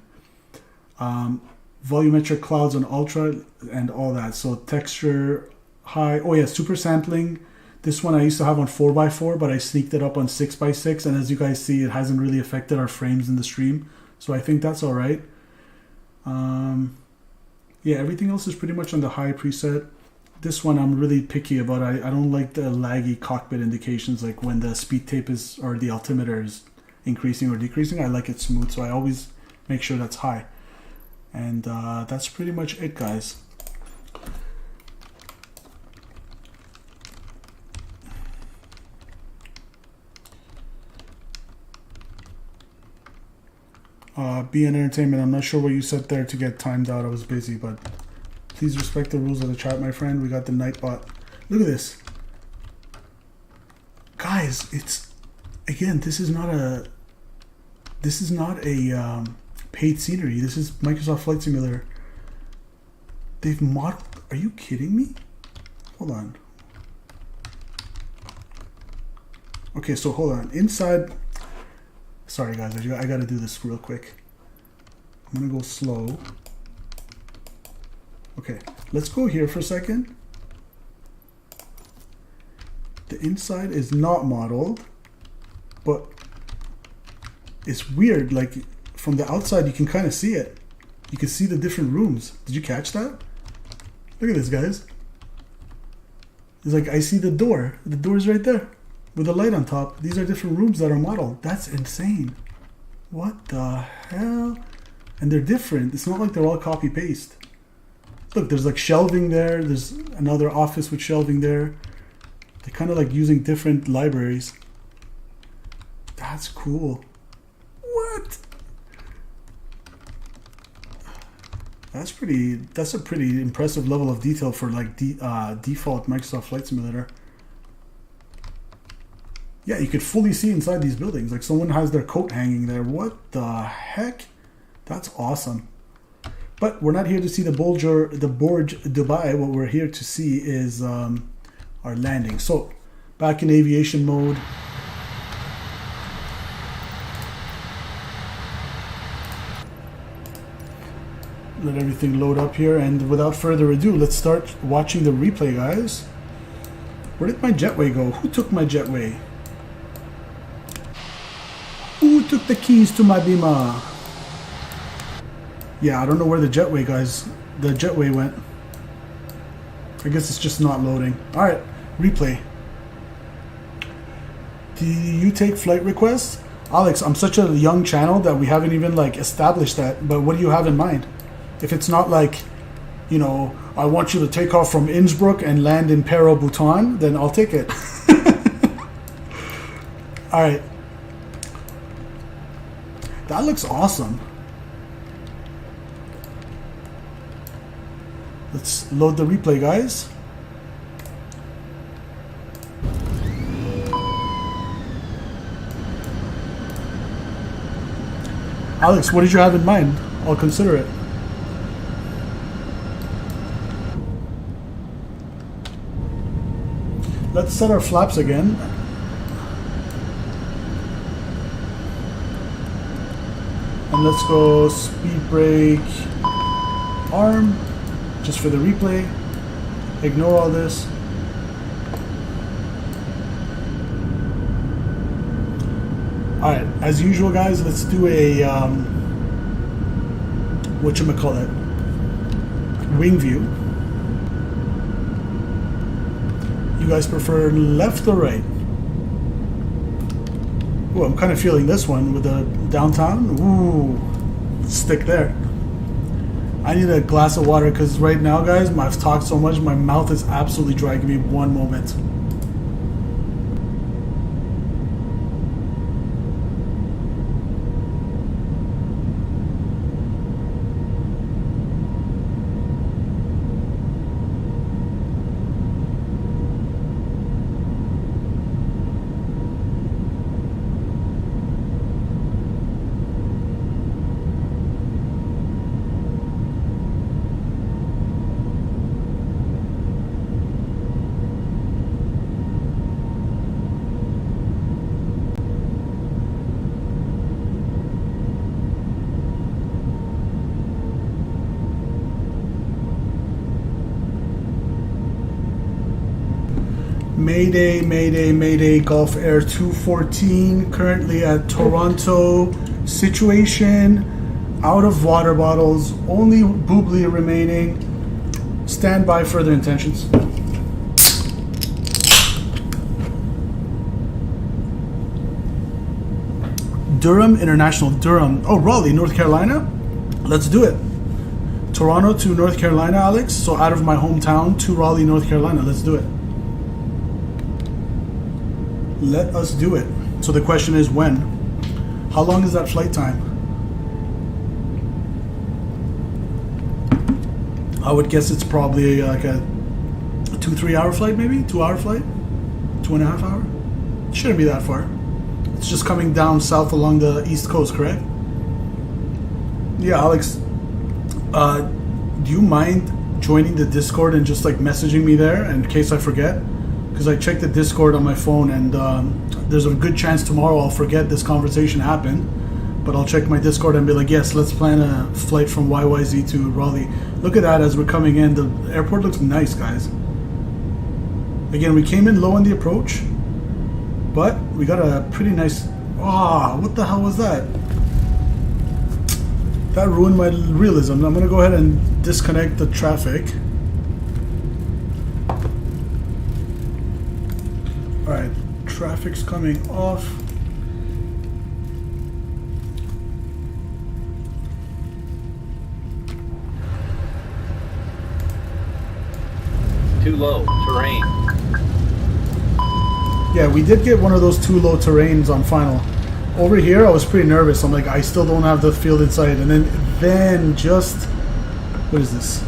Volumetric clouds on ultra and all that. So texture high. Oh yeah, super sampling. This one I used to have on 4x4, but I sneaked it up on 6x6, and as you guys see, it hasn't really affected our frames in the stream. So I think that's all right. Yeah, everything else is pretty much on the high preset. This one I'm really picky about. I don't like the laggy cockpit indications, like when the speed tape is, or the altimeter is increasing or decreasing. I like it smooth, so I always make sure that's high. And that's pretty much it, guys. BN Entertainment, I'm not sure what you said there to get timed out. I was busy, but please respect the rules of the chat, my friend. We got the Nightbot. Look at this. Guys, it's, again, this is not a paid scenery. This is Microsoft Flight Simulator. They've modeled, are you kidding me? Hold on. Okay, so hold on. Inside, sorry guys, I gotta do this real quick. I'm gonna go slow. Okay, let's go here for a second. The inside is not modeled, but it's weird, like from the outside you can kind of see it. You can see the different rooms. Did you catch that? Look at this, guys. He's like, I see the door. The door's right there with a light on top. These are different rooms that are modeled. That's insane. What the hell? And they're different. It's not like they're all copy paste. Look, there's like shelving there. There's another office with shelving there. They're kind of like using different libraries. That's cool. What? That's a pretty impressive level of detail for like default Microsoft Flight Simulator. Yeah, you could fully see inside these buildings. Like someone has their coat hanging there. What the heck? That's awesome. But we're not here to see the Burj Dubai. What we're here to see is our landing. So back in aviation mode. Let everything load up here, and without further ado, let's start watching the replay, guys. Where did my jetway go? Who took my jetway? Who took the keys to my beamer? Yeah, I don't know where the jetway, guys. The jetway went. I guess it's just not loading. Alright, replay. Do you take flight requests? Alex, I'm such a young channel that we haven't even like established that, but what do you have in mind? If it's not like, you know, I want you to take off from Innsbruck and land in Pero, Bhutan, then I'll take it. All right. That looks awesome. Let's load the replay, guys. Alex, what did you have in mind? I'll consider it. Let's set our flaps again. And let's go speed brake arm, just for the replay. Ignore all this. Alright, as usual guys, let's do a whatchamacallit, wing view. You guys prefer left or right? Oh, I'm kind of feeling this one with the downtown. Ooh, stick there. I need a glass of water because right now, guys, I've talked so much, my mouth is absolutely dry. Give me one moment. Mayday, Mayday, Mayday, Gulf Air 214, currently at Toronto. Situation, out of water bottles, only boobly remaining. Stand by further intentions. Durham International, Durham. Oh, Raleigh, North Carolina? Let's do it. Toronto to North Carolina, Alex. So out of my hometown to Raleigh, North Carolina. Let's do it. Let us do it. So the question is when? How long is that flight time? I would guess it's probably like a 2-3 hour flight, maybe 2 hour flight, 2.5 hour. It shouldn't be that far. It's just coming down south along the east coast, correct? Yeah, Alex. Do you mind joining the Discord and just like messaging me there in case I forget? Because I checked the Discord on my phone, and there's a good chance tomorrow I'll forget this conversation happened. But I'll check my Discord and be like, yes, let's plan a flight from YYZ to Raleigh. Look at that as we're coming in. The airport looks nice, guys. Again, we came in low on the approach, but we got a pretty nice... Ah, what the hell was that? That ruined my realism. I'm going to go ahead and disconnect the traffic. Alright, traffic's coming off. Too low. Terrain. Yeah, we did get one of those too low terrains on final. Over here, I was pretty nervous. I'm like, I still don't have the field in sight. And then just... What is this?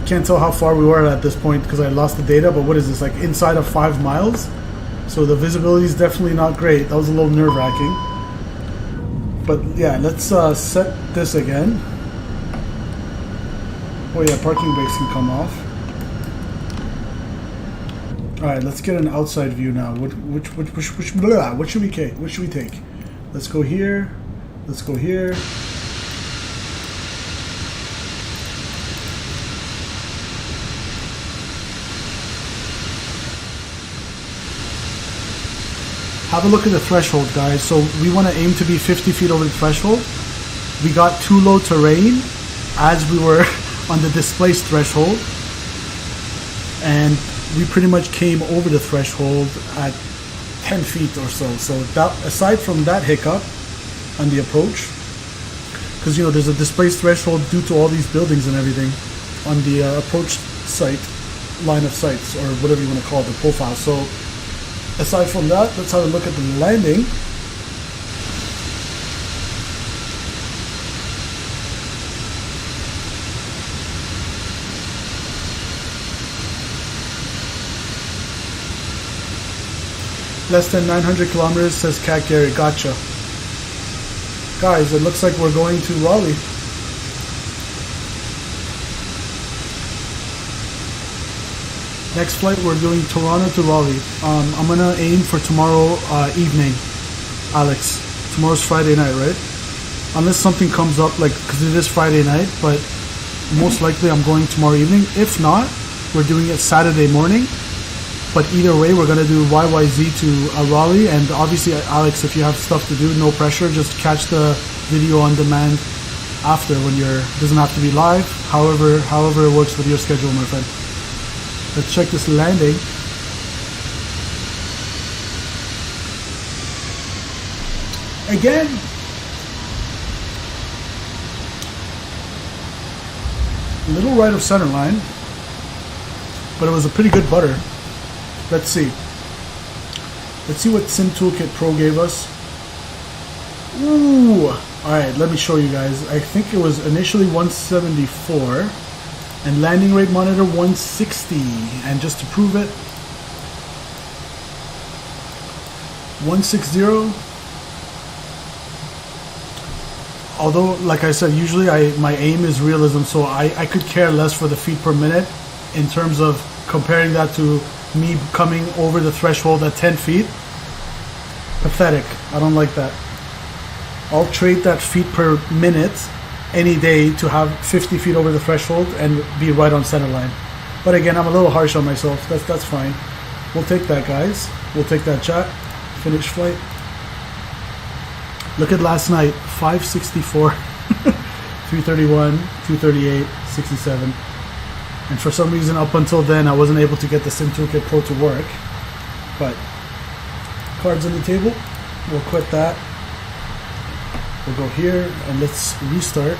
I can't tell how far we were at this point because I lost the data, but what is this? Like inside of 5 miles? So the visibility is definitely not great. That was a little nerve-wracking. But yeah, let's set this again. Oh yeah, parking brakes can come off. Alright, let's get an outside view now. What should we take? What should we take? Let's go here. Let's go here. Have a look at the threshold, guys. So we want to aim to be 50 feet over the threshold. We got too low terrain as we were on the displaced threshold. And we pretty much came over the threshold at 10 feet or so. So that, aside from that hiccup on the approach, because you know there's a displaced threshold due to all these buildings and everything on the approach site, line of sights, or whatever you want to call it, the profile. So aside from that, let's have a look at the landing. Less than 900 kilometers, says Cat Gary. Gotcha. Guys, it looks like we're going to Raleigh. Next flight, we're doing Toronto to Raleigh. I'm going to aim for tomorrow evening, Alex. Tomorrow's Friday night, right? Unless something comes up, like, because it is Friday night, but most likely I'm going tomorrow evening. If not, we're doing it Saturday morning. But either way, we're going to do YYZ to Raleigh. And obviously, Alex, if you have stuff to do, no pressure. Just catch the video on demand after when you're... doesn't have to be live. However it works with your schedule, my friend. Let's check this landing. Again. A little right of center line. But it was a pretty good butter. Let's see. Let's see what Sim Toolkit Pro gave us. Ooh. Alright, let me show you guys. I think it was initially 174. And landing rate monitor 160. And just to prove it, 160. Although, like I said, usually my aim is realism, so I could care less for the feet per minute in terms of comparing that to me coming over the threshold at 10 feet. Pathetic. I don't like that. I'll trade that feet per minute any day to have 50 feet over the threshold and be right on center line. But again, I'm a little harsh on myself. That's fine. We'll take that, guys. We'll take that, chat. Finish flight. Look at last night. 564, 331, 238, 67. And for some reason, up until then, I wasn't able to get the Sim Toolkit Pro to work. But cards on the table. We'll quit that. We'll go here and let's restart.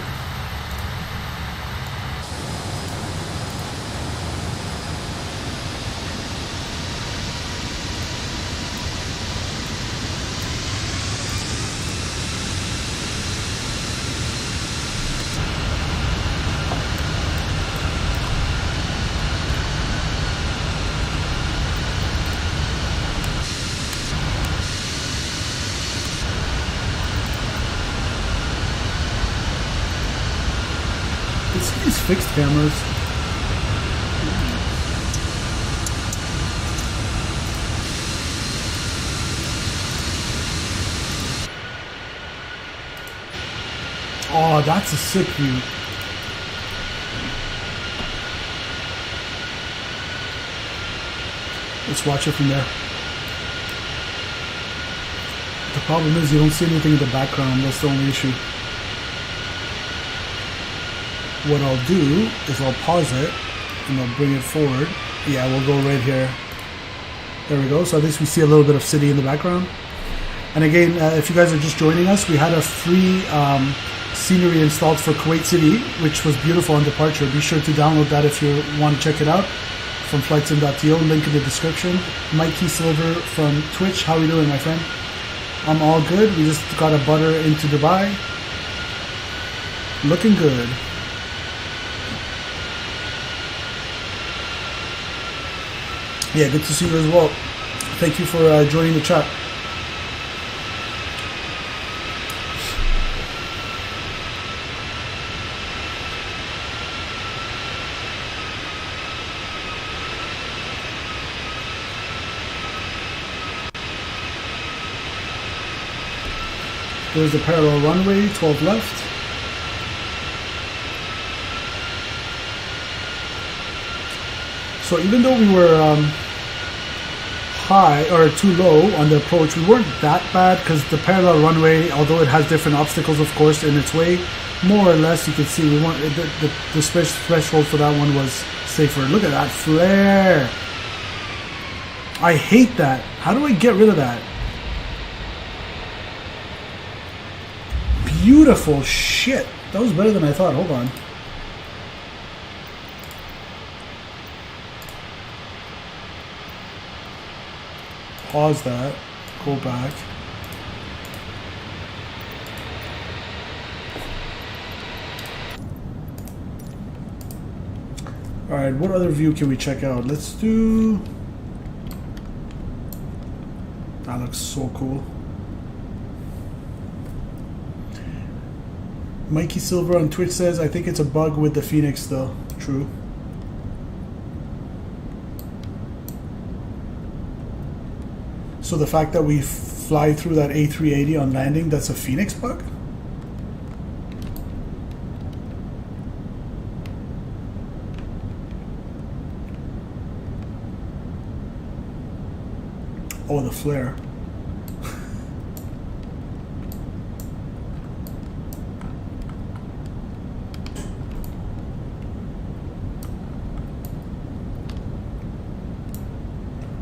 These fixed cameras. Oh, that's a sick view. Let's watch it from there. The problem is you don't see anything in the background. That's the only issue. What I'll do is I'll pause it and I'll bring it forward. Yeah, we'll go right here. There we go. So at least we see a little bit of city in the background. And again, if you guys are just joining us, we had a free scenery installed for Kuwait City, which was beautiful on departure. Be sure to download that if you want to check it out from flightsim.to. Link in the description. Mikey Silver from Twitch. How are you doing, my friend? I'm all good. We just got a butter into Dubai. Looking good. Yeah, good to see you as well. Thank you for joining the chat. There's the parallel runway, 12 left. So even though we were high or too low on the approach, we weren't that bad because the parallel runway, although it has different obstacles, of course, in its way, more or less you can see we weren't. The threshold for that one was safer. Look at that flare! I hate that. How do I get rid of that? Beautiful shit. That was better than I thought. Hold on. Pause that. Go back. Alright, what other view can we check out? Let's do... That looks so cool. Mikey Silver on Twitch says, I think it's a bug with the FENIX though. True. So the fact that we fly through that A380 on landing, that's a FENIX bug? Oh, the flare.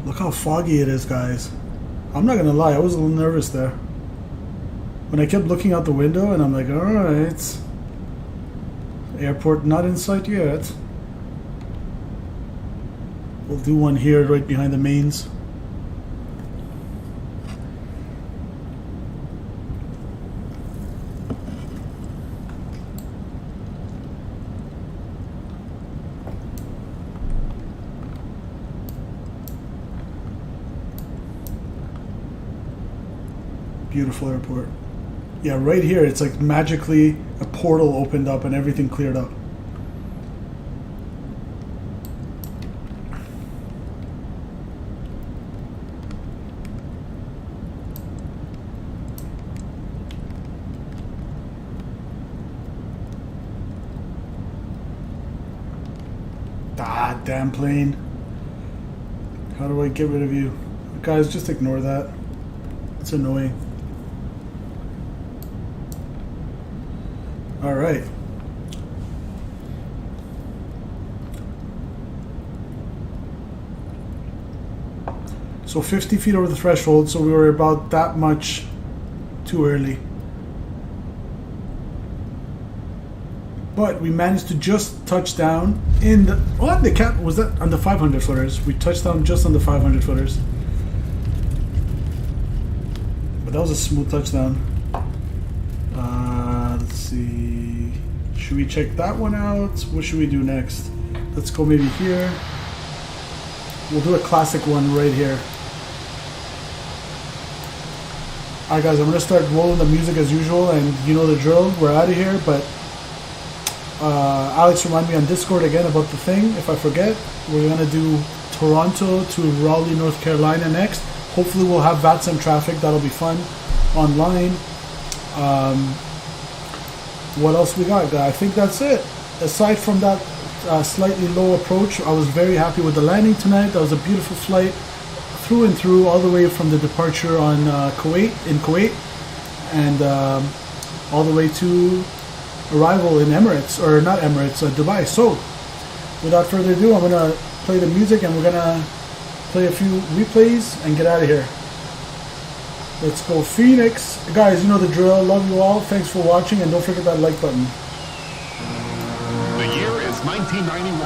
Look how foggy it is, guys. I'm not gonna lie, I was a little nervous there. When I kept looking out the window and I'm like, alright. Airport not in sight yet. We'll do one here right behind the mains. Beautiful airport. Yeah, right here it's like magically a portal opened up and everything cleared up. Ah, damn plane. How do I get rid of you? Guys, just ignore that. It's annoying. All right. So 50 feet over the threshold, so we were about that much too early. But we managed to just touch down in the... On the cap... Was that on the 500 footers? We touched down just on the 500 footers. But that was a smooth touchdown. Let's see. Should we check that one out? What should we do next? Let's go maybe here. We'll do a classic one right here. Alright guys, I'm going to start rolling the music as usual, and you know the drill. We're out of here, but Alex, remind me on Discord again about the thing, if I forget. We're going to do Toronto to Raleigh, North Carolina next. Hopefully we'll have VATSIM traffic. That'll be fun online. What else we got? I think that's it. Aside from that slightly low approach, I was very happy with the landing tonight. That was a beautiful flight through and through, all the way from the departure on Kuwait, and all the way to arrival in Emirates, or not Emirates, Dubai. So without further ado, I'm gonna play the music and we're gonna play a few replays, and get out of here. Let's go Phoenix. Guys, you know the drill. Love you all. Thanks for watching, and don't forget that like button. The year is 1991.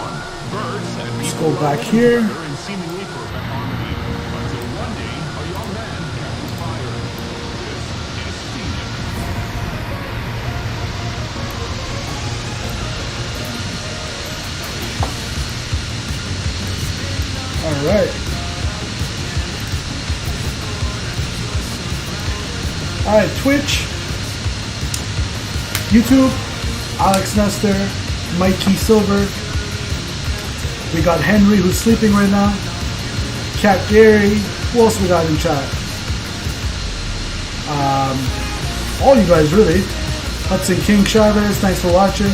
Birds and Let's people go back are here. together in seemingly perfect harmony until one day a young man catches fire. This is Phoenix. All right. All right, Twitch, YouTube, Alex Nestor, Mikey Silver. We got Henry, who's sleeping right now. Cat Gary. Who else we got in chat? All you guys, really. Hudson King Chavez, thanks for watching.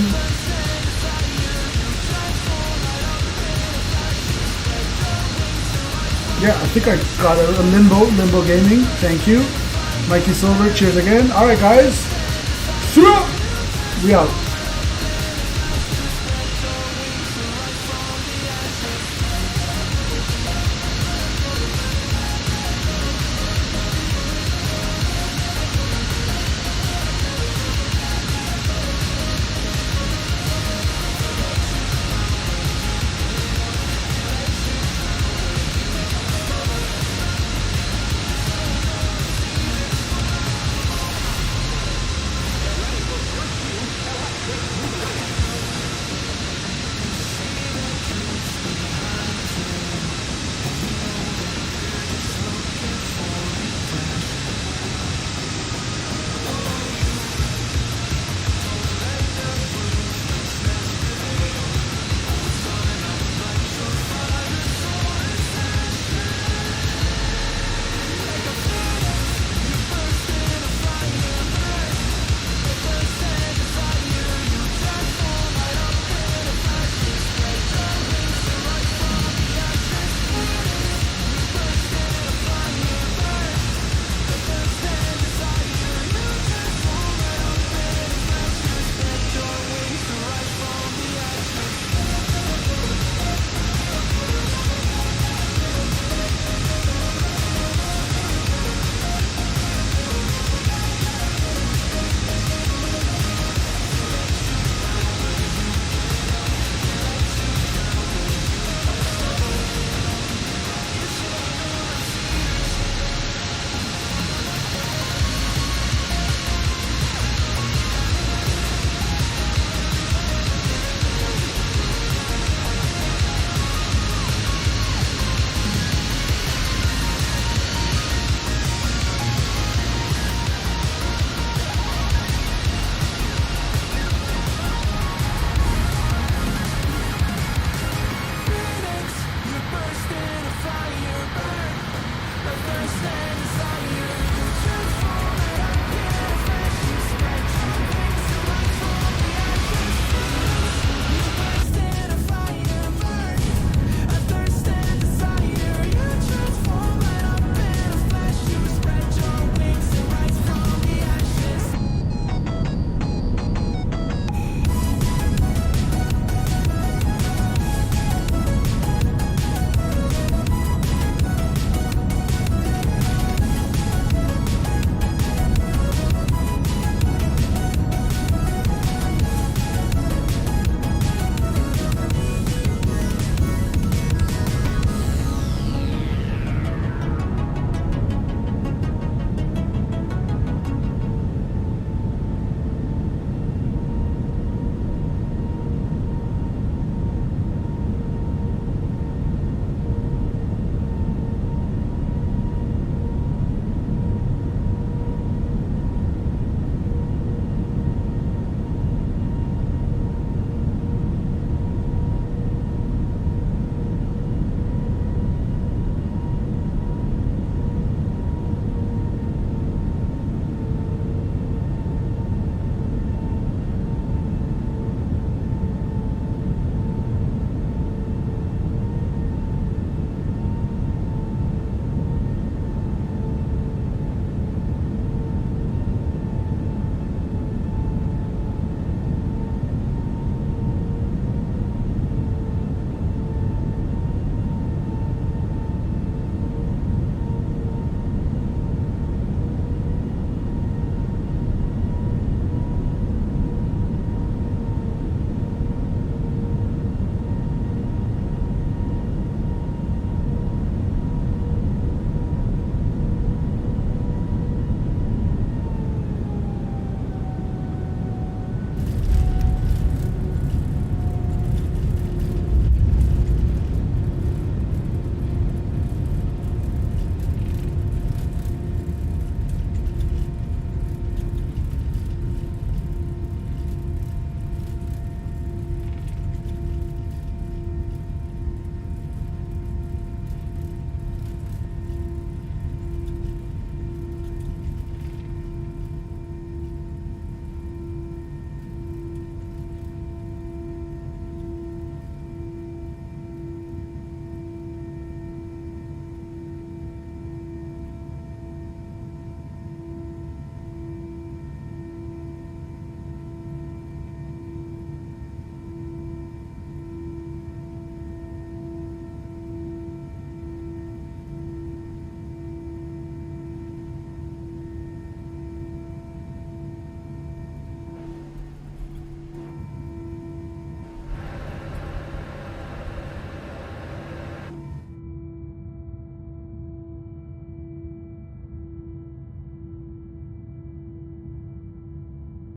Yeah, I think I got a Limbo Gaming. Thank you. Mikey Silver, cheers again. Alright guys. We out.